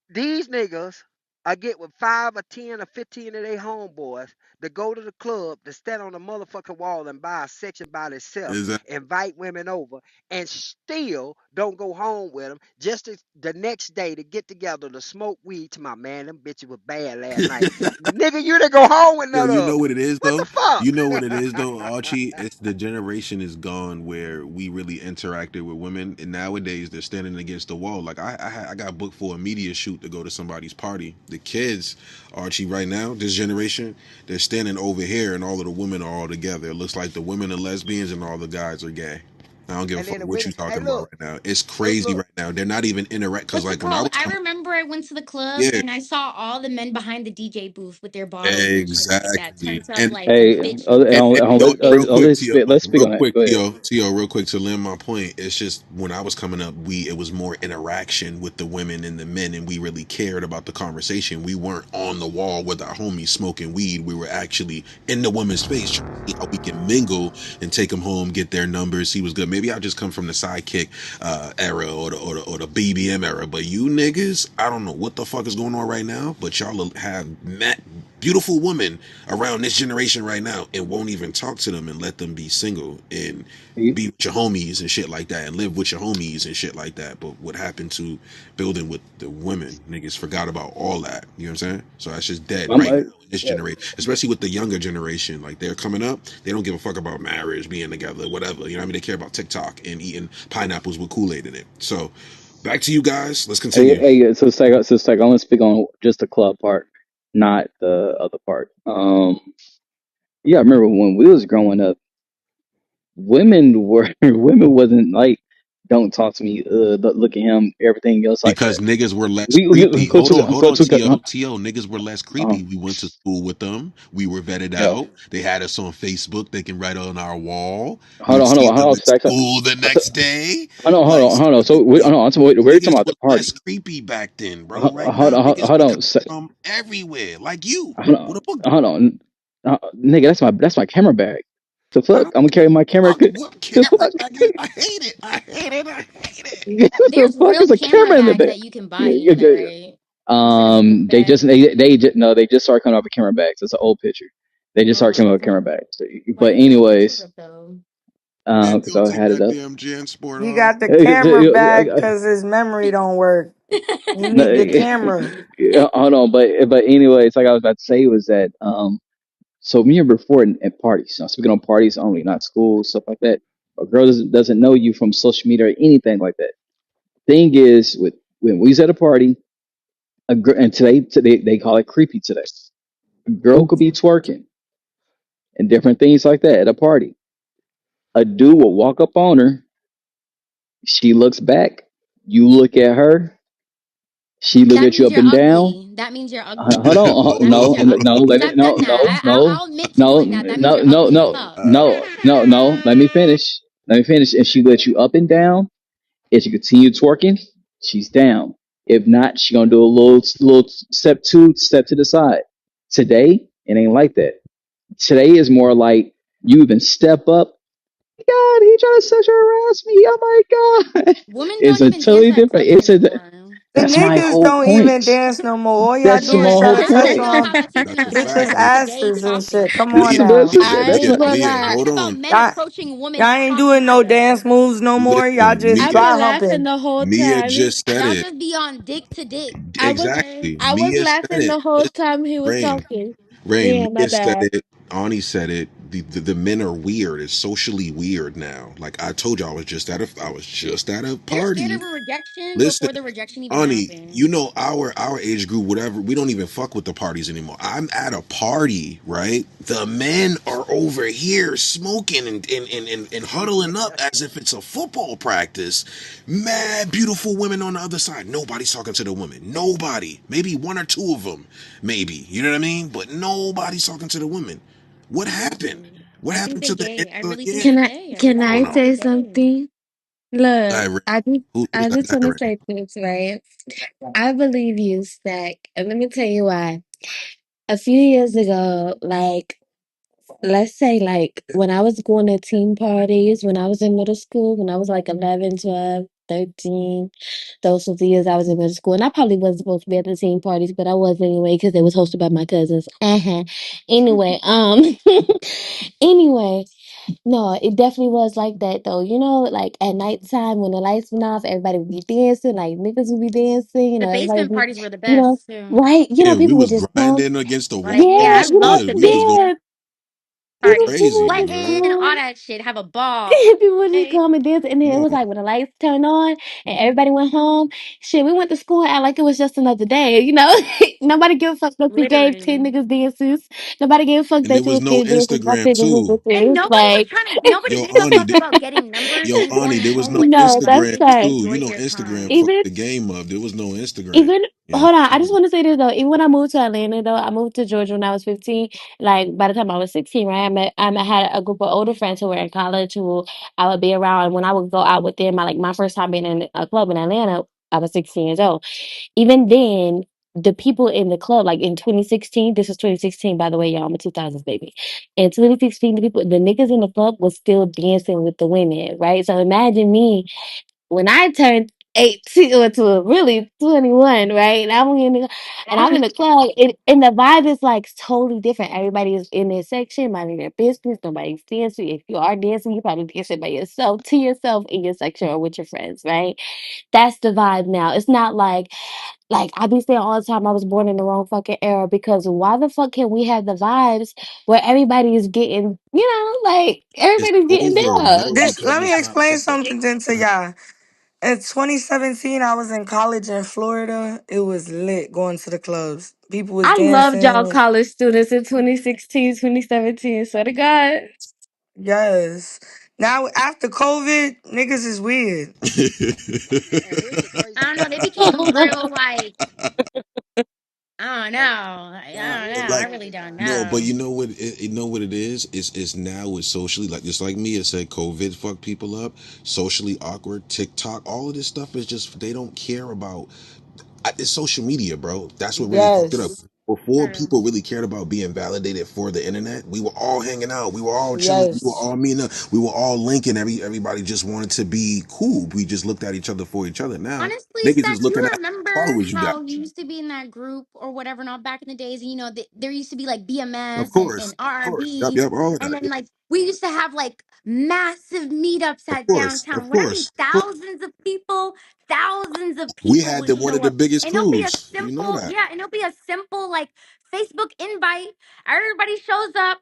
These niggas I get with 5 or 10 or 15 of their homeboys to go to the club to stand on the motherfucking wall and buy a section by themselves, Is that invite women over, and still don't go home with them just the next day to get together to smoke weed to my man. Them bitches was bad last night. Nigga, you didn't go home with yo, none you of know them. what it is What the though? fuck? You know what it is though, Archie? It's the generation is gone where we really interacted with women, and nowadays they're standing against the wall. Like I got booked for a media shoot to go to somebody's party. The kids, Archie, right now, this generation, they're standing over here, and all of the women are all together. It looks like the women are lesbians and all the guys are gay. I don't give a And then fuck the what you women, hey, talking about look, right now. It's look, crazy look. right now. They're not even interact because What's it like when I called? was I coming, remember I went to the club yeah, and I saw all the men behind the DJ booth with their bottles and shit like that. exactly. Turns up And like a Hey, bitch was and hold, real quick, Tio, let's speak real on that. quick, Go ahead. Tio, real quick to lend my point. It's just when I was coming up, it was more interaction with the women and the men, and we really cared about the conversation. We weren't on the wall with our homies smoking weed. We were actually in the women's space trying to see how we can mingle and take them home, get their numbers. He was good. Maybe I just come from the sidekick era or the BBM era, but you niggas, I don't know what the fuck is going on right now, but y'all have met beautiful women around this generation right now and won't even talk to them and let them be single and You- be with your homies and shit like that and live with your homies and shit like that. But what happened to building with the women? Niggas forgot about all that. You know what I'm saying? So that's just dead I'm, right now in this generation, especially with the younger generation. Like they're coming up, they don't give a fuck about marriage, being together, whatever. You know what I mean? They care about TikTok and eating pineapples with Kool-Aid in it. So back to you guys. Let's continue. so it's like, I want to speak on just the club part, not the other part. Yeah, I remember when we was growing up, women were women wasn't like, don't talk to me, look at him, everything else like Because that. niggas were less We creepy. go to Hold go on, to To niggas were less uh, creepy. We went to school with them. We were vetted yeah. out. They had us on Facebook. They can write on our wall. We Hold would on, hold see on, hold them on, at stack up. school the So, next day. hold Like, on, hold on. So yo, hold on. So we're talking niggas about were the less party. creepy back then, bro. Right Hold now, on, niggas hold be on, coming from everywhere, like you hold with on, a book bag. hold on. Nigga, that's my camera bag. The I fuck? don't I'm gonna carry my camera. fuck what The camera fuck? bag is. I hate it. I hate it. I hate it. The There's fuck real is a camera camera in the bags bag? that you can buy, you know, right? Instead of book They just bags. they just started coming out with camera bags. It's an old picture. They just started coming out with camera bags. Why But you got the pictures anyways, up though? Man, because go I take had it that up. damn JanSport He off. got the camera back because his memory don't work. You No, need the camera. hold on, but anyways, like I was about to say was that so me and before at parties. Now speaking on parties only, not school stuff like that. A girl doesn't know you from social media or anything like that. Thing is, with when we was at a party, a girl, and today they call it creepy today. A girl could be twerking and different things like that at a party. A dude will walk up on her. She looks back. You look at her. She look That at you means up you're and down. ugly. That means you're ugly. Hold on. That means No, you're no, ugly. Because let me, I've done that. I'll admit to no, doing that. That means you're ugly as fuck. no. Let me finish. Let me finish. And she lets you up and down. If you continue twerking, she's down. If not, she gonna do a little step to the side. Today, it ain't like that. Today is more like you even step up. God, he trying to sexual harass me. Oh my God. Women It's don't a even dance totally at different. clubs anymore. The That's my niggas whole don't even point. dance no more. All y'all That's do my is Yeah, try whole to that's touch that's point. not on how the That's a future is. bitches' fact. That's today asses and shit. talking. Come on That's now. that's I Leah, what ain't gonna Leah, lie. That's hold about on. men Y'all, approaching women y'all ain't doing no dance topless. moves no more. Y'all Listen, just I've Mia, dry been laughing humping. the whole Mia time. just said Y'all it. just be on dick to dick. I was Okay. Exactly. I was Mia said laughing it. the whole Listen, time he was Rain, talking. Rain, Yeah, my Mia said bad. it. Ani said it. The men are weird. It's socially weird now. Like I told you, I was just at a They're scared party. of a rejection Listen, before the rejection even Ani, you happens. know our age group, whatever. We don't even fuck with the parties anymore. I'm at a party, right? The men are over here smoking and huddling up as if it's a football practice. Mad beautiful women on the other side. Nobody's talking to the women. Nobody. Maybe one or two of them. Maybe. You know what I mean? But nobody's talking to the women. What happened? What I think happened they to the gay. I really think yeah? they're Can I gay. I can really I think don't I know. that say they're gay. something? Go Look, ahead, Rain. I Go just want to ahead, Rain. say this, right? I believe you, Stack, and let me tell you why. A few years ago, like let's say like when I was going to teen parties, when I was in middle school, when I was like 11, 12. 13. Those was the years I was in middle school. And I probably wasn't supposed to be at the teen parties, but I was anyway because it was hosted by my cousins. Uh-huh. Anyway, anyway, no, it definitely was like that though. You know, like at nighttime when the lights went off, everybody would be dancing, like niggas would be dancing, The everybody basement would be, parties were the you know, best too. right? Yeah, we People would was just come. grinding against the Like, wall yeah, and Yeah, I you know, love the shit. We was going basement yeah, parties. crazy, Sweating, bro. all come. that shit. Have a ball. People would just Hey, come and dance, and then Come it was on. like when the lights turned on and everybody went home. Shit, we went to school and act like it was just another day. You know, nobody give a fuck that you gave 10 literally. niggas dances. Nobody gave a fuck And there that you was was no 10 dances by Instagram 10 different too. And bitches. nobody was Like, trying to, nobody Yo, gave a Ani, fuck about getting numbers yo, and Ani, going there was home no with no, people. that's Instagram You just right. too. You enjoyed know, your Instagram time. fucked Even the game up. There was no Instagram. Even You know hold on, what I I'm just saying? want to say this though. Even when I moved to Atlanta though, I moved to Georgia when I was 15. Like by the time I was 16, right? I had a group of older friends who were in college who I would be around. When I would go out with them, my first time being in a club in Atlanta, I was 16 years old. Even then, the people in the club, like in 2016, this was 2016, by the way, y'all, I'm a 2000s baby. In 2016, the niggas in the club was still dancing with the women, right? So imagine me when I turned 18 or to really 21, right? And I'm in the club, and the vibe is like totally different. Everybody is in their section, minding their business. Nobody's dancing. If you are dancing, you probably dancing by yourself, to yourself in your section or with your friends, right? That's the vibe now. It's not like I be saying all the time I was born in the wrong fucking era because why the fuck can we have the vibes where everybody is getting, like It's everybody's getting over, down? bro, That's because Let me it's not explain like that. something then to y'all. In 2017, I was in college in Florida. It was lit going to the clubs. People was I loved y'all dancing. college students in 2016, 2017. Swear to God. Yes. Now after COVID, niggas is weird. And here's the I crazy don't know. They part. became real like, I don't know. Like I now don't here's know. the I Like, really crazy don't part. no, but know. you know what? You know what it is? It's now it's socially like just like Mia said, COVID fucked people up. Socially awkward. TikTok, all of this stuff is just they don't care about. It's social media, bro. That's what really fucked it up. Yes. Before True. people really cared about being validated for the internet, we were all hanging out, we were all chilling, we were Yes. all meeting up, we were all linking. Everybody just wanted to be cool. We just looked at each other for each other. Now Honestly, niggas is Steph, you looking at remember followers you got. how you used to be in that group or whatever, not back in the days, and there used to be like Of BMS and course, of course. Yep, RB, yep, all of and that. then like we used to have like massive meetups Of at course, of downtown when I mean course, of course. thousands of We people had would one show of the up. biggest And it'll be a crews. You know simple, that. yeah, and it'll be a simple like Facebook invite. Everybody shows up,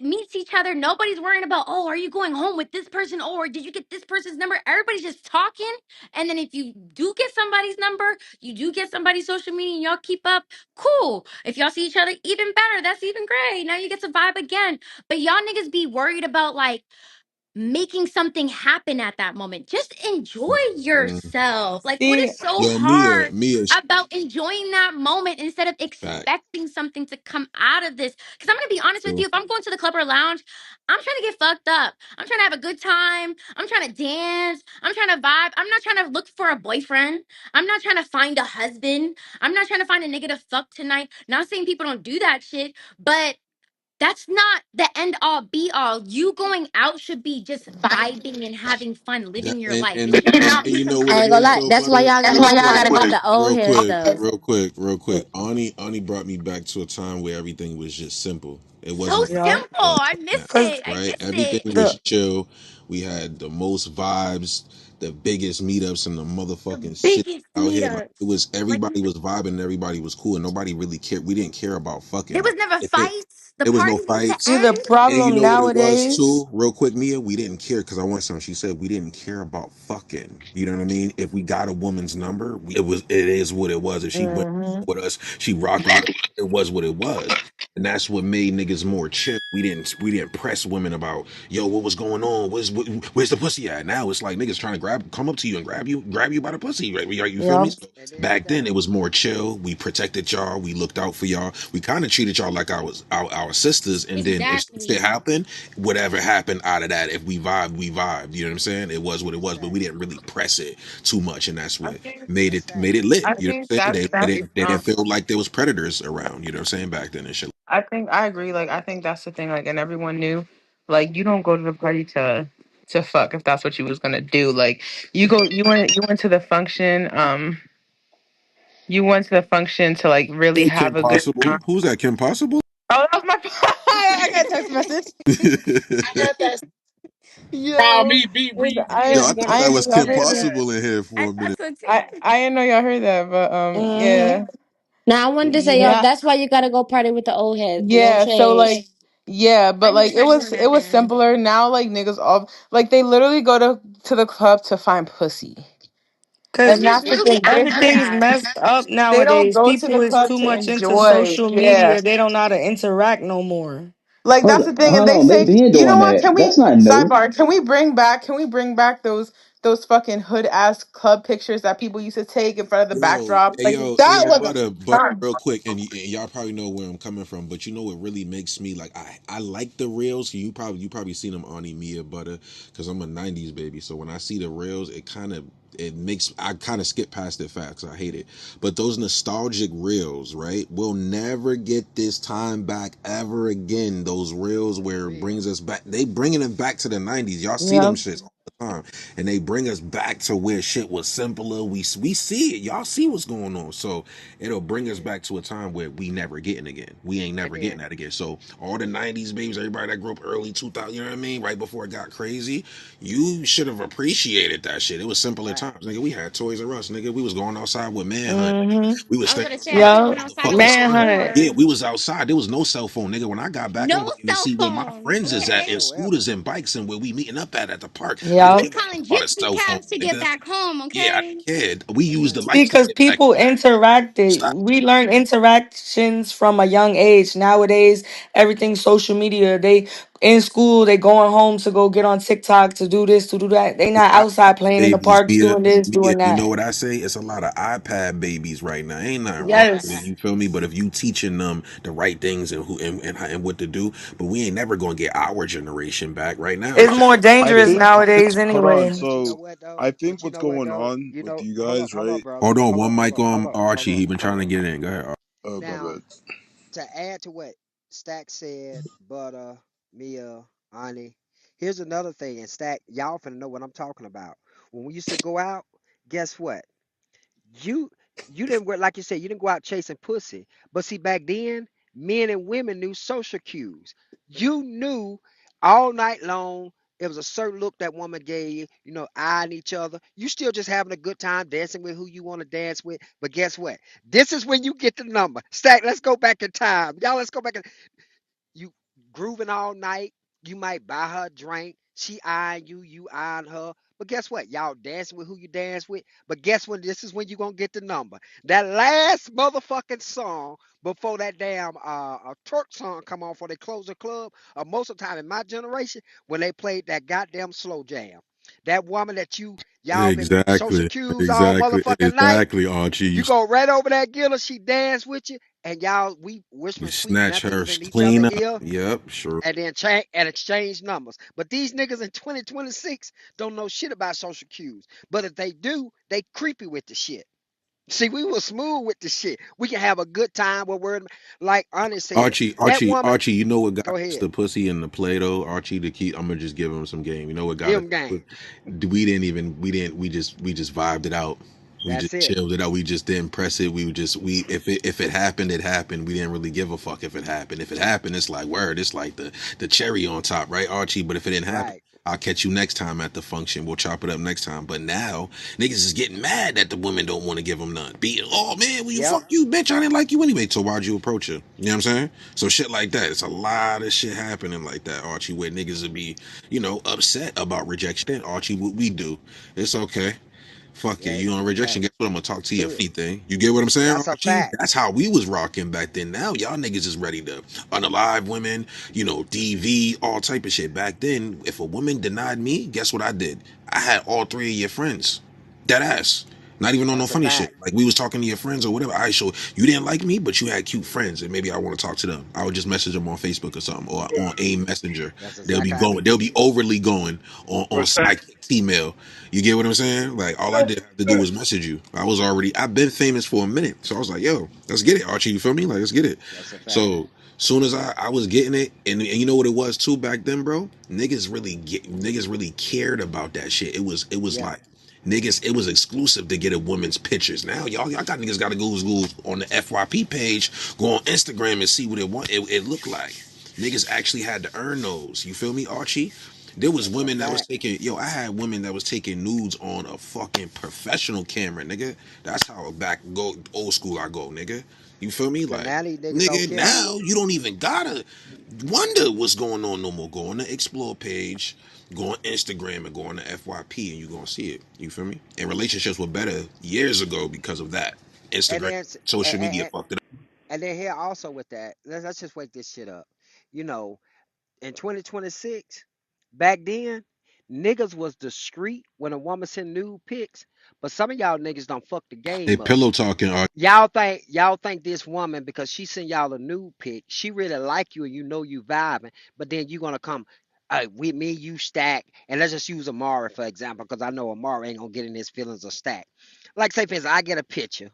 meets each other. Nobody's worrying about, oh, are you going home with this person? Or did you get this person's number? Everybody's just talking. And then if you do get somebody's number, you do get somebody's social media and y'all keep up, cool. If y'all see each other, even better. That's even great. Now you get to vibe again. But y'all niggas be worried about like making something happen at that moment. Just enjoy Mm. yourself. Like, what See, is so Yo, Mia, hard Mia, about enjoying that moment instead of fact. expecting something to come out of this? Because I'm going to be honest with you, if I'm going to the club or lounge, I'm trying to get fucked up. I'm trying to have a good time. I'm trying to dance. I'm trying to vibe. I'm not trying to look for a boyfriend. I'm not trying to find a husband. I'm not trying to find a nigga to fuck tonight. Not saying people don't do that shit, but that's not the end all be all. You going out should be just vibing and having fun, That living your life. It should and not be you know some what I it ain't gonna is lie. though, That's why butter. y'all Real gotta quick, get out the old heads though. real quick. Ani brought me back to a time where everything was just simple. It so wasn't yeah. simple. about I miss now, Cause it. I right? miss it. Everything the was chill. We had the most vibes, the biggest meetups in the The motherfucking city biggest out here. Like meetups. it was Like everybody was vibing and everybody was cool and nobody really cared. We didn't care about fucking. there Like was never if it fights. The there was no parties used to fights. see the end. And you problem know what it was nowadays. too, real quick, Mia? We didn't care because I want something. She said we didn't care about fucking. You know what I mean? If we got a woman's number, it is what it was. If she went Hmm. with us, she rocked with us. It was what it was. And that's what made niggas more chill. We didn't press women about yo, what was going on? Where's the pussy at? Now it's like niggas trying to come up to you and grab you by the pussy. Right? You feel me? Yeah. So And then back Steph, then it was more chill. We protected y'all. We looked out for y'all. We kind of treated y'all like our sisters. And then if shit Exactly. happened, whatever happened out of that, if we vibed, we vibed. You know what I'm saying? It was what it was, but we facts. didn't really press it too much, and that's I what think made And it facts. made it lit. I You know think what I'm saying? that's They that's didn't they didn't feel like there was predators around. You know what I'm saying? Back then and shit. I think I agree. Like I think that's the thing. Like, and everyone knew, like, you don't go to the party to. to fuck if that's what you was gonna do. Like you went to the function, you went to the function to like really Hey, Kim have a good Possible. time. Who's that? Kim Possible? Oh, that was my I got a text message. I got that. Nah, Yo, me, read. Yo, It's I one thought of I that didn't them. know was y'all Kim heard that. Possible in here for a minute. I didn't know y'all heard that, but Mm-hmm. yeah. Now I wanted to say, yo, Yeah. that's why you gotta go party with the old heads. No Yeah, so shade. like yeah, but I'm like just not doing it that was then. simpler. Now like niggas all like they literally go to the club to find pussy. I'm And Cause just that's the really thing. over everything's that. messed up They don't nowadays. go to People the is club too to much into enjoy. social Yeah. media. They don't know how to interact no more. Like Hold that's the on, thing. And hold they on. They say, been you know doing what? Can that. we That's not new. sidebar? Can we bring back those fucking hood ass club pictures that people used to take in front of the Yo, backdrop? hey Like yo, hey that yo, was but fun. real quick, and, and y'all probably know where I'm coming from, but you know what really makes me like I like the reels. You probably seen them on Mia Butter because I'm a '90s baby. So when I see the reels, it makes I kind of skip past it fast 'cause I hate it. But those nostalgic reels, right? We'll never get this time back ever again. Those reels where it Agreed. brings us back, they bringing it back to the '90s. Y'all see them Yeah. shits all the time, and they bring us back to where shit was simpler. We see it. Y'all see what's going on. So it'll bring us Yeah. back to a time where we never getting again. We ain't And never getting then that again. So all the '90s babies, everybody that grew up early 2000, you know what I mean, right before it got crazy, you should have appreciated that shit. It was simpler right. times, nigga. We had Toys R Us, nigga. We was going outside with Manhunt. Mm-hmm. We was I was staying gonna say I outside was Yup. going with the outside with fucking my sun. Manhunt. Yeah, cord. we was outside. There was no cell phone, nigga. When I got back, I'm No looking to cell see where my phone. friends is None at, and Okay. whatsoever. scooters and bikes, and where we meeting up at the park. I I don't was Yup. give a fuck calling about a gypsy cell phone, cabs to get nigga. back home, Yeah, I okay? didn't care. We used the Yeah. lights to Because get back people home. interacted. Stop. We learn interactions from a young age. Nowadays, everything's social media. They in school, they going home to go get on TikTok to do this, to do that. They not Stop. outside playing in the Babies, parks Mia, doing this, Mia, doing you know that. what I say? It's a lot of iPad babies right now. Ain't nothing wrong with it. Yes. You feel me? But if you teaching them the right things and who and what to do, but we ain't never gonna get our generation back right now. It's It's just more I dangerous think nowadays hold on. anyway. But you know So what though? I think But you what's know what going though? on You with know, you guys, hold up, right? brother. hold on, Hold one up, hold mic up, hold on up, hold Archie. up, He been hold trying to up. get in. Go ahead. Oh my Now, bad. to add to what Stack said, Butter, Mia, Ani, here's another thing. And Stack, y'all finna know what I'm talking about. When we used to go out, guess what? You you didn't like you said, you didn't go out chasing pussy. But see, back then, men and women knew social cues. You knew all night long it was a certain look that woman gave you, eyeing each other. You still just having a good time dancing with who you want to dance with. But guess what? This is when you get the number. Stack, let's go back in time. Y'all, let's go back in you grooving all night. You might buy her a drink. She eyeing you, you eyeing her. But guess what? Y'all dancing with who you dance with. But guess when this is when you gonna get the number. That last motherfucking song before that damn a Turk song come on for they close the club. Or most of the time in my generation, when they played that goddamn slow jam. That woman that y'all been social Exactly, cues all exactly, motherfucking night. exactly. Archie, You go right over that girl, she dance with you, and y'all we you whispering sweet snatch her nothings in each other clean up. ear Yep, sure. and then change and exchange numbers. But these niggas in 2026 don't know shit about social cues. But if they do, they creepy with the shit. See, we were smooth with the shit. We can have a good time where we're like Ernest said. That woman, Archie. You know what got go us ahead, the pussy and the play though, Archie. To keep, I'm gonna just give him some game. You know what got give us? them game. We didn't even. We just vibed it out. We That's just it. chilled it out. We just didn't press it. We would just we if it happened, it happened. We didn't really give a fuck if it happened. If it happened, it's like word. It's like the cherry on top, right, Archie? But if it didn't happen, Right. I'll catch you next time at the function. We'll chop it up next time. But now niggas is getting mad that the women don't want to give them none. Be oh man, well you Yep. fuck you, bitch. I didn't like you anyway. So why'd you approach her? You know what I'm saying? So shit like that. It's a lot of shit happening like that, Archie, where niggas would be, upset about rejection. Archie, what we do, it's okay. Fuck yeah, Yeah. you on rejection. Hey, Guess what? I'm gonna talk to your should. feet thing. You get what I'm saying, That's a Archie? fact. That's how we was rocking back then. Now y'all niggas is ready to unalive women, DV, all type of shit. Back then, if a woman denied me, guess what I did? I had all three of your friends. Dead ass. Not even on no That's a funny shit. fact. Like we was talking to your friends or whatever. I show you didn't like me, but you had cute friends, and maybe I want to talk to them. I would just message them on Facebook or something, or on AIM Messenger. That's They'll be exactly how we going. They'll did be it. overly going on But Stack, sidekick email. You get what I'm saying? Like all I did have to do was message you. I've been famous for a minute, so I was like, yo, let's get it, Archie. You feel me? Like let's get it. That's a fact. So Soon as I was getting it, and you know what it was too back then, bro. Niggas really cared about that shit. It was Yeah. like niggas. It was exclusive to get a woman's pictures. Now y'all got niggas got to go on the FYP page, go on Instagram and see what it looked like. Niggas actually had to earn those. You feel me, Archie? There was That's a women that was fact. taking I had women that was taking nudes on a fucking professional camera, nigga. That's how back go old school I go, nigga. You feel me? But Like, now these niggas don't nigga, care. now you don't even gotta wonder what's going on no more. Go on the explore page, go on Instagram and go on the FYP and you gonna see it. You feel me? And relationships were better years ago because of that. And Instagram, then social and, media and, fucked it and then here also with that, let's just wake this shit up. You know, in 2026, back then, niggas was discreet when a woman sent nude pics, but some of y'all niggas don't fuck the up. They game up. pillow talking Y'all think this woman because she sent y'all a nude pic, she really like you and you know you vibing, but then you gonna come, with me, you stack, and let's just use Amari for example, because I know Amari ain't gonna get in his feelings of stack. Like say for instance, I get a picture.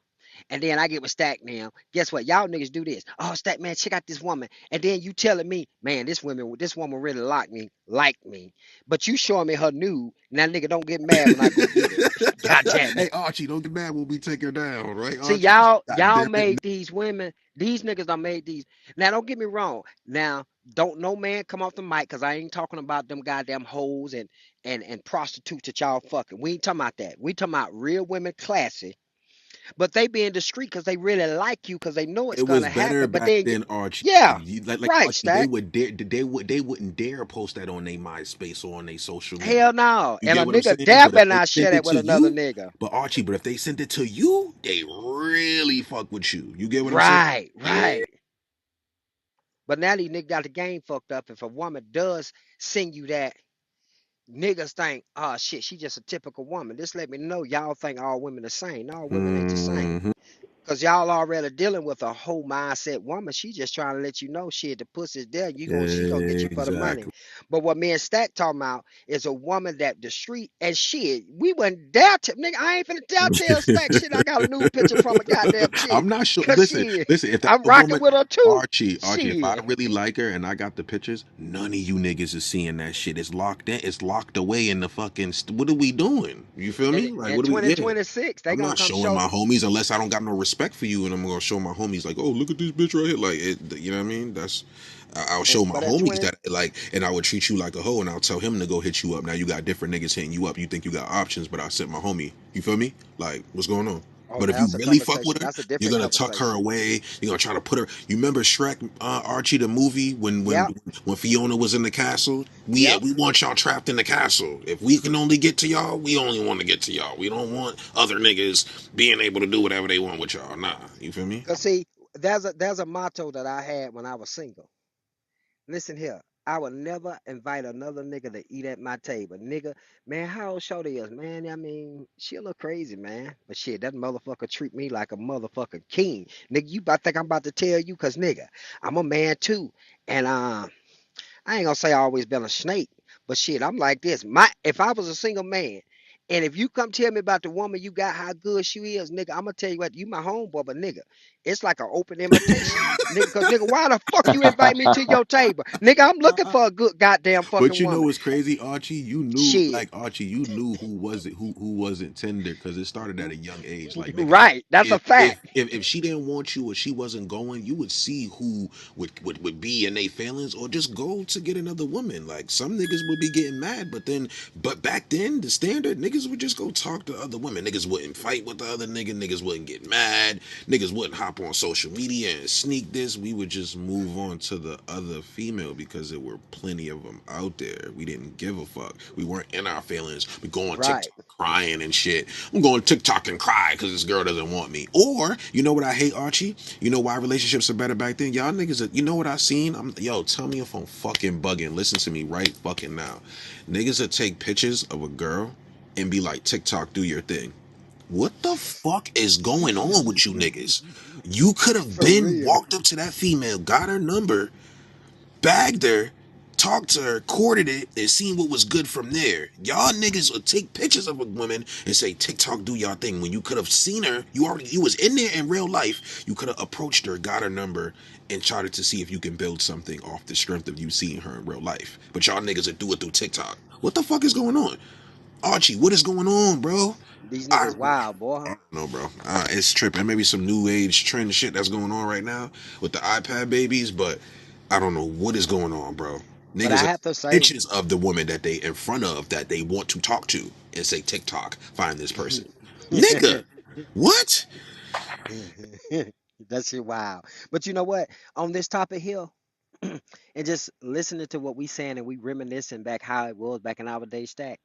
And then I get with Stack now. Guess what? Y'all niggas do this. Oh, Stack man, check out this woman. And then you telling me, man, this woman really like me. But you showing me her nude. Now nigga don't get mad when I go get it. God damn it. Hey Archie, don't get mad when we take her down, right, See, Archie? God y'all damn it. made these women, these niggas done made these. Now don't get me wrong. Now, don't no man come off the mic because I ain't talking about them goddamn hoes and prostitutes that y'all fucking. We ain't talking about that. We talking about real women classy. But they being discreet because they really like you because they know it's It was gonna better happen. But back then, then, Archie. yeah, Like right, Archie, they Stack. would dare, they wouldn't dare post that on their MySpace or on their social media. Hell no. You And a get what I'm nigga saying? dab But if and they I share sent that it with to another you, nigga. but Archie, but if they sent it to you, they really fuck with you. You get what I'm saying? Right, Yeah. right. But now these niggas got the game fucked up. If a woman does send you that, niggas think, oh shit, she just a typical woman. This let me know y'all think all women the same. No, women ain't the same. Hmm. Cause y'all already dealing with a whole mindset woman. She just trying to let you know shit, the pussy's there. She gonna get you for the money. Exactly. But what me and Stack talking about is a woman that the street and shit. We wouldn't dare to nigga. I ain't finna dare tell Stack shit. I got a new picture from a goddamn chick. I'm not sure. Cause Listen, shit, listen. If that's I'm the rocking woman, with her too. Archie, if I Shit. really like her and I got the pictures, none of you niggas is seeing that shit. It's locked in. It's locked away in the fucking. What are we doing? You feel And me? Like, in what are we? Yeah. 2026, they I'm gonna not come showing show. my homies unless I don't got no respect for you, and I'm gonna show my homies like, oh, look at this bitch right here. Like, you know what I mean? I'll show my But in homies 20, that like, and I would treat you like a hoe, and I'll tell him to go hit you up. Now you got different niggas hitting you up. You think you got options, but I sent my homie. You feel me? Like, what's going on? oh, But if you that's a really fuck with conversation. her, That's a you're different gonna tuck her conversation. away. You're gonna try to put her. You remember Shrek, Archie, the movie Yep, when Fiona was in the castle? yep. We want y'all trapped in the castle. If we can only get to y'all, we only want to get to y'all. We don't want other niggas being able to do whatever they want with y'all. Nah, you feel me? Cause see, there's a motto that I had when I was single. Listen here. I would never invite another nigga to eat at my table. Nigga, man, how old Shorty is? Man, I mean, she a little crazy, man. But shit, that motherfucker treat me like a motherfucking king. Nigga, you about think I'm about to tell you, cause nigga, I'm a man too. And I ain't gonna say I always been a snake, but shit, I'm like this. If I was a single man, and if you come tell me about the woman you got, how good she is, nigga, I'm gonna tell you what, you my homeboy, but nigga, it's like an open invitation. Nigga, cause nigga, why the fuck you invite me to your table? Nigga, I'm looking for a good goddamn But fucking you know woman. what's crazy, Archie? You knew, Shit. like Archie, you knew who wasn't tender because it started at a young age. Like nigga, Right. That's a fact. if she didn't want you or she wasn't going, you would see who would be in their feelings or just go to get another woman. Like some niggas would be getting mad, but back then the standard niggas would just go talk to other women. Niggas wouldn't fight with the other nigga. Niggas wouldn't get mad. Niggas wouldn't hop on social media and sneak this. We would just move on to the other female because there were plenty of them out there. We didn't give a fuck. We weren't in our feelings. We go on Right. TikTok crying and shit. I'm going TikTok and cry because this girl doesn't want me. Or you know what I hate, Archie? You know why relationships are better back then? Y'all niggas, you know what I seen? Yo, tell me if I'm fucking bugging. Listen to me right fucking now. Niggas that take pictures of a girl and be like, TikTok, do your thing. What the fuck is going on with you niggas? You could have For been real. walked up to that female, got her number, bagged her, talked to her, courted it, and seen what was good from there. Y'all niggas would take pictures of a woman and say, TikTok, do y'all thing. When you could have seen her, you was in there in real life. You could have approached her, got her number, and tried to see if you can build something off the strength of you seeing her in real life. But y'all niggas would do it through TikTok. What the fuck is going on? Archie, what is going on, bro? These I niggas wild, boy. I don't know, bro. It's tripping. Maybe some new age trend shit that's going on right now with the iPad babies, but I don't know what is going on, bro. But I Niggas are have to say, pictures of the woman that they in front of that they want to talk to and say TikTok, find this person. Nigga, what? that shit wild. But you know what? On this topic here, and just listening to what we saying and we reminiscing back how it was back in our day stack,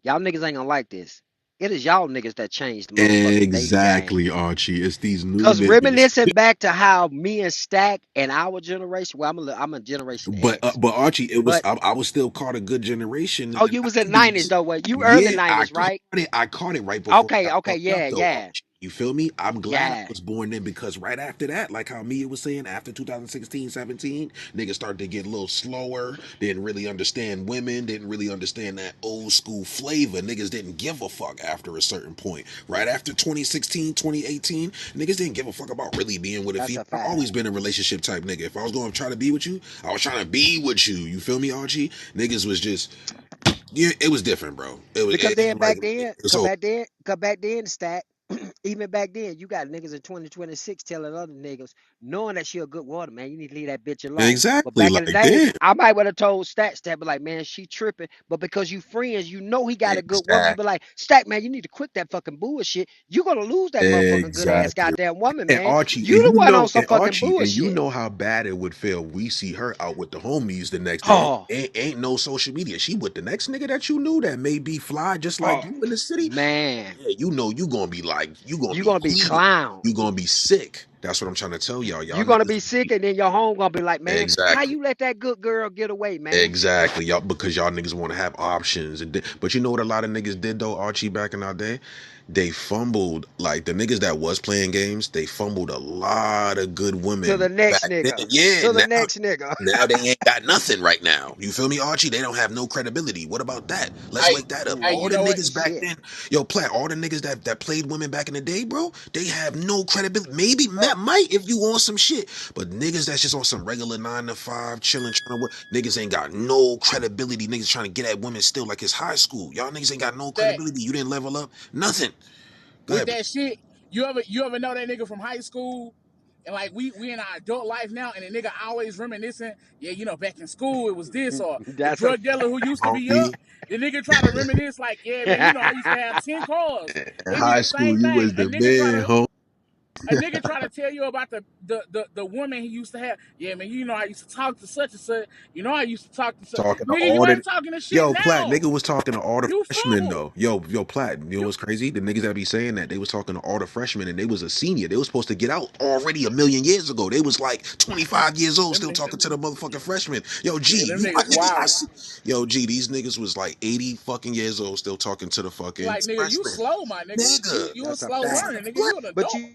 y'all niggas ain't gonna like this. It is y'all niggas that changed the motherfucking dating game. Exactly, Archie. It's these new Cause niggas. reminiscing back to how me and Stack and our generation, well, I'm a generation X, But Archie, it was but I was still caught a good generation in oh, the you was in '90s '90s. though, what? You early Yeah, '90s, right? I caught it right before it Okay, got okay, fucked up yeah, though, yeah, Archie. You feel me? I'm glad I yeah. was born then because right after that, like how Mia was saying, after 2016, 17, niggas started to get a little slower, didn't really understand women, didn't really understand that old school flavor. Niggas didn't give a fuck after a certain point. Right after 2016, 2018, niggas didn't give a fuck about really being with a That's female. a I've fact. always been a relationship type nigga. If I was going to try to be with you, I was trying to be with you. You feel me, Archie? Niggas was just, yeah, it was different, bro. Because It then like back then, it's over. cause back then, Stack, even back then, you got niggas in 2026 telling other niggas, knowing that she a good water, man, you need to leave that bitch alone. But Exactly, back in the like day, damn. I might would have told Stack, be like, man, she tripping. But because you friends, you know he got a good woman. You Exactly. be like, Stack, man, you need to quit that fucking bullshit. You gonna lose that motherfucking good ass Exactly. goddamn woman, And man. Archie, You the one on some And fucking Archie, and you bullshit. know how bad it would feel. We see her out with the homies the next day. Oh, Ain't no social media. She with the next nigga that you knew that may be fly just like oh, you in the city. man, Yeah, you know you gonna be like you gonna you be gonna be heated. clown. You gonna be sick. That's what I'm trying to tell y'all. Y'all You gonna niggas be sick, and then your home gonna be like, man, how exactly. you let that good girl get away, man? Exactly, y'all because y'all niggas want to have options, but you know what a lot of niggas did though, Archie, back in our day, they fumbled like the niggas that was playing games. They fumbled a lot of good To women the next back then. nigga. Yeah, To the next nigga. now they ain't got nothing right now. You feel me, Archie? They don't have no credibility. What about that? Let's Hey, wake that up. hey, Ooh, you All the know what? niggas back shit. then, yo, Platt, all the niggas that played women back in the day, bro, they have no credibility. Maybe Oh, Matt might if you on some shit, but niggas that's just on some regular 9 to 5, chilling, trying to work, niggas ain't got no credibility. Niggas trying to get at women still like it's high school. Y'all niggas ain't got no that credibility. You didn't level up, nothing. Go with ahead. that shit, you ever know that nigga from high school? And like we in our adult life now, and the nigga always reminiscing. Yeah, you know, back in school it was this, or the That's a drug dealer who used to be up. Homie, The nigga try to reminisce like, yeah, man, you know, I used to have 10 cars. in It be high the school, same you thing. was the man, homie. A nigga try to tell you about the woman he used to have. Yeah, man, you know I used to talk to such and such. You know I used to talk to such. Talking to Nigga, you all the ain't talking to shit yo Platt now. nigga was talking to all the You freshmen fumbled. though. Yo Platt, you know You what's crazy? The niggas that be saying that they was talking to all the freshmen and they was a senior. They was supposed to get out already a million years ago. They was like 25 years old them still niggas. talking to the motherfucking freshmen. Yo Yeah, G, them you my niggas nigga. wildin'. Yo G, these niggas was like 80 fucking years old still talking to the fucking Like nigga, you freshmen. slow, my nigga. You Nigga, you a That's a slow fact. learner, nigga. what? You an But adult. you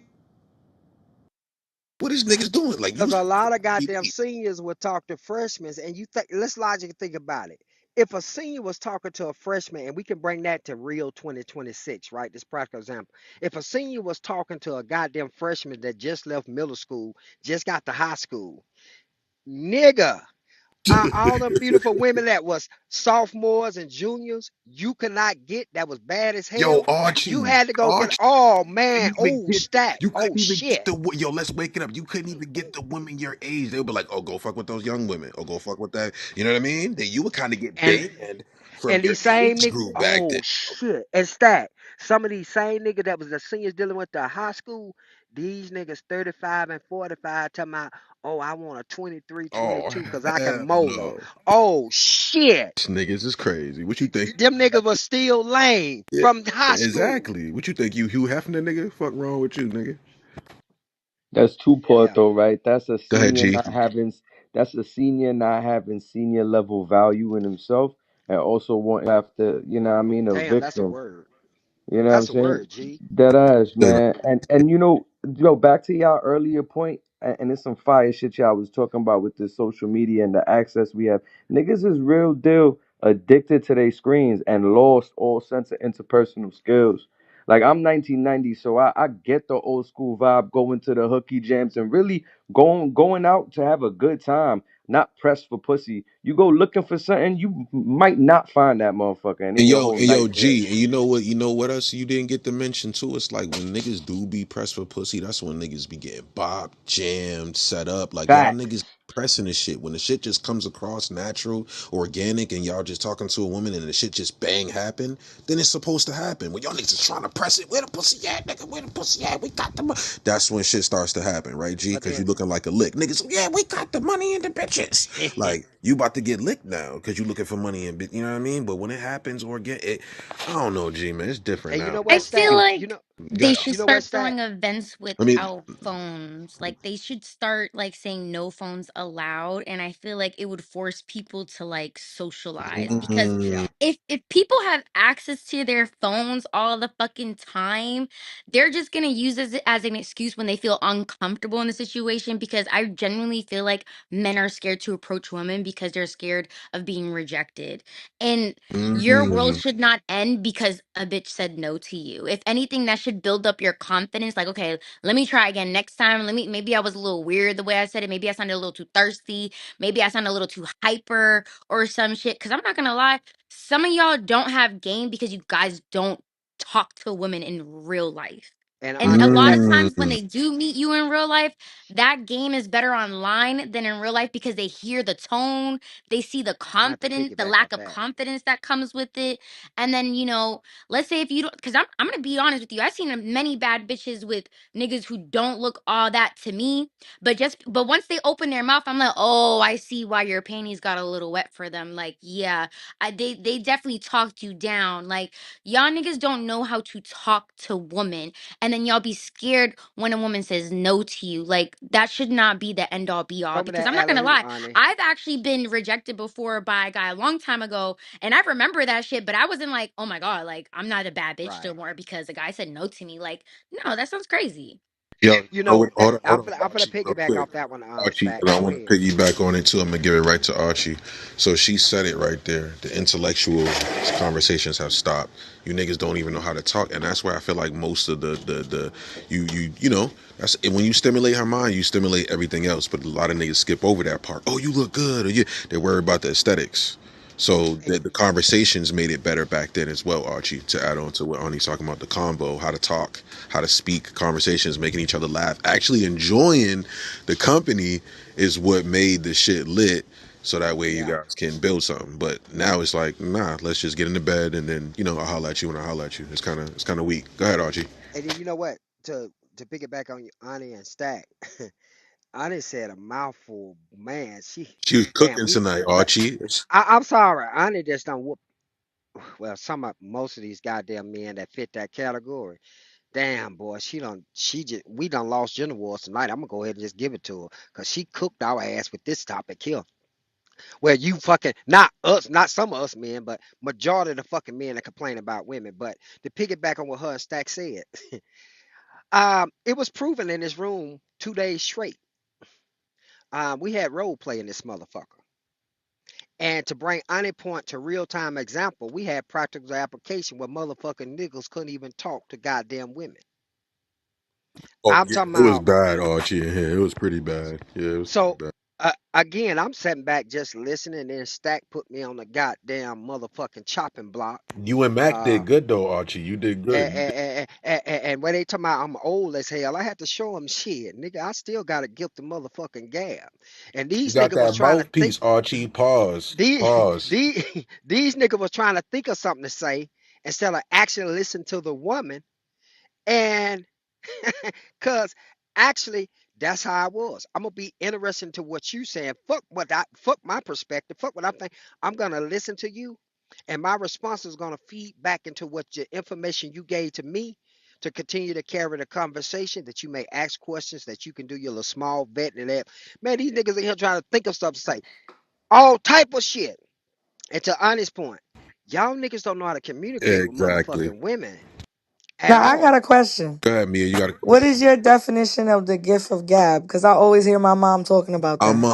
What is niggas doing? Like you because a still lot of be goddamn seniors would talk to freshmen, and you think let's logically think about it. If a senior was talking to a freshman, and we can bring that to real 2026, right? This practical example. If a senior was talking to a goddamn freshman that just left middle school, just got to high school, nigga, all them beautiful women that was sophomores and juniors, you could not get that was bad as Yo, hell. You Archie, had to go get, Archie. oh man, Couldn't even oh get stat, you oh couldn't even get shit. the yo. Let's wake it up. You couldn't even get the women your age. They'll be like, "Oh, go fuck with those young women. Oh, go fuck with that." You know what I mean? That you would kind of get And banned from and your these same age niggas, group back then. oh shit. And stat, some of these same niggas that was the seniors dealing with the high school, these niggas 35 and 45 talking about, oh, I want a 23, Oh 22 because I can hell mold her. no, Oh shit. this niggas is crazy. What you think? Them niggas was still lame Yeah, from high school. exactly. What you think? You Hugh Hefner, nigga? Fuck wrong with you, nigga? That's two part Yeah. though, right? Go ahead, G. That's a senior not having senior level value in himself and also wanting after, you know what I mean, a Damn, that's a victim. word. You know what I'm That's a saying? word, G. Dead ass, Good. man. And you know, back to y'all earlier point. and it's some fire shit y'all was talking about with the social media and the access we have. Niggas is real deal addicted to their screens and lost all sense of interpersonal skills. Like I'm 1990, so I get the old school vibe, going to the hooky jams and really going out to have a good time, not pressed for pussy. You go looking for something, you might not find that motherfucker, and then your whole And yo, night G, there. and you know what else you didn't get to mention too? It's like when niggas do be pressed for pussy, that's when niggas be getting bopped, jammed, set up. Like y'all Facts. niggas pressing the shit. When the shit just comes across natural, organic, and y'all just talking to a woman and the shit just bang happen, then it's supposed to happen. When y'all niggas is trying to press it, where the pussy at, nigga? Where the pussy at? We got the money. That's when shit starts to happen, right, G? But Because then, you looking like a lick. Niggas, yeah, we got the money and the bitches. Like you about to get licked now because you looking for money and you know what I mean. But when it happens organic, I don't know, G man, it's different and you now. know I what, feel Stack? You like they got, should You know what, start Stack? throwing events I mean, without phones. Like they should start like saying no phones allowed, and I feel like it would force people to like socialize because Yeah. mm, if people have access to their phones all the fucking time, they're just gonna use it as an excuse when they feel uncomfortable in the situation because I genuinely feel like men are scared to approach women because they're scared of being rejected. And your world mm, should not end because a bitch said no to you. If anything, that should build up your confidence. Like, okay, let me try again next time. Maybe I was a little weird the way I said it. Maybe I sounded a little too thirsty. Maybe I sounded a little too hyper or some shit. Cause I'm not gonna lie, some of y'all don't have game because you guys don't talk to women in real life. And And a honestly, lot of that's times when mm. they do meet you in real life, that game is better online than in real life because they hear the tone, they see the not to confidence, the piggyback lack off of that. confidence that comes with it. And then, let's say if you don't, because I'm going to be honest with you, I've seen many bad bitches with niggas who don't look all that to me. But once they open their mouth, I'm like, oh, I see why your panties got a little wet for them. Like, yeah, they definitely talked you down. Like, y'all niggas don't know how to talk to women, and then y'all be scared when a woman says no to you. Like that should not be the end all be all. Throw me Because that I'm not alley gonna hoop, lie, honey. I've actually been rejected before by a guy a long time ago, and I remember that shit. But I wasn't like, oh my god, like I'm not a bad bitch no Right. more because a guy said no to me. Like no, that sounds crazy. Yo, You know, hold on, I'm gonna Archie, real piggyback quick. off that one, Archie, Stack. and I Go want ahead. to piggyback on it too. I'm gonna give it right to Archie. So she said it right there. The intellectual conversations have stopped. You niggas don't even know how to talk, and that's where I feel like most of the you know that's when you stimulate her mind, you stimulate everything else. But a lot of niggas skip over that part. Oh, you look good, or they're worried about the aesthetics. So the conversations made it better back then as well, Archie. To add on to what Arnie's talking about, the combo, how to talk, how to speak, conversations, making each other laugh, actually enjoying the company is what made the shit lit. So that way you Yeah. guys can build something. But now it's like, nah, let's just get into bed and then I'll holler at you when I holler at you. It's kind of weak. Go ahead, Archie. And then you know what? To piggyback on Ani and Stack, Ani said a mouthful. Man, She was man, cooking tonight, but Archie. I'm sorry, Ani just don't whoop. Well, most of these goddamn men that fit that category. Damn, boy, we done lost gender wars tonight. I'm gonna go ahead and just give it to her because she cooked our ass with this topic here. Where you fucking not us, not some of us men, but majority of the fucking men that complain about women. But to piggyback on what her and Stack said, it was proven in this room 2 days straight. We had role play in this motherfucker. And to bring any point to real time example, we had practical application where motherfucking niggas couldn't even talk to goddamn women. Oh I'm yeah, talking it was about. bad, Archie. In here, it was pretty bad. Yeah, it was pretty So bad. again, I'm sitting back just listening. And then Stack put me on the goddamn motherfucking chopping block. You and Mac Uh, did good though, Archie. You did good. and when they talking about I'm old as hell, I had to show them shit, nigga. I still got a gift of motherfucking gab. And You these got niggas was that trying to think. mouthpiece, Archie. Pause. These Pause. these these niggas was trying to think of something to say instead of actually listen to the woman. And cause actually that's how I was. I'm gonna be interested to what you saying. Fuck my perspective. Fuck what I think. I'm gonna listen to you, and my response is gonna feed back into what your information you gave to me to continue to carry the conversation. That you may ask questions, that you can do your little small vetting and that. Man, these niggas in here trying to think of stuff to say. All type of shit. And to honest point, y'all niggas don't know how to communicate with Exactly. motherfucking women. at Now I got all. a question. Go ahead, Mia. You got to. What is your definition of the gift of gab? Because I always hear my mom talking about that.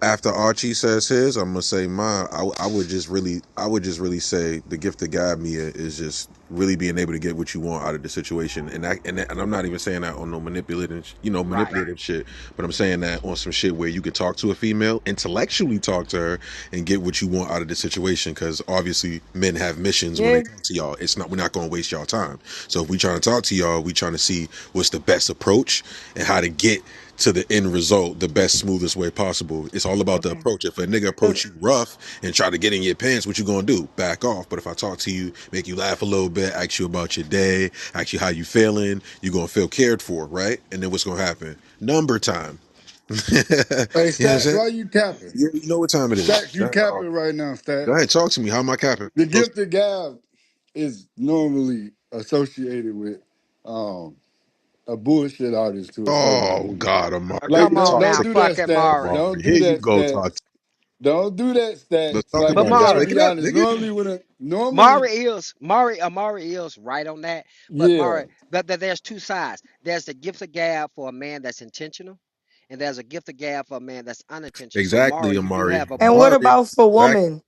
After Archie says his, I'm gonna say mine. I would just really say the gift that God Mia is just really being able to get what you want out of the situation, and I'm not even saying that on no manipulative, Right. manipulative shit, but I'm saying that on some shit where you could talk to a female, intellectually talk to her, and get what you want out of the situation. Because obviously, men have missions when they Yeah. talk to y'all. We're not gonna waste y'all time. So if we trying to talk to y'all, we trying to see what's the best approach and how to get to the end result the best smoothest way possible. It's all about the Okay. approach. If a nigga 'Cause- approach you rough and try to get in your pants, what you gonna do? Back off. But if I talk to you, make you laugh a little bit, ask you about your day, ask you how you feeling, you gonna feel cared for, right? And then what's gonna happen? Number time. You know Hey, what I'm Stacks, saying? why you capping? Yeah, you know what time it is. Stacks, you capping right now, Go Stacks. ahead, talk to me. How am I capping? The gift of gab is normally associated with um, a bullshit artist to a certain Oh degree. God, Amari, Like, Come nigga, don't on talk now, don't to do me. that, fucking Stacks. Mari. Don't Amari. do Here you that, go, talk. Stacks. Don't do that, Let's Stacks. talk Like, But you about it. gotta Mari, Spake be it up, honest. nigga. Normally, Mari is right on that. But yeah. Mari, but there's two sides. There's the gift of gab for a man that's intentional, and there's a gift of gab for a man that's unintentional. So Exactly, Mari, you do Amari. have a And what point. Amari. about for Exactly. women?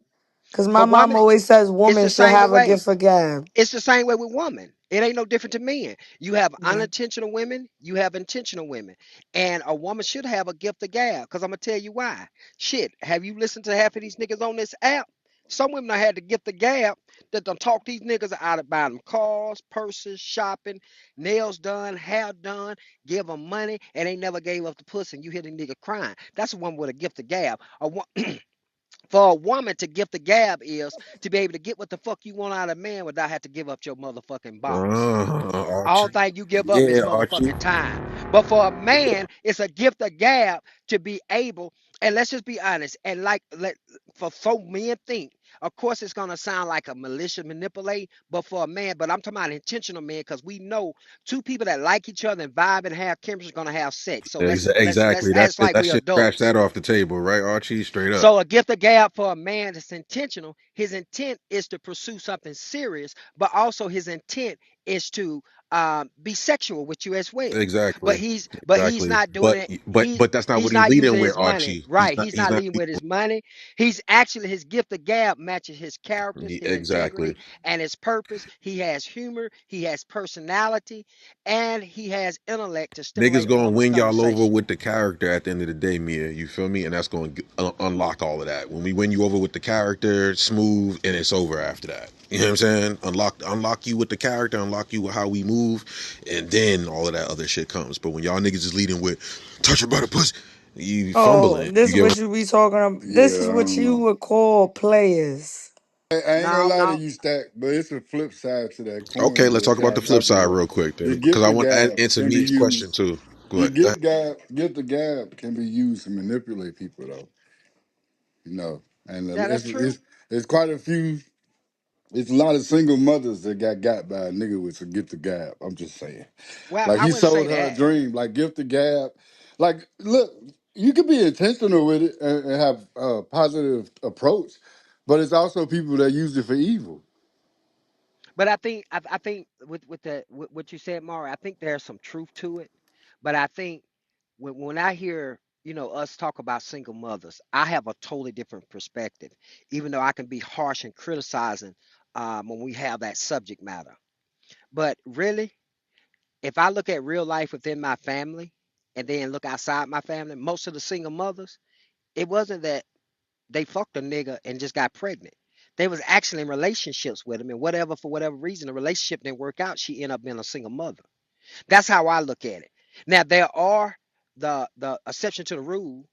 Because my For mom women, always says it's women the should same have a way. gift for gab. It's the same way with women. It ain't no different to men. You have Okay. unintentional women, you have intentional women. And a woman should have a gift of gab. Because I'm going to tell you why. Shit, have you listened to half of these niggas on this app? Some women done had the gift of gab that done talk these niggas out of buying them cars, purses, shopping, nails done, hair done, give them money, and they never gave up the pussy. And you hear the nigga crying. That's a woman with a gift of gab. For a woman to gift the gab is to be able to get what the fuck you want out of a man without having to give up your motherfucking boss. All Archie. thing you give up is Yeah, Archie. motherfucking time. But for a man, it's a gift of gab to be able, and let's just be honest, and for so men think, of course it's gonna sound like a malicious manipulate, but for a man, but I'm talking about intentional man, because we know two people that like each other and vibe and have chemistry is gonna have sex. So let's Exactly. act like That we shit. Scratch adults. that off the table, right, Archie? Straight up. So a gift of gab for a man that's intentional, his intent is to pursue something serious, but also his intent is to be sexual with you as well. But Exactly. he's Exactly. not doing But it. but He's but that's not what he's he's not leading using with, his money. Archie. He's Right. not. He's He's not not. leading with his money. He's actually his gift of gab matches his characters, his Exactly. integrity, and his purpose. He has humor, he has personality, and he has intellect to Niggas stimulate a gonna woman's win y'all over conversation. with the character at the end of the day, Mia. You feel me? And that's gonna unlock all of that. When we win you over with the character, smooth, and it's over after that. You know what I'm saying? Unlock you with the character, unlock you with how we move, and then all of that other shit comes. But when y'all niggas is leading with touch your brother pussy, you Oh, fumbling. this You is get what what you be talking about. This Yeah, is I what don't you know. would call players. I ain't gonna No, lie to no, you, Stack, but it's a flip side to that Okay, coin let's where talk it about the got flip nothing side to. real quick The then, because I gift of want to gab answer can be Mia's question used. too. Go The ahead. Go ahead. gift of gab can be used to manipulate people, though. You know, and yeah, that's true. it's quite a few. It's a lot of single mothers that got by a nigga with a gift of gab. I'm just saying. Well, Like I he wouldn't say sold her a that. dream. Like gift of gab. Like look, you could be intentional with it and have a positive approach, but it's also people that use it for evil. But I think with what you said, Mara, I think there's some truth to it. But I think when I hear us talk about single mothers, I have a totally different perspective. Even though I can be harsh and criticizing when we have that subject matter. But really, if I look at real life within my family and then look outside my family, most of the single mothers, it wasn't that they fucked a nigga and just got pregnant. They was actually in relationships with him, and whatever for whatever reason the relationship didn't work out. She ended up being a single mother. That's how I look at it. Now there are the exception to the rule.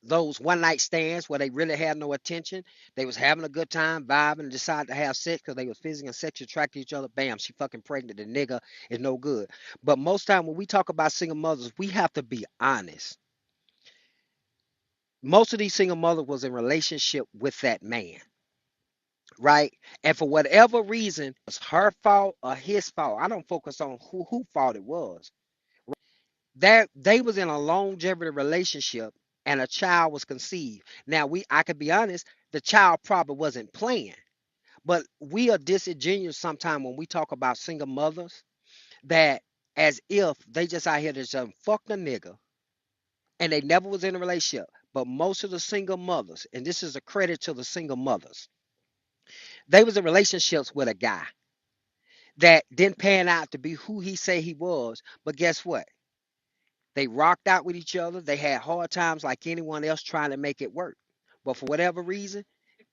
Those one night stands where they really had no attention. They was having a good time, vibing, and decided to have sex because they was physically and sexually attracted to each other. Bam, she fucking pregnant. The nigga is no good. But most time when we talk about single mothers, we have to be honest. Most of these single mothers was in relationship with that man, right? And for whatever reason, it's her fault or his fault. I don't focus on who fault it was. That they was in a longevity relationship and a child was conceived. Now I could be honest, the child probably wasn't playing, But we are disingenuous sometimes when we talk about single mothers that as if they just out here to just fuck the nigga and they never was in a relationship. But most of the single mothers, and this is a credit to the single mothers, they was in relationships with a guy that didn't pan out to be who he say he was. But guess what? They rocked out with each other. They had hard times like anyone else trying to make it work. But for whatever reason,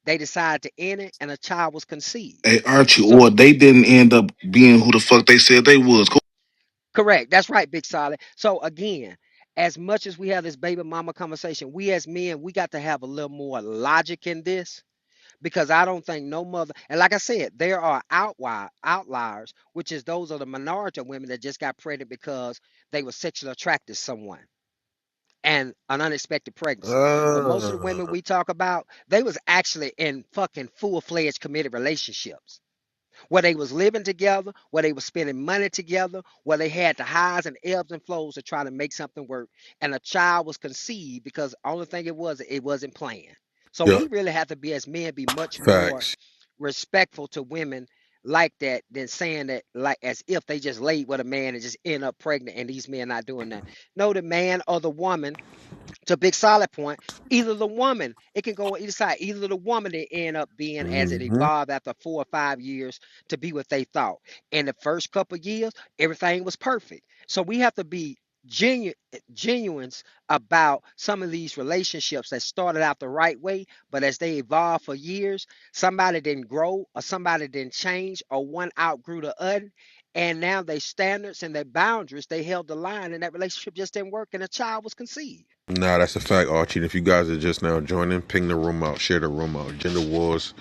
they decided to end it and a child was conceived. Hey Archie, So or they didn't end up being who the fuck they said they was. correct. That's right, Big Solid. So again, as much as we have this baby mama conversation, we as men, we got to have a little more logic in this because I don't think no mother, and like I said, there are outliers, which is those are the minority of women that just got pregnant because they were sexually attracted to someone and an unexpected pregnancy. But most of the women we talk about, they was actually in fucking full-fledged committed relationships where they was living together, where they was spending money together, where they had the highs and ebbs and flows to try to make something work, and a child was conceived because only thing it wasn't planned. So Yeah, we really have to be as men be much more facts. respectful to women like that than saying that like as if they just laid with a man and just end up pregnant and these men not doing that. No, the man or the woman to Big Solid point, either the woman, it can go on either side. Either the woman they end up being as it Hmm. evolved after 4 or 5 years to be what they thought. In the first couple of years, everything was perfect. So we have to be genuine about some of these relationships that started out the right way, but as they evolved for years, somebody didn't grow or somebody didn't change or one outgrew the other. And now their standards and their boundaries, they held the line and that relationship just didn't work and a child was conceived. Nah, that's a fact, Archie. And if you guys are just now joining, ping the room out, share the room out. Gender Wars,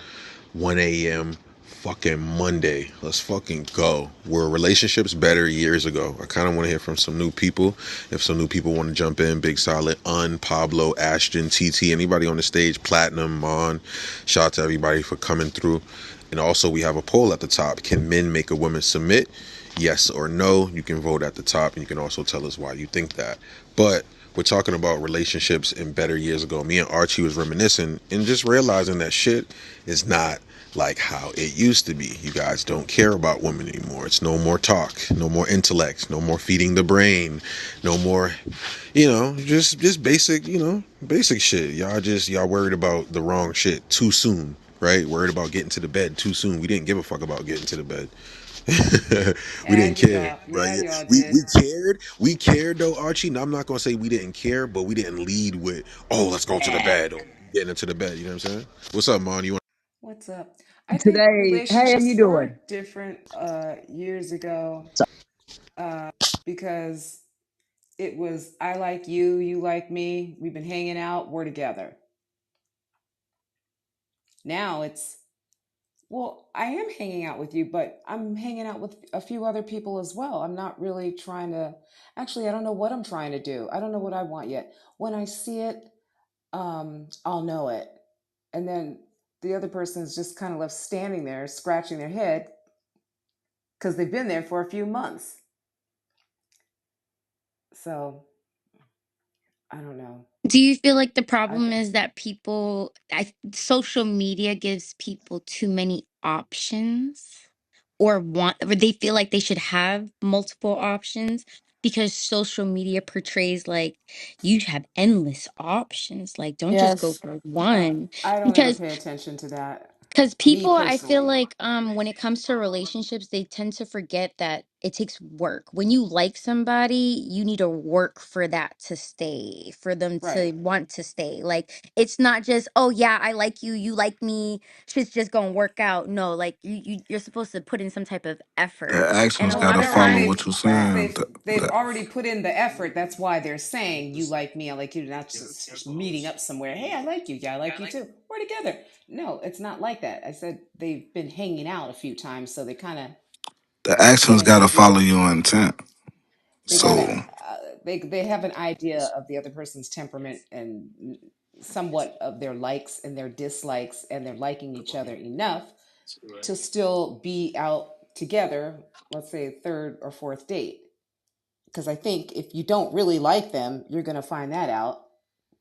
1 a.m. fucking Monday. Let's fucking go. Were relationships better years ago? I kind of want to hear from some new people. If some new people want to jump in, Big Solid, Pablo, Ashton, TT, anybody on the stage, Platinum, Mon. Shout out to everybody for coming through. And also, we have a poll at the top. Can men make a woman submit? Yes or no? You can vote at the top, and you can also tell us why you think that. But we're talking about relationships in better years ago. Me and Archie was reminiscing and just realizing that shit is not like how it used to be. You guys don't care about women anymore. It's no more talk, no more intellect, no more feeding the brain, no more, just basic, basic shit. Y'all worried about the wrong shit too soon, right? Worried about getting to the bed too soon. We didn't give a fuck about getting to the bed. We didn't care, right? Yeah, y'all We did. cared. We cared though, Archie. Now I'm not gonna say we didn't care, but we didn't lead with, oh, let's go to the bed or getting into the bed. You know what I'm saying? What's up, Mon? You want? What's up? I think Today, hey, how you relationships doing? were different years ago because it was I like you, you like me, we've been hanging out, we're together. Now it's, well, I am hanging out with you, but I'm hanging out with a few other people as well. I'm not really trying to, actually, I don't know what I'm trying to do. I don't know what I want yet. When I see it, I'll know it. And then the other person is just kind of left standing there, scratching their head because they've been there for a few months. So I don't know. Do you feel like the I problem think, is that social media gives people too many options or they feel like they should have multiple options because social media portrays like you have endless options. Like don't just go Yes. for one I don't ever because pay attention to that. because Me people, I feel personally. like when it comes to relationships, they tend to forget that it takes work. When you like somebody, you need to work for that to stay, for them to Right. want to stay. Like it's not just, oh yeah, I like you, you like me, shit's just gonna work out. No, like you're supposed to put in some type of effort. The And actions a Well, lot gotta of follow they're, times, what you're saying. they've already put in the effort. That's why they're saying you like me, I like you, not just meeting up somewhere. Hey, I like you. Yeah, I like you too. We're together. No, it's not like that. I said they've been hanging out a few times, so they kind of the get actions an gotta follow idea. your intent. They got So a they have an idea of the other person's temperament and somewhat of their likes and their dislikes, and they're liking each other enough to still be out together. Let's say third or fourth date. Because I think if you don't really like them, you're going to find that out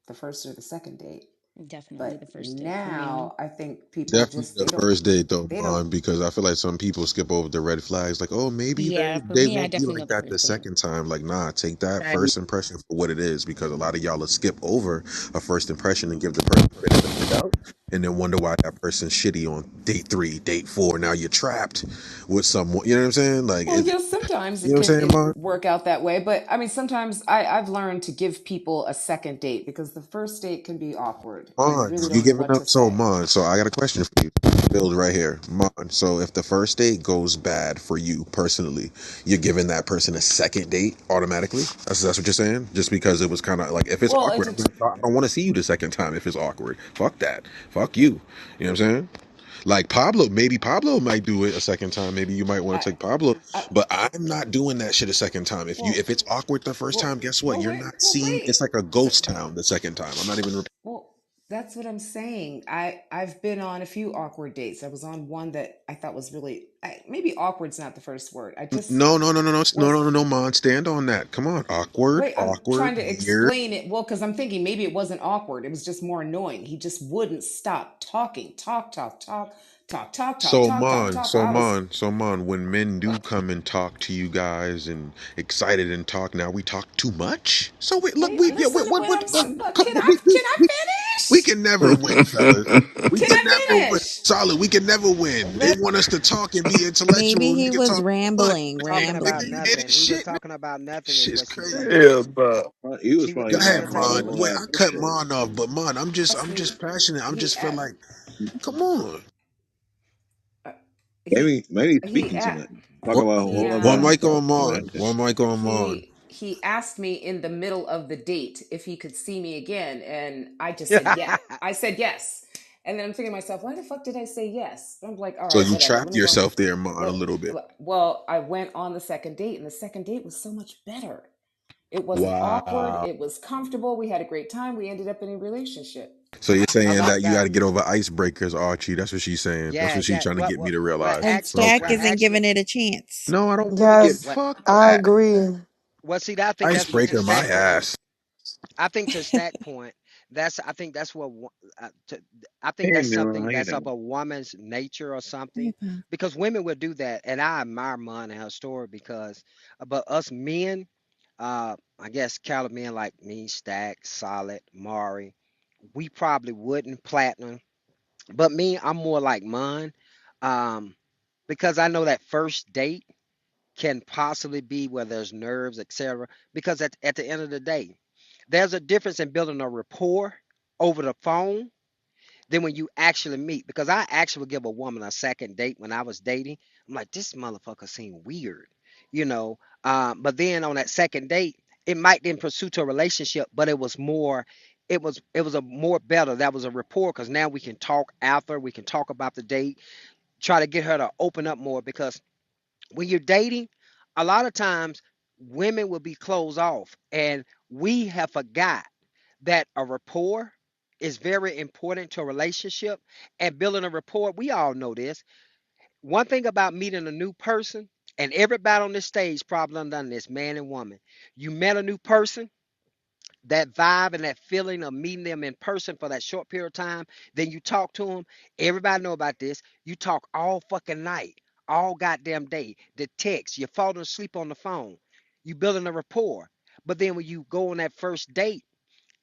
the first or the second date. Definitely the But first date for me. now I think people Definitely just the first date though, they don't man, because I feel like some people skip over the red flags, like, oh, maybe Yeah, for they me, I won't be definitely know like the that the first date. second time. Like, nah, take that Same. first impression for what it is, because a lot of y'all will skip over a first impression and give the person the benefit of the doubt, and then wonder why that person's shitty on date three, date four. Now you're trapped with someone. You know what I'm saying? Like, well, yeah, sometimes you it know what can I'm saying, it man? work out that way, but I mean sometimes I've learned to give people a second date because the first date can be awkward and you Mon, really you don't know giving what up? to say. So I got a question for you. Build right here, Mon. So if the first date goes bad for you personally, you're giving that person a second date automatically. That's what you're saying. Just because it was kind of like, if it's Well, awkward, I don't want to see you the second time. If it's awkward, fuck that. Fuck you. You know what I'm saying? Like Pablo, maybe Pablo might do it a second time. Maybe you might want I, to take Pablo, I but I'm not doing that shit a second time. well If it's awkward the first time, guess what? You're not seeing. It's wait. like a ghost town the second time. I'm not even. Well, that's what I'm saying. I've been on a few awkward dates. I was on one that I thought was really maybe awkward's not the first word. I just was No, Mon. Stand on that. Come on. wait, I'm Awkward, trying to weird. explain it. Well, because I'm thinking maybe it wasn't awkward. It was just more annoying. He just wouldn't stop talking. Talk. I was When men do come and talk to you guys and excited and talk, now we talk too much. So wait, look, wait, listen to what I'm saying. come Can on, I we finish? can never win, fellas. We Can can I never win. finish? Solid, we can never win. They want us to talk and be Maybe intellectual and we he can was talk too much. rambling, Talking Nigga, about you rambling. hear this nothing. He was shit, man? talking about nothing, is Shit's what she crazy. was. Yeah, bro. He was She Go probably was ahead, having a irritated Mon. moment with of Wait, him. I cut admiration. Mon off, but Mon, Asked I'm just me. passionate. I'm He just feel a- like, come on. uh, he Maybe he's he speaking to a- that. Talk What? about he hold on, One Mon. mic on Go ahead. Mon. One mic on Mon. he asked me in the middle of the date if he could see me again, and I just said yeah. I said yes, and then I'm thinking to myself, why the fuck did I say yes? I'm like, all So right, you whatever. Let trapped me go. yourself there, Mon, a Let, little bit. well, I went on the second date, and the second date was so much better. It wasn't awkward. Wow. It was comfortable. We had a great time. We ended up in a relationship. So you're I saying like that you got that. to get over icebreakers, Archie. That's what she's saying. That's Yeah, what she's yeah. trying to get me to realize. And Stack Okay. isn't giving it a chance. No, I don't want to get Yes, What fucked I that. agree. well see I think that's what to Icebreaker my stack ass. I think to stack point, that's I think that's what I think Hey, that's Nero, how something you that's of doing? a woman's nature or Hey, something, Pa. because women will do that, and I admire Mon and her story because, but us men, I guess caliber men like me, Stack, Solid, Mari, we probably wouldn't platinum, but me, I'm more like Mon, um, because I know that first date can possibly be where there's nerves, etc. Because at the end of the day, there's a difference in building a rapport over the phone than when you actually meet. Because I actually would give a woman a second date when I was dating. I'm like, this motherfucker seemed weird, you know. But then on that second date, it might then pursue to a relationship, but it was more. It was a more better. That was a rapport because now we can talk after. We can talk about the date. Try to get her to open up more because when you're dating, a lot of times women will be closed off, and we have forgot that a rapport is very important to a relationship and building a rapport. We all know this. One thing about meeting a new person, and everybody on this stage probably done this, man and woman. You met a new person, that vibe and that feeling of meeting them in person for that short period of time, then you talk to them. Everybody know about this. You talk all fucking night, all goddamn day. The text, you're falling asleep on the phone. You building a rapport. But then when you go on that first date,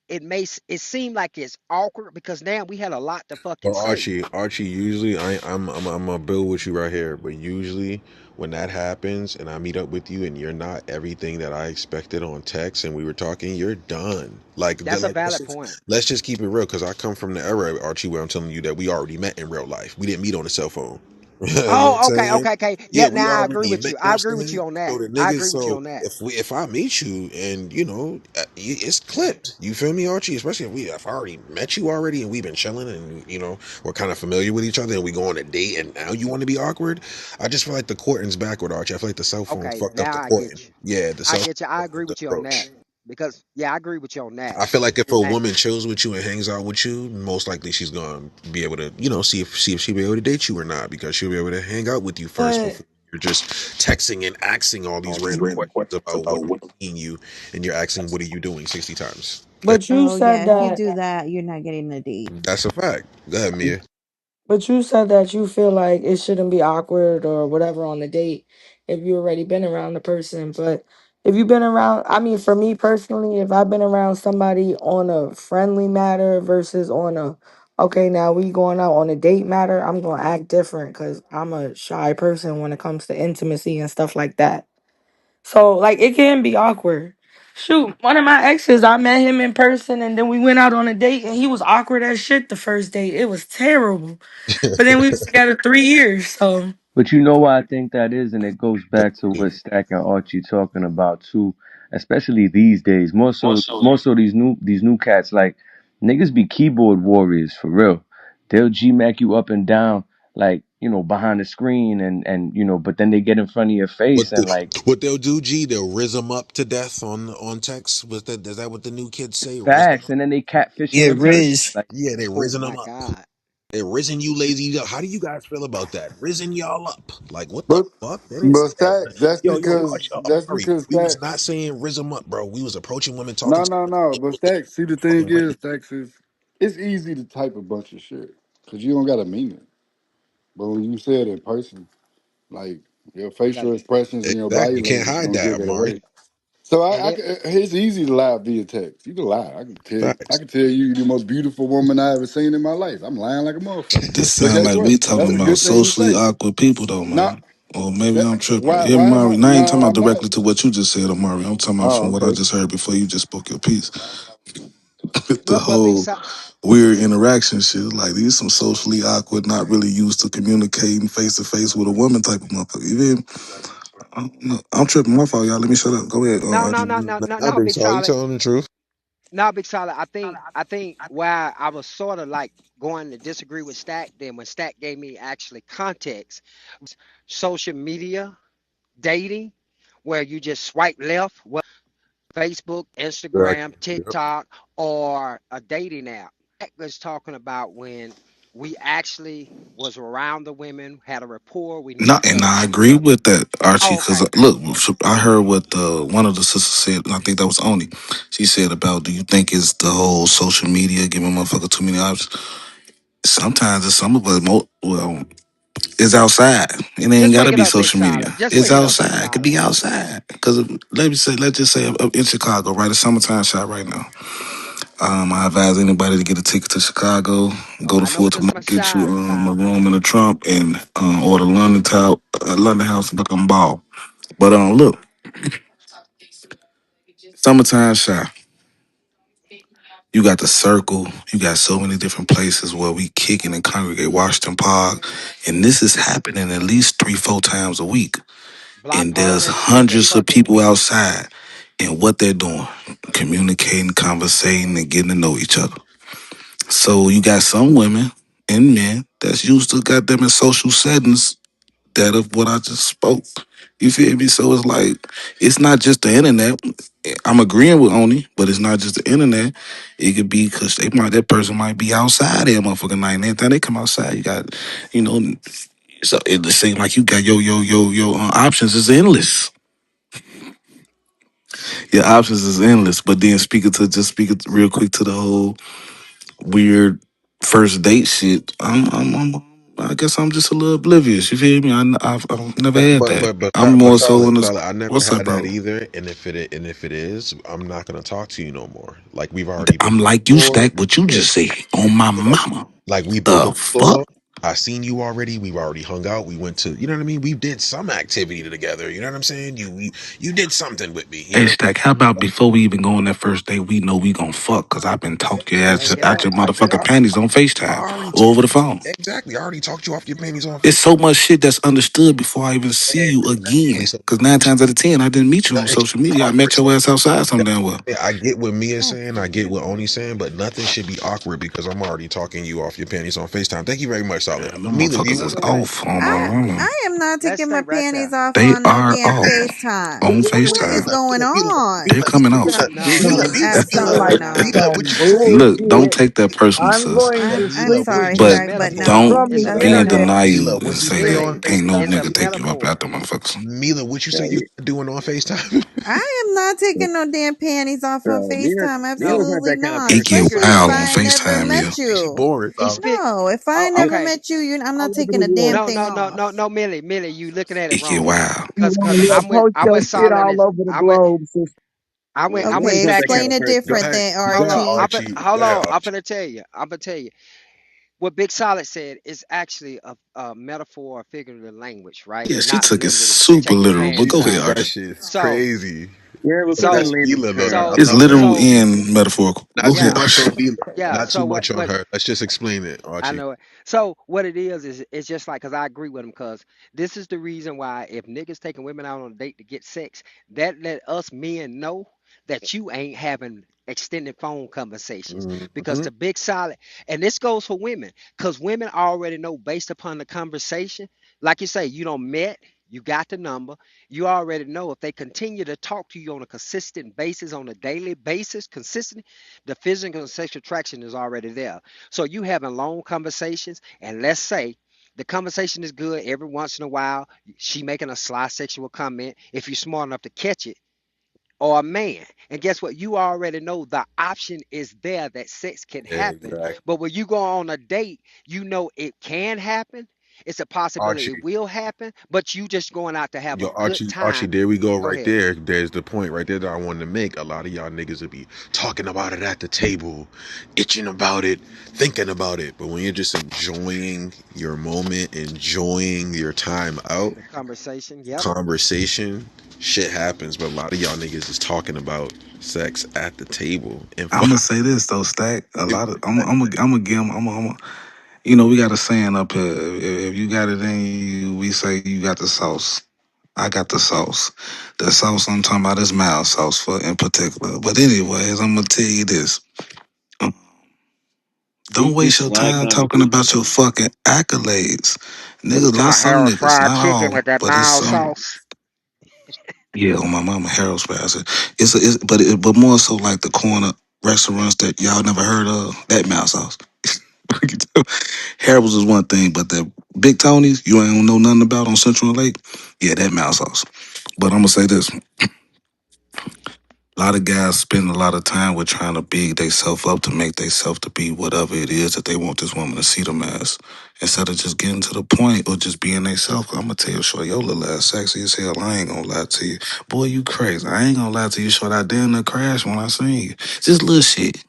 it seem like it's awkward because now we had a lot to fucking Well, say. Archie. Usually, I'm gonna build with you right here. But usually, when that happens, and I meet up with you, and you're not everything that I expected on text, and we were talking, you're done. That's a Let's valid point. let's just keep it real, because I come from the era, Archie, where I'm telling you that we already met in real life. We didn't meet on a cell phone. You know what I'm Oh, okay, saying? okay, okay. Yeah, Yeah, we now I agree already with met. you. You know I what agree I'm with saying? you on So that. the I niggas. agree with you So on that. if I meet you, and it's clipped. You feel me, Archie? Especially if I already met you already, and we've been chilling, and we're kind of familiar with each other, and we go on a date, and now you want to be awkward. I just feel like the courting's backward, Archie. I feel like the cell phone Okay, fucked up now the I courting. get you. Yeah, the I cell phone get you. I fucked agree up the with you on that approach. because yeah, I agree with you on that. I feel like if Is a that woman chills with you and hangs out with you, most likely she's gonna be able to, see if she'll be able to date you or not, because she'll be able to hang out with you first But before you're just texting and asking all these random questions about what I'm seeing you, and you're asking what are you doing 60 times. But you Oh said yeah, if you that. do that, you're not getting a date. That's a fact. Go ahead, Mia. But you said that you feel like it shouldn't be awkward or whatever on the date if you already been around the person. But if you've been around, I mean, for me personally, if I've been around somebody on a friendly matter versus on a, okay, now we going out on a date matter, I'm going to act different because I'm a shy person when it comes to intimacy and stuff like that. So, like, it can be awkward. Shoot, one of my exes, I met him in person and then we went out on a date and he was awkward as shit the first date. It was terrible. But then we was together 3 years, so But you know why I think that is, and it goes back to what Stack and Archie talking about too, especially these days. More so these new cats, like niggas be keyboard warriors for real. They'll G Mac you up and down, like, behind the screen, and but then they get in front of your face and like What they'll do, G, they'll riz them up to death on text. Is that what the new kids say? Riz 'em facts, up. and then they catfish you Yeah, in person. Riz. Like, Yeah, they Oh rizzing them my up. God. They rizzing you lazy. How do you guys feel about that? Rizzing y'all up. Like what the But fuck? They didn't say but that. Stacks, that's Yo, because that's Amari, because we was Stacks. not saying rizz them up, bro. We was approaching women, talking No, to no, them no. like But what the Stacks, see the thing fucking way. is, Stacks is it's easy to type a bunch of shit because you don't gotta mean it. But when you say it in person, like your You got facial expressions and your Exactly. body You can't language hide gonna that, give it Amari. away. So and it it's easy to lie via text. You can lie. I Facts. can tell you the most beautiful woman I ever seen in my life. I'm lying like a motherfucker. This But sound guess like what? we That's talking a about good thing to socially say. awkward people though, Not man. Or maybe that I'm tripping. why Yeah, why am I Mari. Now I ain't talking no about I'm not. directly to what you just said, Amari. I'm talking about Oh, from what I okay. just heard before you just spoke your piece. The but whole besides, weird interaction shit. Like these some socially awkward, not really used to communicating face to face with a woman type of motherfucker. You feel me? I'm tripping. My fault, y'all. Let me shut up. Go ahead, no, no, Archie. no, no, no, Nah, no, Big Big Saul, you Charlie. telling the truth. No, Big Charlie. I think where I was sort of like going to disagree with Stack. Then when Stack gave me actually context, social media dating, where you just swipe left, whether Facebook, Right. Instagram, TikTok, or a dating app. Stack was talking about when we actually was around the women, had a rapport, we knew No, each and other I for agree real. with that, Archie. Oh, Because okay. look, I heard what one of the sisters said. And I think that was Oni. She said about, do you think it's the whole social media giving motherfucker too many options? Sometimes it's some of us. Well, it's outside. It ain't Just gotta wake it be up, Big social Charlie. media. Just It's wake it up, Big outside. It could Charlie. be outside. Because let's just say up in Chicago, right? It's summertime shot right now. I advise anybody to get a ticket to Chicago, Oh, go to I know what Fulton, this get you massage a about. room in the Trump, and order London House, and become ball. But look, summertime shot. You got the circle. You got so many different places where we kicking and congregate. Washington Park, and this is happening at least 3-4 times a week. Block And there's party, Central hundreds of Perk and people Weed. outside, and what they're doing, communicating, conversating, and getting to know each other. So you got some women and men that's used to goddamn in social settings that of what I just spoke. You feel me? So it's like it's not just the internet. I'm agreeing with Oni, but it's not just the internet. It could be because that person might be outside there, motherfucking night. And anytime they come outside, you got, you know. So it seems like you got your options is endless. Your options is endless. But then speaking real quick to the whole weird first date shit. I guess I'm just a little oblivious. You feel me? I've never Nah, had but that. but but I'm but more so Charlie, in this. Charlie, I never What's up, had that bro? either. And if it is, I'm not gonna talk to you no more. Like we've already been I'm like you, before. Stack. What you Yeah, just said on my yeah. mama. Like we've been The before. fuck? I seen you already. We've already hung out. We went to, you know what I mean. We did some activity together. You know what I'm saying. You did something with me. You Hey, know. Stack. How about before we even go on that first date, we know we gonna fuck? Cause I've been talking Wake it at up. your I, motherfucking panties on I Facetime already or talked. over the phone. Exactly. I already talked you off your panties on It's face. so much shit that's understood before I even see you Exactly. again. So Cause 9 times out of 10, I didn't meet you no, on social media. I met 100%. your ass outside some damn well. I get what Mia's saying. I get what Oni's saying, but nothing should be awkward because I'm already talking you off your panties on FaceTime. Thank you very much. solid. Man, them Mila, do you motherfuckers want is to Wait, go? wait. off on my I Let's mama. I am not let's taking stay my right panties there. off They on no are damn off FaceTime. on What FaceTime. is Mila, going Mila, They're on? coming off. Mila, No, Mila, it's Mila, It sound Mila, Absolutely like not. Mila, some what you say? Look, don't bullshit. take that personal, I'm sis. going Mila, to I'm Mila, sleep what sorry, you it's a say? But Shark, but metaphor. no. from It's the a don't be in Uh-uh. metaphor. internet. denial Mila, and what you say say Mila, that on ain't no it's a nigga taking you up metaphor. out the motherfuckers. Mila? What you say you doing on Facetime? I am not taking no damn panties off on FaceTime. No, Absolutely not. It get Especially if wild no. on I never FaceTime, yeah. met you. Boring. He spit. No, if I Oh, It never okay. met you, I'm not all over taking the a damn world. No, thing no, no, no, off. no, Millie, Millie, you looking at it It get wrong. wild. You Cause, want cause me to I'm post your shit solid all as over the globe, sister. I went Okay, second. explain it Go different ahead. then, Go Hold ahead, on, Archie. Archie. Go hold ahead, on. I'm Archie. gonna tell you. I'm gonna tell you what Big Solid said is actually a metaphor, or figurative language, right? Yeah, she Not took it literally super taking the literal, but panties go ahead, off. That Archie. shit's So, crazy. Yeah, we But could have that's so, leave it Mila though. there. so, It's Enough literal of so, and metaphorical. not Go too ahead, yeah, much Archie. on Mila. yeah. Not too So much on what her. Let's just explain it, I Archie. know it. So what it is it's just like because I agree with him because this is the reason why if niggas taking women out on a date to get sex, that let us men know that you ain't having extended phone conversations because Hmm. the big solid and this goes for women because women already know based upon the conversation like you say you don't met you got the number you already know if they continue to talk to you on a consistent basis on a daily basis consistent the physical and sexual attraction is already there so you having long conversations, and let's say the conversation is good every once in a while. She making a sly sexual comment if you're smart enough to catch it, or a man. And guess what? You already know the option is there that sex can happen. Exactly. But when you go on a date, you know it can happen. It's a possibility it Archie. will happen, but you just going out to have a Yo, good Archie, time. there we go Go right ahead. there. There's the point right there that I wanted to make. A lot of y'all niggas will be talking about it at the table, itching about it, thinking about it. But when you're just enjoying your moment, enjoying your time out, The conversation. Yep. conversation, shit happens. But a lot of y'all niggas is talking about sex at the table. And I'm fuck, gonna say this though, Stack. A it. lot of I'm gonna give 'em- you know, we got a saying up here. If you got it in you, we say you got the sauce. I got the sauce. The sauce I'm talking about is mild sauce for in particular. But anyways, I'm gonna tell you this. Um, Don't He waste gets your slagged time on talking about your fucking accolades. What you Niggas love talking some Harold niggas, fried not chicken all, with that but it's mild some. sauce? Yeah, on my mama Harold's Fast. But more so like the corner restaurants that y'all never heard of. That mouse sauce. Harold's is one thing, but the Big Tony's you ain't know nothing about on Central and Lake. Yeah, that mouse sauce. But I'm gonna say this: a lot of guys spend a lot of time with trying to big themselves up to make themselves to be whatever it is that they want this woman to see them as. Instead of just getting to the point or just being themselves, I'm gonna tell you, short, your little ass sexy as hell. I ain't gonna lie to you, boy. You crazy? I ain't gonna lie to you, short. I damn near crashed when I seen you. Just little shit.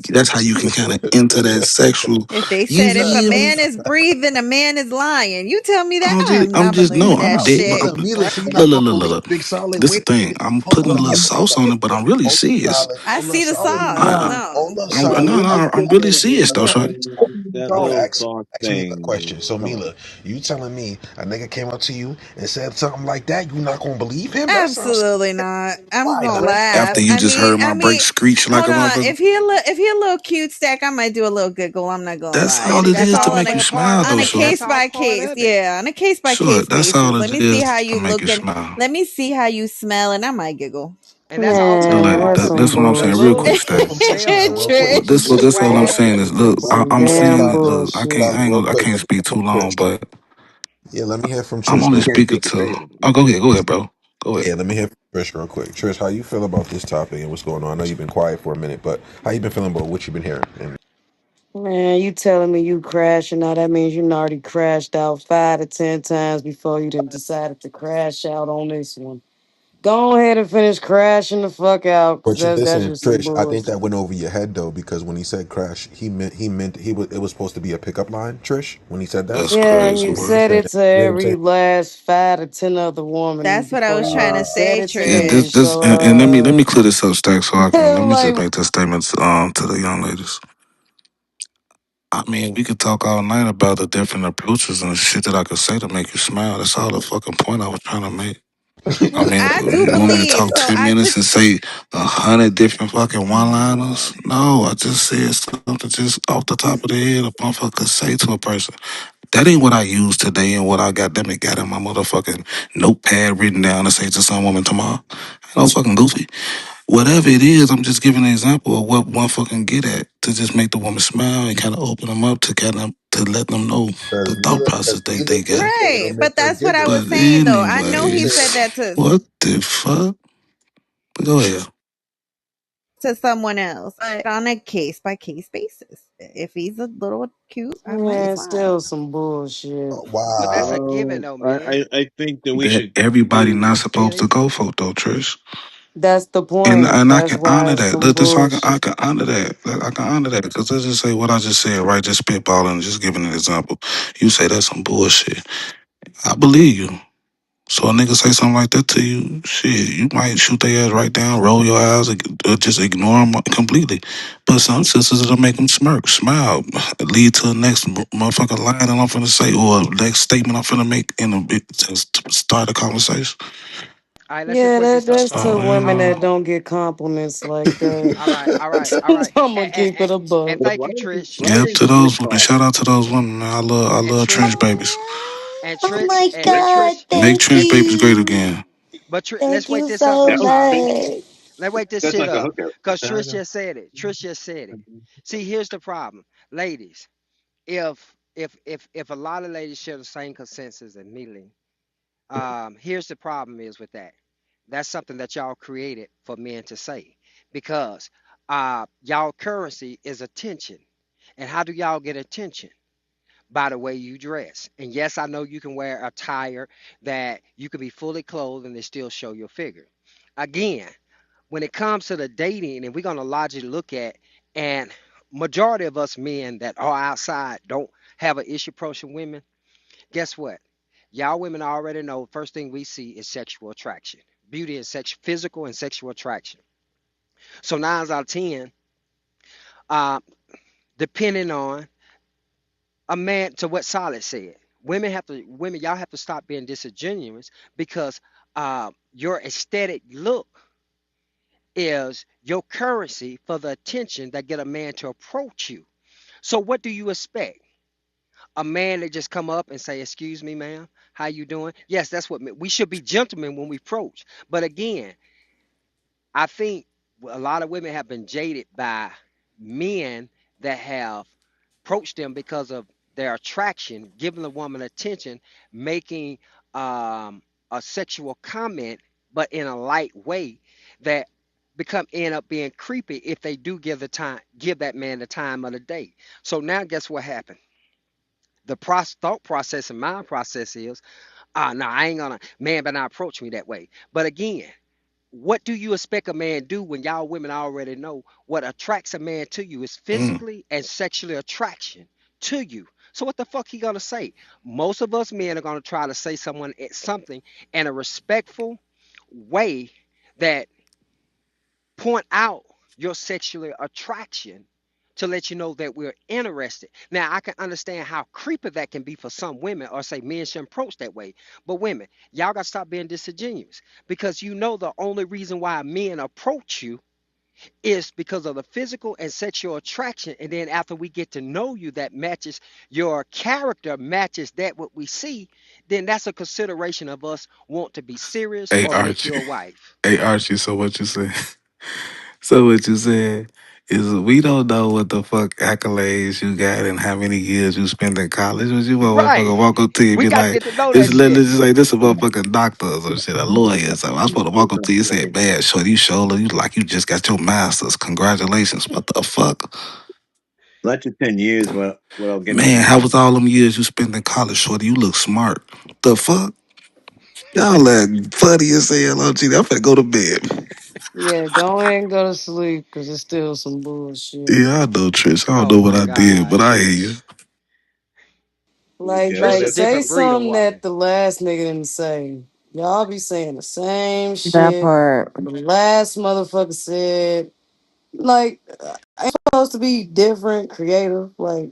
That's how you can kind of enter that sexual. They You said if a feel me? man is breathing, a man is lying. You tell me that, I'm I'm I'm not just no. believing I'm that Wow, dead. shit. Mila, Mila, so you're not Look, look, gonna look, look, believe look. Big Solid? This the Wait a thing. minute. I'm Hold putting a up, little hold sauce on it, but I'm really up, serious. solid. I Hold up, see the solid. sauce. I, No. Hold up, no, solid. no. I'm really serious though, shorty. So That I want to little ask sauce Mila a thing question. is So come on. Mila, you telling me a nigga came up to you and said something like that? You not gonna believe him? That sounds Absolutely not. I'm why, gonna nigga? After laugh. you just heard my brake screech like Hold a on. motherfucker. If he a little cute stack, I might do a little giggle. I'm not gonna That's lie. all See, it that's is to all On make a you play a part smile, of on though, a it. short. That's case all by part case, of it. yeah, on a case by Sure, case that's basis. all Let it me see is how to you make you looking. smile. Let me see how you smell, and I might giggle. And that's all So play a Man, look, part that's of some that's it. what I'm saying, real quick, bullshit. Let me hear Stack. from Trish now, real quick. Well, Trish. this what I'm Swag. saying is, look, Some I'm damn saying, look, bullshit. I ain't Real gonna, I quick, can't let me hear speak from too long, Trish. but Yeah, let me hear from I'm Trish only real quick. speaking to. Oh, go ahead, bro. Go ahead. Yeah, let me hear from Trish real quick. Trish, how you feel about this topic and what's going on? I know you've been quiet for a minute, but how you been feeling about what you've been hearing? And Man, you telling me you crashing now? That means you already crashed out 5 to 10 times before you done decided to crash out on this one. Go ahead and finish crashing the fuck out, cause but you that's listen, just some Trish, I think that bullshit. went over your head though, because when he said crash, he meant he was it was supposed to be a pickup line, Trish, when he said that. That's Yeah, and crazy you When he word. said said it that, to you know what I'm every saying? last 5 to 10 other woman That's what I before was you trying even to said say, it to Yeah, me. Trish. this, So, and let me clear this up, Stack, so I can let me just like, make this statement to the young ladies. I mean, we could talk all night about the different approaches and shit that I could say to make you smile. That's all the fucking point I was trying to make. I mean, I do you want me to believe talk so. 10 minutes and say 100 different fucking one-liners? No, I just said something just off the top of the head a motherfucker could say to a person. That ain't what I use today and what I got them it got in my motherfucking notepad written down to say to some woman tomorrow. Ain't no fucking goofy. Whatever it is, I'm just giving an example of what one fucking get at to just make the woman smile and kind of open them up to kind of to let them know the thought process they got. right, but that's what I was But saying though. I know he said anyways, that what the fuck? But go ahead. to someone else, but on a case by case basis. If he's a little cute, I might Man, smile. still some bullshit. But that's a given though, man. I think that we That should everybody do. not It supposed to is. go for though, Trish. That's the point. And I That's can why honor it's that. some Look, this I bullshit. can honor that. I can honor that because let's just say what I just said, right? Just spitballing, just giving an example. You say that's some bullshit. I believe you. So a nigga say something like that to you, shit, you might shoot their ass right down, roll your eyes, or just ignore them completely. But some sisters it'll make them smirk, smile, lead to the next motherfucking line that I'm finna say or next statement I'm finna make in a bit to start a conversation. All right, let's just Yeah, wait this up. that's So to you women know, that don't get compliments like that. All right, all right, all right. I'm gonna And, keep it a and buck. But thank you, Trish. yep, to those women. Shout out to those women, man. I And love trench Trish, babies. and Oh Trish, my and God, Trish. Make thank trench babies great you. again. But let's Thank wait you this up. so I'm that was sorry. much. Let's wait this that's shit like a up. hookup. Cause Trish just said it. Trish just said it. See, here's the problem, ladies. If a lot of ladies share the same consensus as me, here's the problem is with that. That's something that y'all created for men to say because y'all currency is attention. And how do y'all get attention? By the way you dress. And yes, I know you can wear attire that you can be fully clothed and they still show your figure. Again, when it comes to the dating, and we're gonna logically look at, and majority of us men that are outside don't have an issue approaching women. Guess what? Y'all women already know first thing we see is sexual attraction. Beauty and sex, physical and sexual attraction. So 9 out of 10, uh, depending on a man to what Solid said. Women, y'all have to stop being disingenuous because your aesthetic look is your currency for the attention that get a man to approach you. So what do you expect? A man that just come up and say, "Excuse me, ma'am, how you doing?" Yes, that's what we should be gentlemen when we approach. But again, I think a lot of women have been jaded by men that have approached them because of their attraction, giving the woman attention, making a sexual comment, but in a light way that become end up being creepy if they do give that man the time of the day. So now guess what happened? The thought process and mind process is, no, I ain't gonna man better not approach me that way. But again, what do you expect a man do when y'all women already know what attracts a man to you is Mm. physically and sexually attraction to you? So what the fuck he gonna say? Most of us men are gonna try to say something in a respectful way that point out your sexual attraction to let you know that we're interested. Now, I can understand how creepy that can be for some women, or say men shouldn't approach that way. But women, y'all got to stop being disingenuous because you know the only reason why men approach you is because of the physical and sexual attraction. And then after we get to know you, that matches your character, matches that what we see, then that's a consideration of us want to be serious Hey or make you Archie. a wife. Hey Archie, so what you say? So what you said is we don't know what the fuck accolades you got and how many years you spent in college. But you motherfucker Right. walk up to you and We be got to like, get to know this that let's shit. just say this a motherfucking doctor or some shit, a lawyer or something. I'm supposed to walk up to you and say, man, shorty, you sure look you like you just got your master's. Congratulations. What the fuck? Not just 10 years without getting to Man, know how you. was all them years you spent in college, shorty? You look smart. The fuck? Y'all like funny as hell, OG. I'm finna go to bed. Yeah, go ahead and go to sleep because it's still some bullshit. Yeah, I know, Trish. I don't Oh know what my I did, God, but I hear you. Trish. Like, Trish like, a Yeah, say different breed of something that woman. the last nigga didn't say. Y'all be saying the same That shit part. the last motherfucker said. Like, ain't supposed to be different, creative. Like,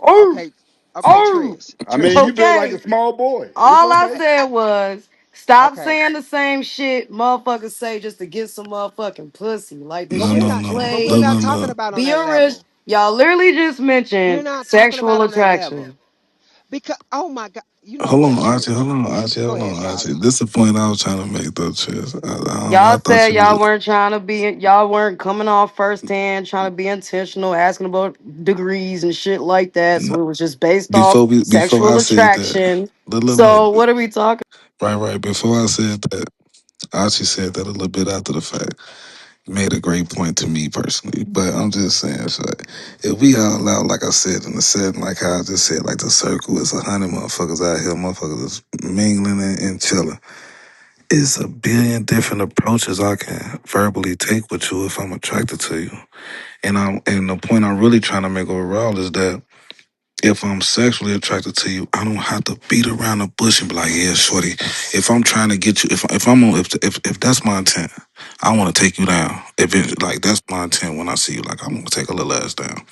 Oh, Okay, Okay, Oh, Trish. I mean, Trish. you built like okay. a small boy. It's All I okay. said was stop Okay, saying the same shit motherfuckers say just to get some motherfucking pussy. Like this but No, shit we're no, is not. no, But played. we're no, no, not talking no. about on Be that a rich. level. Y'all literally just We're mentioned not talking sexual about on that level. attraction. Because oh my God, you know Hold what, on, Archie. Trish? Hold on, Archie. Go Hold ahead, on, Archie. Shawty. This is the point I was trying to make, though, Chris. I Y'all thought said you y'all was. weren't trying to be, y'all weren't coming off firsthand, trying to be intentional, asking about degrees and shit like that. No, So it was just based off before sexual I said that, attraction. look, So what are we talking? right, right. Before I said that, Archie said that a little bit after the fact. Made a great point to me personally, but I'm just saying, so if we all out, like I said in the setting, like how I just said, like the circle is 100 motherfuckers out here, motherfuckers is mingling and chilling. It's a billion different approaches I can verbally take with you if I'm attracted to you. And the point I'm really trying to make overall is that if I'm sexually attracted to you, I don't have to beat around the bush and be like, yeah, shorty. If I'm trying to get you, if I'm on, if that's my intent, I want to take you down. If it like that's my intent when I see you, like I'm gonna take a little ass down.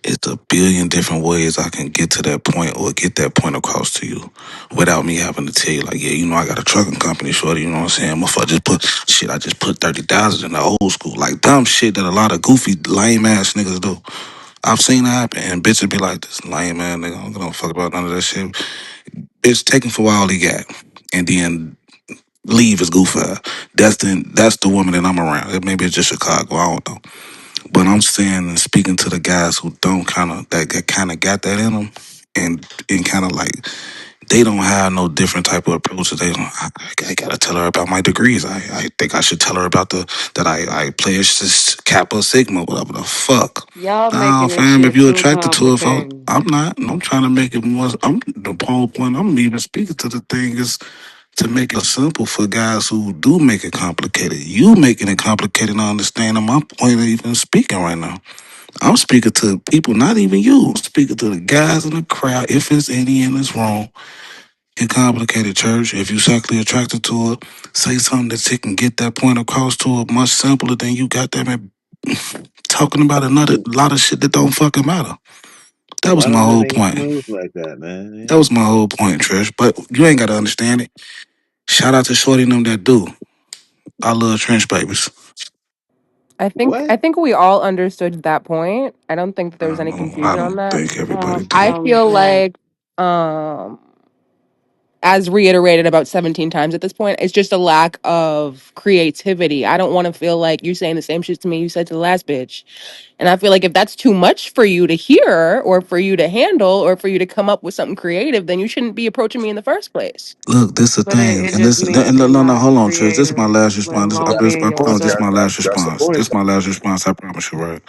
It's a billion different ways I can get to that point or get that point across to you without me having to tell you, like, yeah, you know, I got a trucking company, shorty. You know what I'm saying? Motherfucker, just put shit. I just put 30,000 in the old school, like dumb shit that a lot of goofy lame ass niggas do. I've seen it happen, and bitches be like, this lame man nigga, I don't fuck about none of that shit. It's taking for all he got, and then leave his goof ass. That's the woman that I'm around. Maybe it's just Chicago, I don't know. But I'm saying and speaking to the guys who don't kind of got that in them, and kind of like they don't have no different type of approaches. They don't. I gotta tell her about my degrees. I think I should tell her about that I play Kappa Sigma, whatever the fuck. Y'all Nah, making this fam, if shit you too attracted to it, folks, complicated. I'm not. I'm trying to make it more. I'm the whole point. I'm even speaking to the thing is to make it simple for guys who do make it complicated. You making it complicated. I understand. My point of even speaking right now. I'm speaking to people, not even you. I'm speaking to the guys in the crowd. If it's any in this room, in complicated church, if you sexually attracted to it, say something that you can get that point across to it much simpler than you got them and talking about another lot of shit that don't fucking matter. That was Why my don't it whole ain't point. smooth like that, man? That Yeah. was my whole point, Trish. But you ain't gotta understand it. Shout out to Shorty and them that do. I love trench babies. What? I think we all understood that point. I don't think that there was any I confusion on don't that. think everybody did. I feel Right. like um as reiterated about 17 times at this point, it's just a lack of creativity. I don't want to feel like you're saying the same shit to me you said to the last bitch. And I feel like if that's too much for you to hear or for you to handle or for you to come up with something creative, then you shouldn't be approaching me in the first place. Look, this the But thing, it and just this means no, you're no, no, not hold on, Trish. This is my creative, last let response. alone That's This, being the I point. promise, this is yourself. my last That's the response. point. This is my last response. I promise you, right?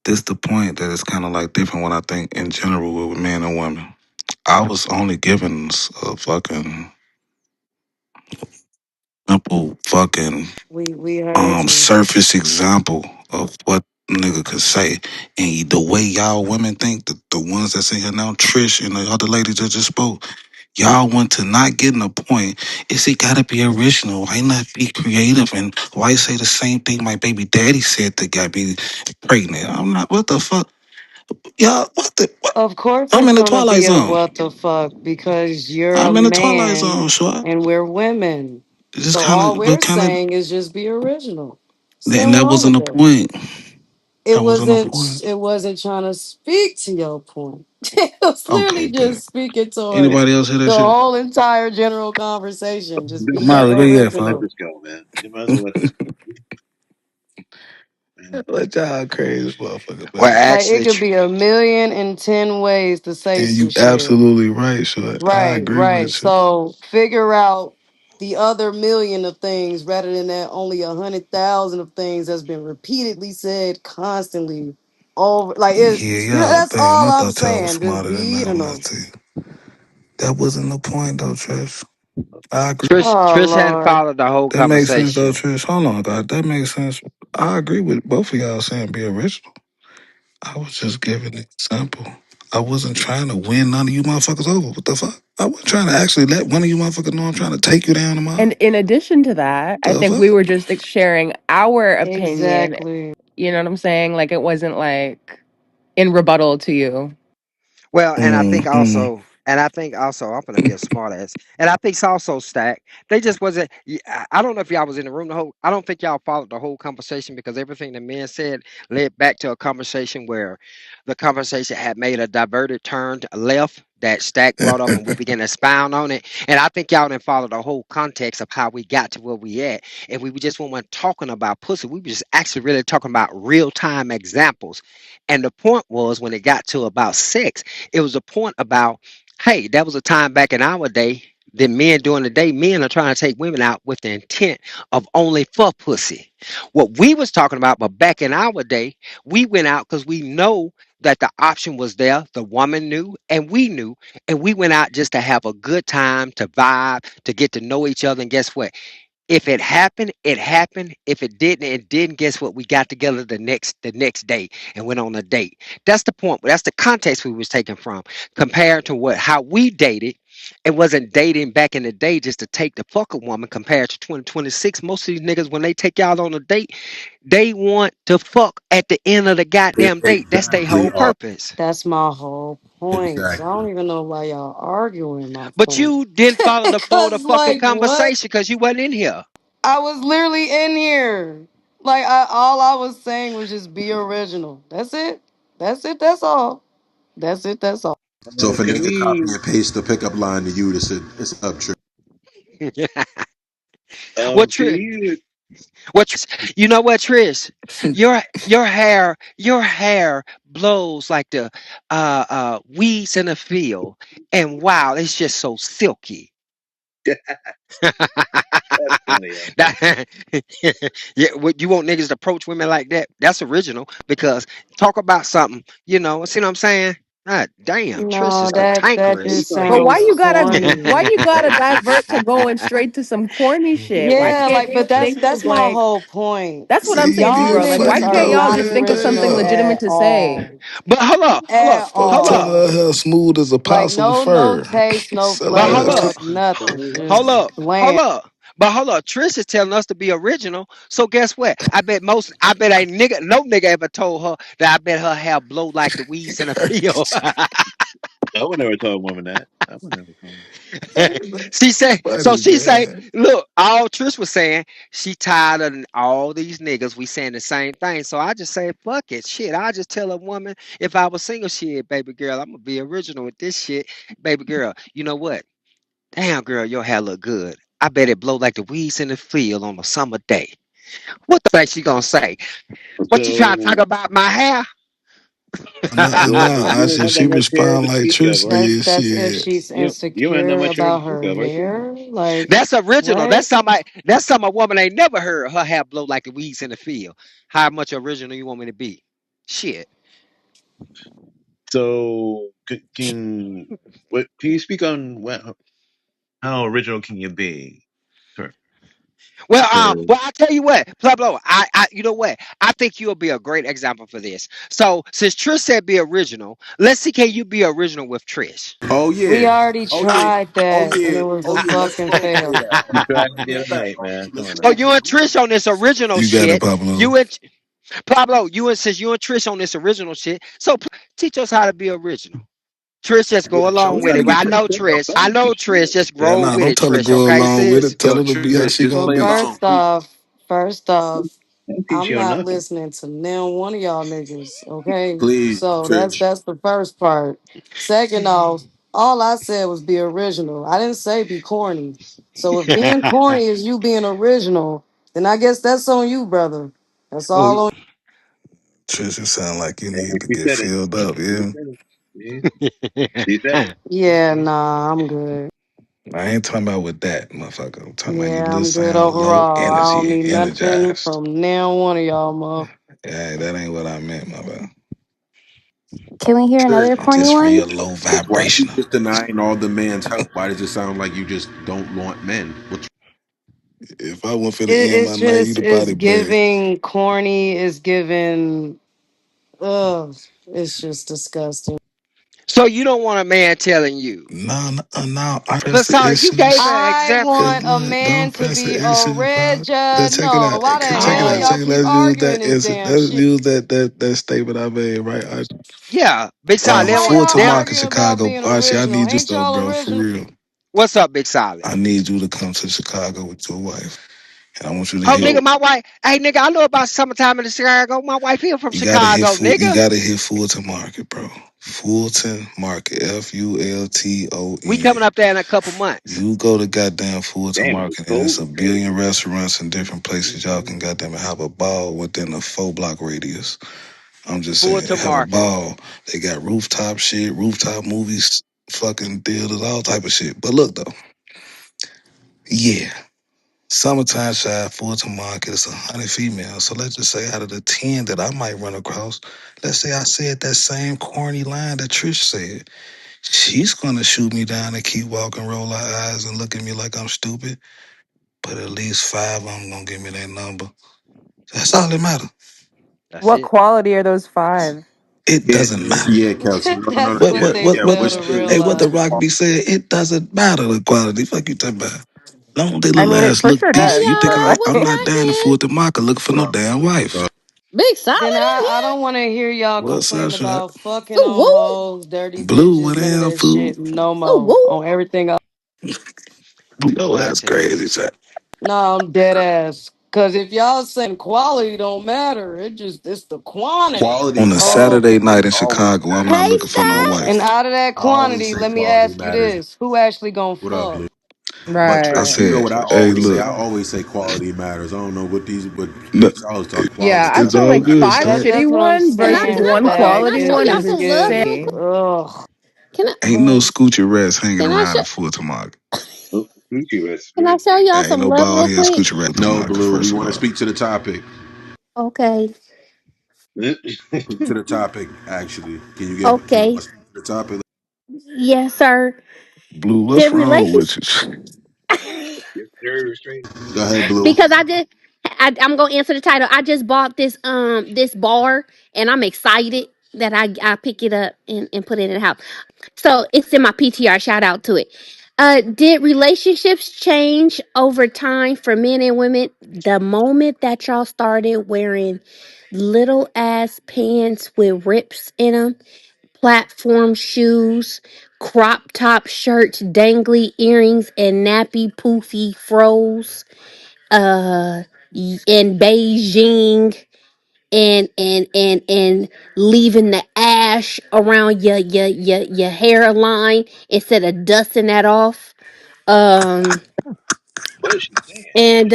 This the point that is kind of like different when I think in general with men and women. I was only given a fucking simple fucking We heard you. surface example of what nigga could say, and the way y'all women think, the ones that's in here now, Trish and the other ladies that just spoke. Y'all want to not getting a point. Is it gotta be original? Why not be creative? And why say the same thing my baby daddy said that got me pregnant? I'm not, what the fuck? Y'all, what the, what? Of course I'm it's in the gonna Twilight be a Zone. what the fuck because you're a I'm in the Twilight man Zone, sure. and we're women. Just So kind all of, we're but kind of, saying is just be original. What's and so that wrong wasn't with the that? point. That wasn't the point. It wasn't trying to speak to your point. It was Okay, literally bet. just speaking towards Anybody else hear that the shit? whole entire general conversation. Just You be might as Amari, well where let you at, fuck? let original. this go, man. You might as well let this go, man. What y'all crazy as motherfucker, Well, man. Like it actually, could be a million and 10 ways to say And some you shit. absolutely right, sure. I Right, agree right. with you. So figure out the other million of things rather than that only 100,000 of things that's been repeatedly said constantly over. Like it's Yeah, you know y'all, that's damn, all I I'm thought y'all was saying. Just smarter than be that you on know. that team. That wasn't the point, though, Trish. I agree. Oh Trish hadn't Lord. followed the whole That makes sense, though, conversation. Trish. Hold on, God. That makes sense. I agree with both of y'all saying be original. I was just giving an example. I wasn't trying to win none of you motherfuckers over. What the fuck? I wasn't trying to actually let one of you motherfuckers know I'm trying to take you down tomorrow. And in addition to that, I The think fuck? we were just sharing our opinion. Exactly. You know what I'm saying? Like it wasn't like in rebuttal to you. Well, Mm-mm. and I think also, I'm gonna be a smart ass. And I think it's also stacked. They just wasn't. I don't know if y'all was in the room the whole. I don't think y'all followed the whole conversation because everything the men said led back to a conversation where the conversation had made a diverted turn to left that Stack brought up, and we began to expound on it. And I think y'all didn't follow the whole context of how we got to where we at. And we just weren't talking about pussy. We were just actually really talking about real time examples. And the point was when it got to about sex. It was a point about, hey, that was a time back in our day that men during the day, men are trying to take women out with the intent of only for pussy. What we was talking about, but back in our day, we went out because we know that the option was there. The woman knew knew, and we went out just to have a good time, to vibe, to get to know each other. And guess what? If it happened, it happened. If it didn't, it didn't. Guess what? We got together the next day and went on a date. That's the point. That's the context we was taking from. Compared to what how we dated. It wasn't dating back in the day just to take the fuck a woman compared to 2026. Most of these niggas, when they take y'all on a date, they want to fuck at the end of the goddamn date. That's their Exactly. whole purpose. That's my whole point. So I Exactly. don't even know why y'all arguing my But point. you didn't follow the flow of the Cause fucking like what? conversation because you wasn't in here. I was literally in here. Like all I was saying was just be original. That's it. That's it. That's all. That's it. That's all. So if a Can nigga copy we? and paste the pickup line to you, it's up trip. what Can Trish? you? You know what, Trish? Your hair blows like the weeds in a field, and wow, it's just so silky. That's funny. That- yeah, you want niggas to approach women like that? That's original because talk about something, see what I'm saying? God damn, Trish No, is that He just cantankerous. gonna But hate why sounds you now. gotta why you gotta corny. divert to going straight to some corny shit? Why Yeah, can't like, you but that's think of that's my like whole point. that's what I'm See, saying you to you, Y'all being bro. Like why niggas funny are can't though, y'all not just think of man. something original legitimate at to say? all. But At I'm hold telling up, all. her smooth as a Like possum no fur. taste, no Sell but her hold ass flavor, to up, nothing. hold Just up, hold bland. up. But hold up, Trish is telling us to be original. So guess what? I bet a nigga, no nigga ever told her that I bet her hair blow like the weeds in a field. I would never tell a woman that. I would never tell her. So funny, she say, man. look, all Trish was saying, she tired of all these niggas. We saying the same thing. So I just say, fuck it. Shit. I just tell a woman if I was single, shit, baby girl, I'm gonna be original with this shit. Baby girl, you know what? Damn girl, your hair look good. I bet it blow like the weeds in the field on a summer day. What the fuck she gonna say? What you trying to talk So, about my hair? And so now, you ain't actually, had she that much hair respond to like speak of, Trish are you? did. That's if Shit. she's You ain't that insecure much hair to about speak her of, are you? hair. Like That's original. what? That's something a woman ain't never heard. Her hair blow like the weeds in the field. How much original you want me to be? Shit. So, what? Can you speak on how original can you be? Sure. Well, I tell you what, Pablo, you know what? I think you'll be a great example for this. So, since Trish said be original, let's see can you be original with Trish? Oh We yeah. already Oh yeah. tried Oh that and yeah. it was Oh a yeah. Let's fucking replay fail. that. You Hold on. tried Let's it the other replay that, night, bro. man. Come Let's on Oh, now. you and Trish on this original You got it, shit. Pablo. You and Pablo, since you and Trish on this original shit. So teach us how to be original. Trish, just go show along We us with how gotta it. to Well, get I be Trish know set up Trish. I first. know Trish. Just Yeah, roll nah, with don't it, tell her Trish. go Okay, along with sis. it. Tell yo, her to be how Trish. she Just gonna Well, play be. along. first off, I ain't teach I'm you on not nothing. listening to none one of y'all niggas. Okay, Please, so that's Trish. that's the first part. Second off, all I said was be original. I didn't say be corny. So if being corny is you being original, then I guess that's on you, brother. That's Oh, all on. Trisha sound like you And need to she get said it. filled up, She yeah. said it. See? She said it. Yeah, nah, I'm good. I ain't talking about with that, motherfucker. I'm talking about you Yeah, little I'm good sound low overall. I don't energy, need nothing energized. from now one of y'all, motherfuckers. Yeah, that ain't what I meant, my bad. Can we hear Trish. another And corny just one? real low Trish, why you vibrational. just denying all the man's help? Why does it sound like you just don't want men? What's If I went for the end It's my night, just you'd have it's probably bet. giving corny. It's giving. Ugh, it's just disgusting. So you don't want a man telling you. No, no, no. I press But the Tyler, you issue. gave an I example. Cause want a look, man don't to press be the a issue, red bro. judge. Let's check it No, out. why the Check it hell out. Oh, y'all Check it. keep Let's use arguing that this instant. damn Let's shit? use that statement I made. Right. yeah, Big Solid. They don't Why want. Fulton They y'all don't. Market, arguing about Chicago. being Archie, I original? need you Ain't though, y'all bro. For original? real. What's up, Big Solid? I need you to come to Chicago with your wife, and I want you to Oh, hit. nigga, my wife. Hey, nigga, I know about summertime in Chicago. My wife here from You gotta hit Chicago, full. You nigga. gotta hit Fulton Market, bro. Fulton Market. We coming FULTON. up there in a couple months. You go to goddamn Fulton Damn, it was Market, and cold it's a up there. billion restaurants and different places y'all can goddamn have a ball within a 4 block radius. I'm just Full saying, to have a market. ball. They got rooftop shit, rooftop movies, fucking theaters, all type of shit. But look though, yeah. Summertime shy, Fulton Market, it's 100 females. So let's just say out of the 10 that I might run across, let's say I said that same corny line that Trish said. She's gonna shoot me down and keep walking, roll her eyes, and look at me like I'm stupid. But at least 5 of them gonna give me their number. That's all that matters. That's What it. quality are those five? It Yeah, doesn't matter. yeah, Kelsey. No, no, no. That's What what Yeah, what they what yeah. what? spell Which to two? real Hey, what the life. Rock be said? It doesn't matter the quality. Fuck you talking about. Long as they I little mean, it ass for look sure Hey decent. does, You think but y'all, like, I'm what's not down to happening? fool the market looking for What no up, damn wife. Big Solid Then in I here? don't want to hear y'all What's up, complain Shot? about fucking Ooh, on woo. hoes, dirty Blue, what bitches, the none of hell, that fool? shit no Ooh, more. woo. On everything else. Yo, Boy, I that's tell you. crazy, Shot. No, I'm dead ass. Cause if y'all saying quality don't matter, it's the quantity. quality? On a Quality Saturday Oh. night in always Chicago, I'm not Hey, looking for no Stat. And wife. out of that I always quantity, say let me quality ask you matters. this: who actually gonna What up, fuck? Blue? But I right? Trish, you know said, what I hey, always say? look, I always say quality matters. I don't know what these, but no, Big Solid talk Yeah, quality I it's feel all like matters. good, five Shot. That's shitty what I'm ones Can versus I saying. can I one borrow? That Can I quality show one y'all is is some love real just quick? insane. ugh. Can I Ain't no scoochie rats hanging can I around show in Fulton Market. Oh, Gucci was can I crazy. show y'all Ain't some no love ball real here quick? scoochie rat Fulton No, Market, Blue. We first of want to all. speak to the topic. Okay. Speak to the topic. Actually, can you get? Can you Okay. speak to the topic? Yes, sir. Blue, The what's wrong with relationship you? Yes, sir, straight. Go ahead, Blue. because I'm gonna answer the title. I just bought this bar and I'm excited that I pick it up and put it in the house. So it's in my PTR. Shout out to it. Did relationships change over time for men and women the moment that y'all started wearing little ass pants with rips in them, platform shoes, crop top shirts, dangly earrings, and nappy poofy froze? In Beijing and leaving the ash around your hairline instead of dusting that off. Um What is she saying? and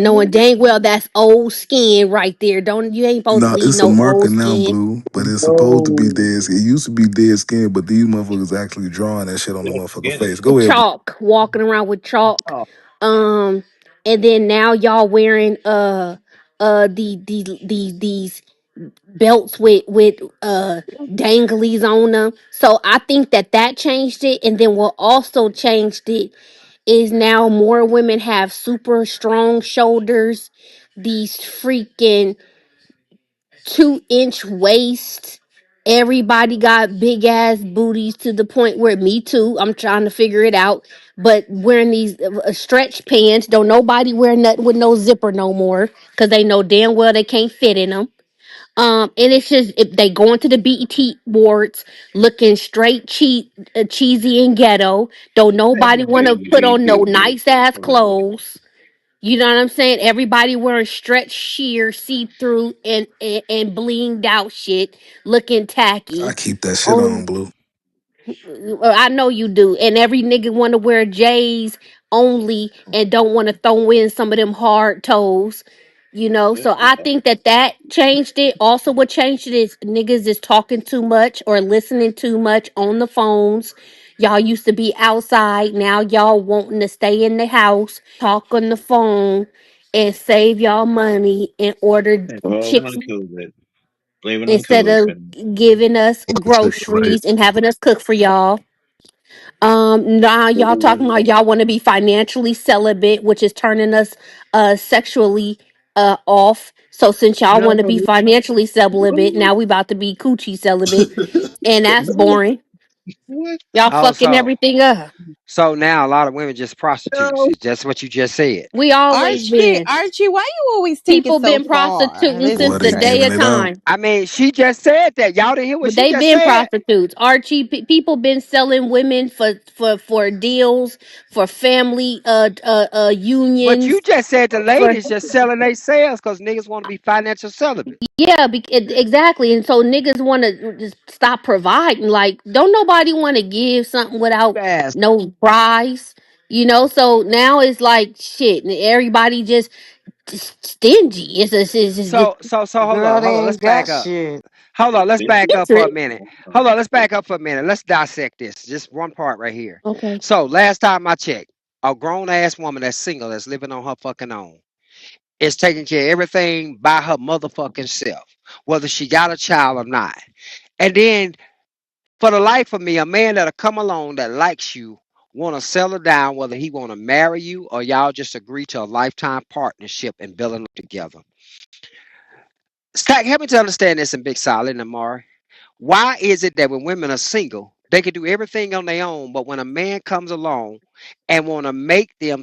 What? knowing dang well that's old skin right there. Don't you ain't supposed to No, leave it's a no marker old now, skin. Blue, but it's supposed to be No. dead skin. It used to be dead skin, but these motherfuckers actually drawing that shit on the Don't motherfucker forget it. face. Go ahead, Blue. Chalk, walking around with chalk. Oh, Um and then now y'all wearing these belts with danglies on them. So I think that changed it, and then what also changed it is now more women have super strong shoulders, these freaking 2 inch waist. Everybody got big ass booties to the point where me too. I'm trying to figure it out. But wearing these stretch pants, don't nobody wear nothing with no zipper no more because they know damn well they can't fit in them. And it's just if they going to the BET awards looking straight cheesy and ghetto. Don't I nobody haven't want been to to put BET on no Awards nice in ass so long. clothes. You know what I'm saying? Everybody wearing stretch sheer, see through and blinged out shit, looking I tacky. keep that shit Only on, Blue. I know you do. And every nigga want to wear J's only and don't want to throw in some of them hard toes. You know, Yeah, so I think that changed it. Also, what changed it is niggas is talking too much or listening too much on the phones. Y'all used to be outside. Now y'all wanting to stay in the house, talk on the phone, and save y'all money in order all chicks on COVID. Blame it on instead of COVID. giving us Say it right. groceries and having us cook for y'all. Now y'all talking about y'all want to be financially celibate, which is turning us sexually off. So since y'all No, want to be financially celibate, now we about to be coochie celibate, and that's boring. What? Y'all Oh, fucking so everything up. so now a lot of women just prostitutes. No. It's just what you just said. We always Archie, been. Archie, why you always take it People so been far? prostituting This since Boy, is the they day giving of it out. crazy. time. I mean, she just said that. Y'all didn't hear what But she they just been said. prostitutes. Archie, people been selling women for deals, for family But you unions, just said the for ladies just selling they sales because niggas want to be financial celibate. yeah, exactly. And so niggas want to just stop providing. Like, don't nobody want to give something without Fast. no prize, you know? So now it's like shit, and everybody just stingy. It's just So Girl, they hold on. Let's ain't got back up. shit. Hold on, let's back up for a different. minute. Hold on, let's back up for a minute. Let's dissect this. Just one part right here. Okay. So last time I checked, a grown ass woman that's single that's living on her fucking own is taking care of everything by her motherfucking self, whether she got a child or not. And then for the life of me, a man that'll come along that likes you, wanna settle down, whether he wanna marry you or y'all just agree to a lifetime partnership and building up together. Stack, help me to understand this in Big Solid and Amari. Why is it that when women are single, they can do everything on their own, but when a man comes along and want to make them